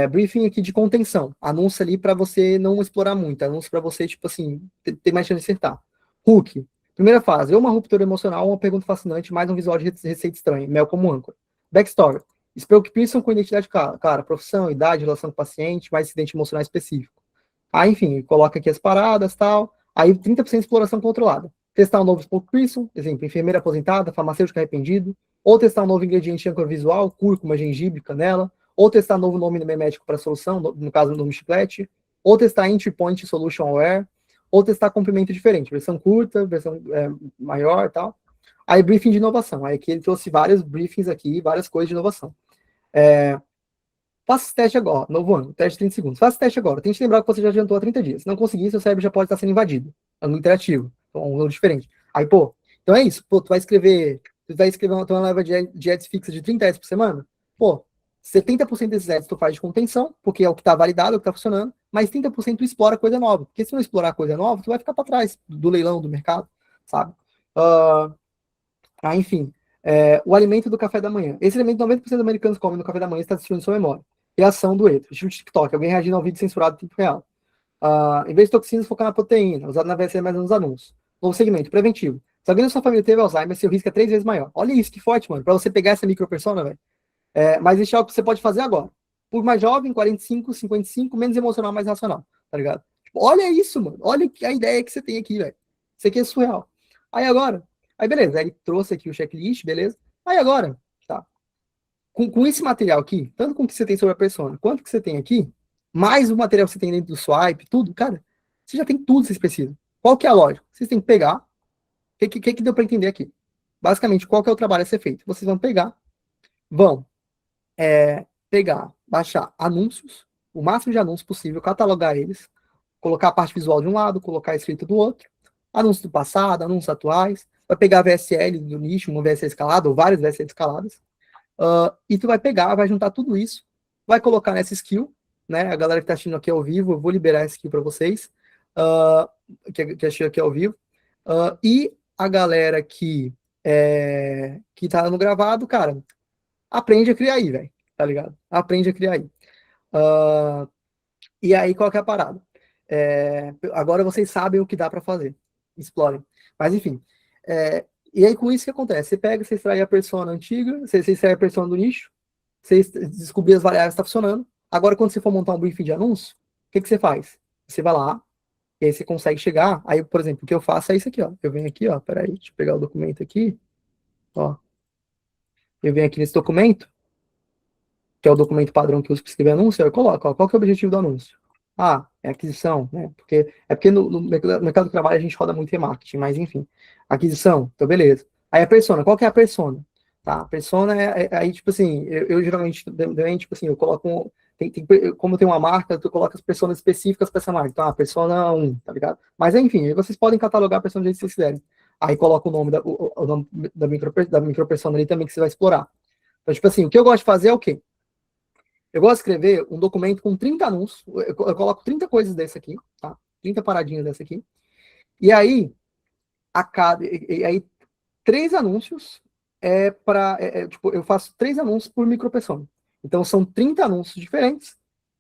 briefing aqui de contenção. Anúncio ali para você não explorar muito. Anúncio para você, tipo assim, ter mais chance de acertar. Hook. Primeira fase, ou uma ruptura emocional, uma pergunta fascinante, mais um visual de receita estranha, mel como âncora. Backstory. Preocupação com identidade clara, profissão, idade, relação com o paciente, mais incidente emocional específico. Aí, enfim, coloca aqui as paradas, tal. Aí, 30% de exploração controlada. Testar um novo spokesperson, exemplo, enfermeira aposentada, farmacêutico arrependido. Ou testar um novo ingrediente âncora visual, cúrcuma, gengibre, canela. Ou testar um novo nome médico para a solução, no caso, no nome chiclete. Ou testar entry point solution aware. Ou testar comprimento diferente, versão curta, versão maior e tal. Aí, briefing de inovação. Aí aqui ele trouxe vários briefings aqui, várias coisas de inovação. Faça esse teste agora, novo ano, teste de 30 segundos. Faça esse teste agora. Tente lembrar que você já adiantou há 30 dias. Se não conseguir, seu cérebro já pode estar sendo invadido. É um interativo, um ano diferente. Aí, pô, então é isso. Pô, tu vai escrever uma leva de ads fixa de 30 ads por semana? Pô, 70% desses ads tu faz de contenção, porque é o que está validado, é o que está funcionando, mas 30% tu explora coisa nova. Porque se não explorar coisa nova, tu vai ficar para trás do leilão, do mercado, sabe? Enfim, o alimento do café da manhã. Esse alimento 90% dos americanos comem no café da manhã está destruindo sua memória. Reação do ETO. Estilo TikTok. Alguém reagindo ao vídeo censurado em tempo real. Em vez de toxinas, focar na proteína. Usado na VSM mais nos anúncios. Novo segmento. Preventivo. Se alguém na sua família teve Alzheimer, seu risco é 3 vezes maior. Olha isso, que forte, mano. Pra você pegar essa micropersona, velho. Mas isso é algo que você pode fazer agora. por mais jovem, 45, 55, menos emocional, mais racional, tá ligado? Tipo, olha isso, mano. Olha a ideia que você tem aqui, velho. Isso aqui é surreal. Aí agora, aí beleza, aí ele trouxe aqui o checklist, beleza? Aí agora, tá. Com esse material aqui, tanto com o que você tem sobre a persona, quanto que você tem aqui, mais o material que você tem dentro do swipe, tudo, cara, você já tem tudo que vocês precisam. Qual que é a lógica? Vocês têm que pegar. O que deu para entender aqui? Basicamente, qual que é o trabalho a ser feito? Vocês vão pegar, vão pegar, baixar anúncios, o máximo de anúncios possível, catalogar eles, colocar a parte visual de um lado, colocar a escrita do outro, anúncios do passado, anúncios atuais, vai pegar a VSL do nicho, uma VSL escalada, ou várias VSL escaladas, e tu vai pegar, vai juntar tudo isso, vai colocar nessa skill, né? A galera que está assistindo aqui ao vivo, eu vou liberar a skill para vocês, que assistiu aqui ao vivo, e a galera que tá no gravado, cara, aprende a criar aí, velho, tá ligado? Aprende a criar aí. E aí, qual que é a parada? Agora vocês sabem o que dá para fazer. Explorem. Mas, enfim. E aí, com isso, o que acontece? Você pega, você extrai a persona antiga, você extrai a persona do nicho, você descobrir as variáveis que está funcionando. Agora, quando você for montar um briefing de anúncio, o que você faz? Você vai lá, e aí você consegue chegar. Aí, por exemplo, o que eu faço é isso aqui, ó. Eu venho aqui, ó. Peraí, deixa eu pegar o documento aqui. Ó. Eu venho aqui nesse documento, que é o documento padrão que eu uso para escrever anúncio, eu coloco, ó, qual que é o objetivo do anúncio? Ah, é aquisição, né? Porque no mercado do trabalho a gente roda muito remarketing, mas enfim, aquisição, então beleza. Aí a persona, qual que é a persona? Tá, a persona aí, tipo assim, eu geralmente, tipo assim, eu coloco, como tem uma marca, tu coloca as personas específicas para essa marca, então, a persona 1, tá ligado? Mas enfim, vocês podem catalogar a persona do jeito que vocês quiserem. Aí coloca o nome o nome da micropersona ali também que você vai explorar. Então, tipo assim, o que eu gosto de fazer é o quê? Eu gosto de escrever um documento com 30 anúncios, eu coloco 30 coisas desse aqui, tá? 30 paradinhas dessa aqui. E aí, aí 3 anúncios tipo, eu faço 3 anúncios por micropersona. Então, são 30 anúncios diferentes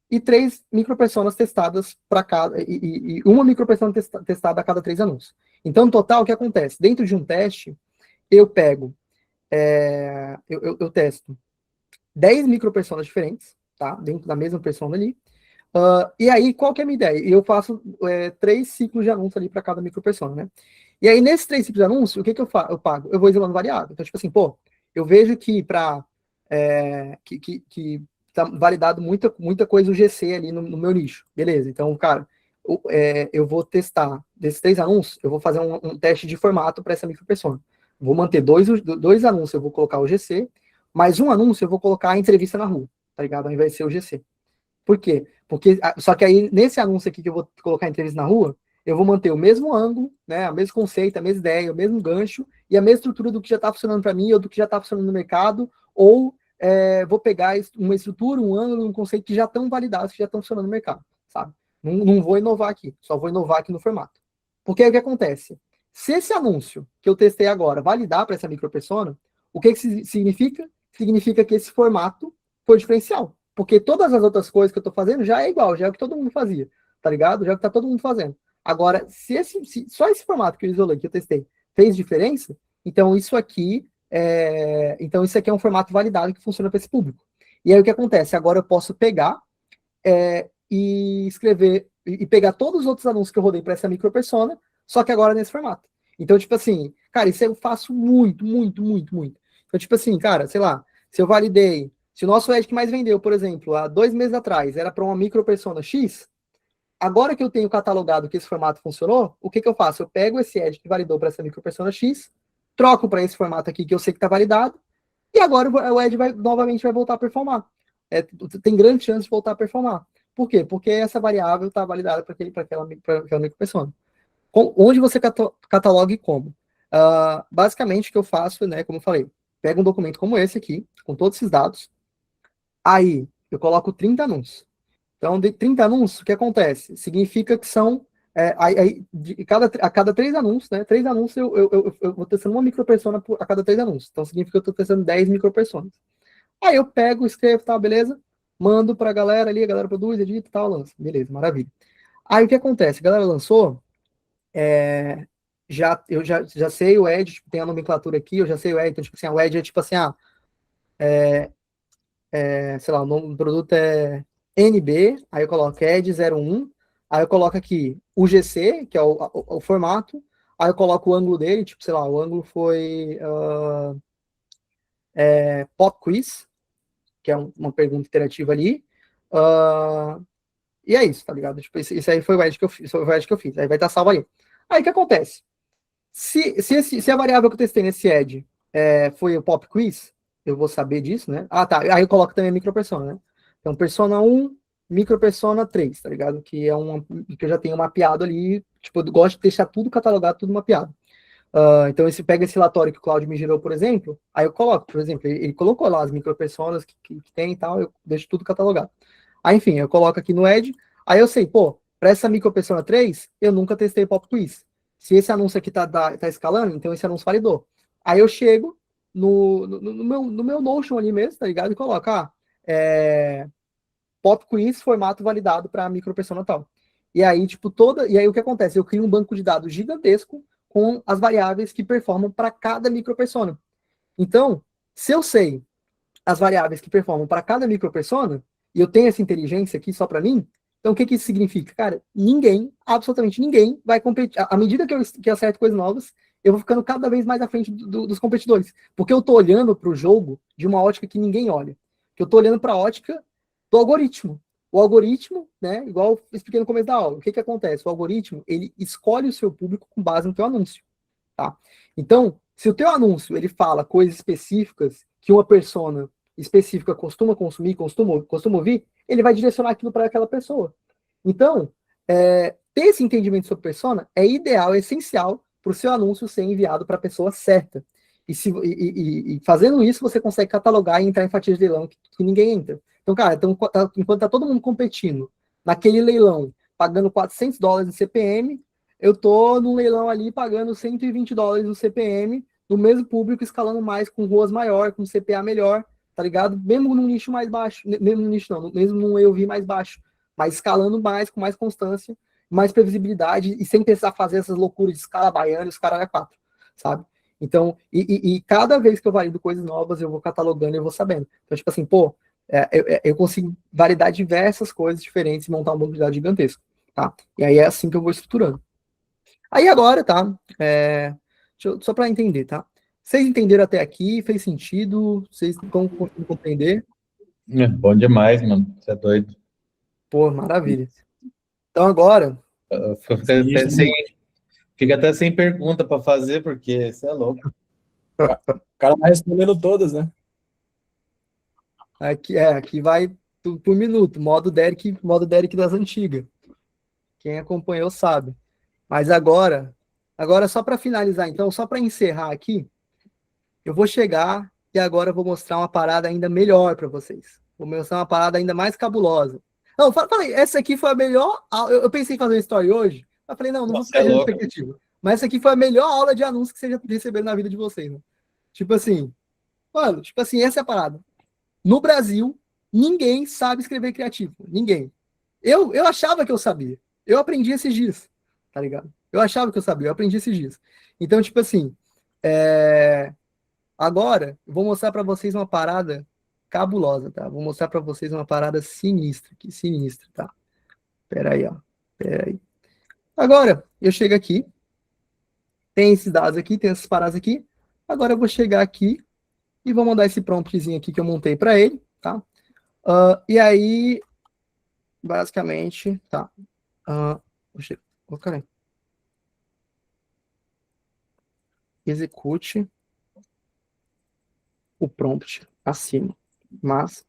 e 3 micropersonas testadas para cada, e uma micropersona testada a cada 3 anúncios. Então, no total, o que acontece? Dentro de um teste, eu pego, eu testo 10 micropersonas diferentes, tá? Dentro da mesma persona ali. E aí, qual que é a minha ideia? Eu faço 3 ciclos de anúncio ali para cada micropersona, né? E aí, nesses 3 ciclos de anúncio, o que eu pago? Eu vou isolando variável. Então, tipo assim, pô, eu vejo que que tá validado muita coisa o GC ali no meu nicho. Beleza, então, cara, eu vou testar desses 3 anúncios, eu vou fazer um teste de formato para essa micropersona. Vou manter dois anúncios, eu vou colocar o GC, mais um anúncio eu vou colocar a entrevista na rua, tá ligado? Ao invés de ser o GC. Por quê? Porque, só que aí, nesse anúncio aqui que eu vou colocar a entrevista na rua, eu vou manter o mesmo ângulo, né, o mesmo conceito, a mesma ideia, o mesmo gancho e a mesma estrutura do que já está funcionando para mim ou do que já está funcionando no mercado, ou vou pegar uma estrutura, um ângulo, um conceito que já estão validados, que já estão funcionando no mercado, sabe? Não vou inovar aqui, só vou inovar aqui no formato. Porque aí o que acontece? Se esse anúncio que eu testei agora validar para essa micropersona, o que significa? Significa que esse formato foi diferencial. Porque todas as outras coisas que eu estou fazendo já é igual, já é o que todo mundo fazia, tá ligado? Já é o que tá todo mundo fazendo. Agora, se só esse formato que eu isolei, que eu testei, fez diferença, então isso aqui é um formato validado que funciona para esse público. E aí o que acontece? Agora eu posso pegar e escrever e pegar todos os outros anúncios que eu rodei para essa micropersona, só que agora nesse formato. Então, tipo assim, cara, isso eu faço muito, muito, muito, muito. Então, tipo assim, cara, sei lá, se eu validei, se o nosso ad que mais vendeu, por exemplo, há 2 meses atrás, era para uma micropersona X, agora que eu tenho catalogado que esse formato funcionou, o que eu faço? Eu pego esse ad que validou para essa micropersona X, troco para esse formato aqui que eu sei que está validado, e agora o ad novamente vai voltar a performar. Tem grande chance de voltar a performar. Por quê? Porque essa variável está validada para aquela micropersona. Onde você catalogue como? Basicamente, o que eu faço, né, como eu falei, pego um documento como esse aqui, com todos esses dados, aí eu coloco 30 anúncios. Então, de 30 anúncios, o que acontece? Significa que são, a cada 3 anúncios, né, 3 anúncios eu vou testando uma micropersona a cada 3 anúncios. Então, significa que eu estou testando 10 micropersonas. Aí eu pego, escrevo, tá, beleza? Mando para a galera ali, a galera produz, edita e tal, lança. Beleza, maravilha. Aí o que acontece? A galera lançou, eu já sei o Edge, tipo, tem a nomenclatura aqui, eu já sei o Edge, então, tipo assim, o Edge é tipo assim, sei lá, o nome do produto é NB, aí eu coloco ED01, aí eu coloco aqui o GC, que é o formato, aí eu coloco o ângulo dele, tipo, sei lá, o ângulo foi Pop Quiz, que é uma pergunta interativa ali, e é isso, tá ligado? Tipo, isso aí foi o edit que eu fiz, aí vai estar salvo aí. Aí o que acontece? Se a variável que eu testei nesse edge foi o pop quiz, eu vou saber disso, né? Ah, tá. Aí eu coloco também a micropersona, né? Então, persona 1, micropersona 3, tá ligado? Que é uma que eu já tenho mapeado ali. Tipo, eu gosto de deixar tudo catalogado, tudo mapeado. Então, esse pega esse relatório que o Claudio me gerou, por exemplo, aí eu coloco, por exemplo, ele colocou lá as micropersonas que tem e tal, eu deixo tudo catalogado. Aí, enfim, eu coloco aqui no Edge, aí eu sei, pô, para essa micropersona 3, eu nunca testei Pop Quiz. Se esse anúncio aqui tá escalando, então esse anúncio validou. Aí eu chego no meu Notion ali mesmo, tá ligado? E coloco, Pop Quiz, formato validado para micropersona tal. E aí, tipo, e aí o que acontece? Eu crio um banco de dados gigantesco com as variáveis que performam para cada micropersona. Então, se eu sei as variáveis que performam para cada micropersona, e eu tenho essa inteligência aqui só para mim, então o que, que isso significa? Cara, ninguém, absolutamente ninguém, vai competir. À medida que eu acerto coisas novas, eu vou ficando cada vez mais à frente dos competidores. Porque eu estou olhando para o jogo de uma ótica que ninguém olha. Que eu estou olhando para a ótica do algoritmo. O algoritmo, né, igual eu expliquei no começo da aula, o que, que acontece? O algoritmo, ele escolhe o seu público com base no teu anúncio. Tá? Então, se o teu anúncio ele fala coisas específicas que uma persona específica costuma consumir, costuma ouvir, ele vai direcionar aquilo para aquela pessoa. Então, ter esse entendimento sobre persona é ideal, é essencial para o seu anúncio ser enviado para a pessoa certa. E fazendo isso, você consegue catalogar e entrar em fatias de leilão que ninguém entra. Então, cara, enquanto tá todo mundo competindo naquele leilão, pagando $400 de CPM, eu tô num leilão ali pagando $120 no CPM, no mesmo público, escalando mais, com ruas maior, com CPA melhor, tá ligado? Mesmo num nicho mais baixo, mesmo no nicho não, mesmo num EUV mais baixo, mas escalando mais, com mais constância, mais previsibilidade e sem precisar fazer essas loucuras de escala baiana e os caras é quatro, sabe? Então, e cada vez que eu valido coisas novas, eu vou catalogando e eu vou sabendo. Então, tipo assim, pô, eu consigo validar diversas coisas diferentes e montar uma mobilidade gigantesca, tá? E aí é assim que eu vou estruturando. Aí agora, tá? Só para entender, tá? Vocês entenderam até aqui? Fez sentido? Vocês estão conseguindo compreender? É bom demais, mano. Você é doido. Pô, maravilha. Então agora, Fica até sem, fica até sem pergunta para fazer, porque você é louco. O cara vai respondendo todas, né? aqui vai por minuto, modo Derek das antigas. Quem acompanhou sabe. Mas agora só para finalizar, então, só para encerrar aqui, eu vou chegar e agora eu vou mostrar uma parada ainda melhor para vocês. Vou mostrar uma parada ainda mais cabulosa. Não, falei, essa aqui foi a melhor. Eu pensei em fazer uma story hoje, mas falei, não vou Você é ficar gerando louco. expectativa. Mas essa aqui foi a melhor aula de anúncio que vocês já receberam na vida de vocês. Né? Tipo assim, mano, tipo assim, essa é a parada. No Brasil, ninguém sabe escrever criativo. Ninguém. Eu achava que eu sabia. Eu aprendi esses dias, tá ligado? Eu achava que eu sabia, eu aprendi esses dias. Então, tipo assim, agora eu vou mostrar para vocês uma parada cabulosa, tá? Vou mostrar para vocês uma parada sinistra, que sinistra, tá? Pera aí, ó. Pera aí. Agora, eu chego aqui, tem esses dados aqui, tem essas paradas aqui. Agora eu vou chegar aqui e vou mandar esse promptzinho aqui que eu montei para ele, tá? E aí, basicamente, tá. Cara, execute o prompt acima. Mas,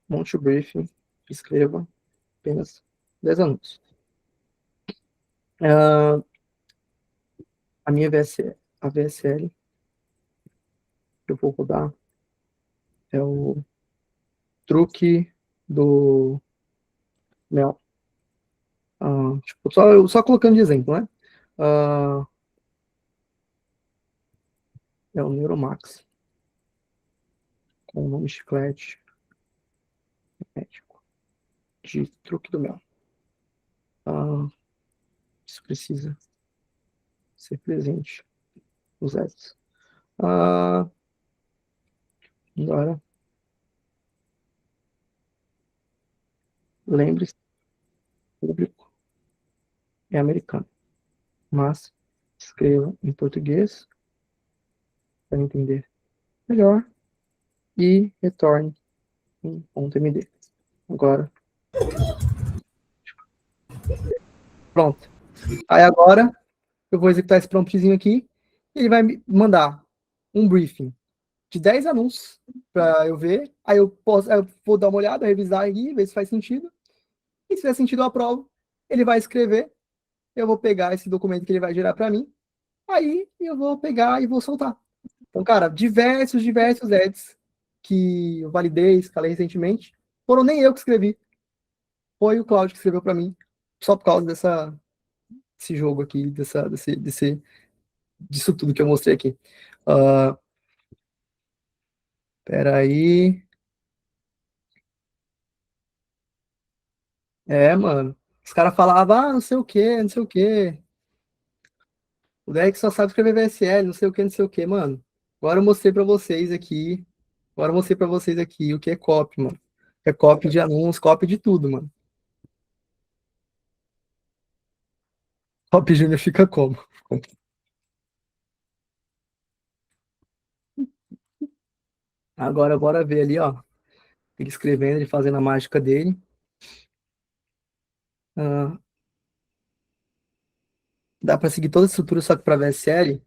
monte o briefing, escreva apenas 10 anúncios. A minha a VSL que eu vou rodar é o truque do Mel. Tipo, só colocando de exemplo, né? É o Neuromax. Com o nome chiclete médico de truque do Mel. Isso precisa ser presente nos ads. Agora, lembre-se, o público é americano, mas escreva em português para entender melhor e retorne em .md. Agora, pronto. Aí agora eu vou executar esse promptzinho aqui e ele vai me mandar um briefing de 10 anúncios para eu ver. Aí eu vou dar uma olhada, revisar aqui, ver se faz sentido. E se fizer sentido, eu aprovo. Ele vai escrever, eu vou pegar esse documento que ele vai gerar para mim, aí eu vou pegar e vou soltar. Então, cara, diversos ads que eu validei, escalei recentemente, foram nem eu que escrevi, foi o Claudio que escreveu para mim, só por causa desse jogo aqui, disso tudo que eu mostrei aqui. Peraí. Mano. Os caras falavam, não sei o que, não sei o que. O Derek só sabe escrever VSL, não sei o que, mano. Agora eu mostrei pra vocês aqui. Agora eu mostrei pra vocês aqui o que é copy, mano. É copy de anúncio, copy de tudo, mano. Copy Júnior fica como? Agora bora ver ali, ó. Ele escrevendo, ele fazendo a mágica dele. Dá pra seguir toda a estrutura, só que pra VSL.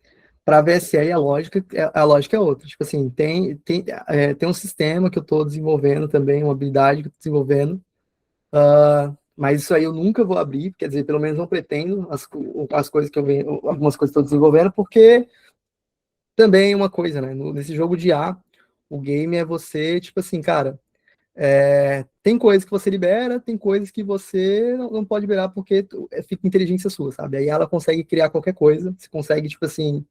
Para VSL a lógica é outra. Tipo assim, tem um sistema que eu estou desenvolvendo também, uma habilidade que eu estou desenvolvendo, mas isso aí eu nunca vou abrir, quer dizer, pelo menos não pretendo as coisas que eu venho, algumas coisas que estou desenvolvendo, porque também é uma coisa, né? Nesse jogo de A, o game é você, tipo assim, cara, tem coisas que você libera, tem coisas que você não pode liberar porque fica inteligência sua, sabe? Aí ela consegue criar qualquer coisa, você consegue, tipo assim,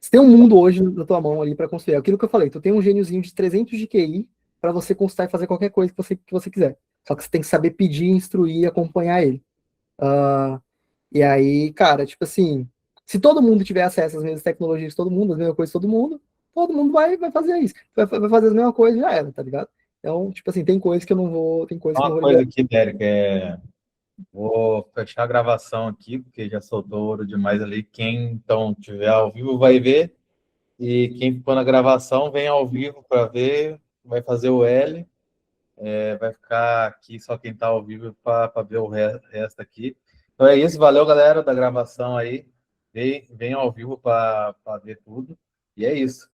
você tem um mundo hoje na tua mão ali para construir. Aquilo que eu falei, tu tem um gêniozinho de 300 de QI para você consultar e fazer qualquer coisa que você quiser. Só que você tem que saber pedir, instruir e acompanhar ele. E aí, cara, tipo assim, se todo mundo tiver acesso às mesmas tecnologias, todo mundo, as mesmas coisas, todo mundo vai fazer isso. Vai fazer as mesmas coisas, já era, tá ligado? Então, tipo assim, tem coisas que eu não vou, tem coisas que eu não Uma vou coisa liberar. aqui, Derek, vou fechar a gravação aqui, porque já soltou ouro demais ali. Quem então tiver ao vivo vai ver, e quem ficou na gravação vem ao vivo para ver, vai fazer o L, vai ficar aqui só quem está ao vivo para ver o resto aqui. Então é isso, valeu galera da gravação aí, vem ao vivo para ver tudo, e é isso.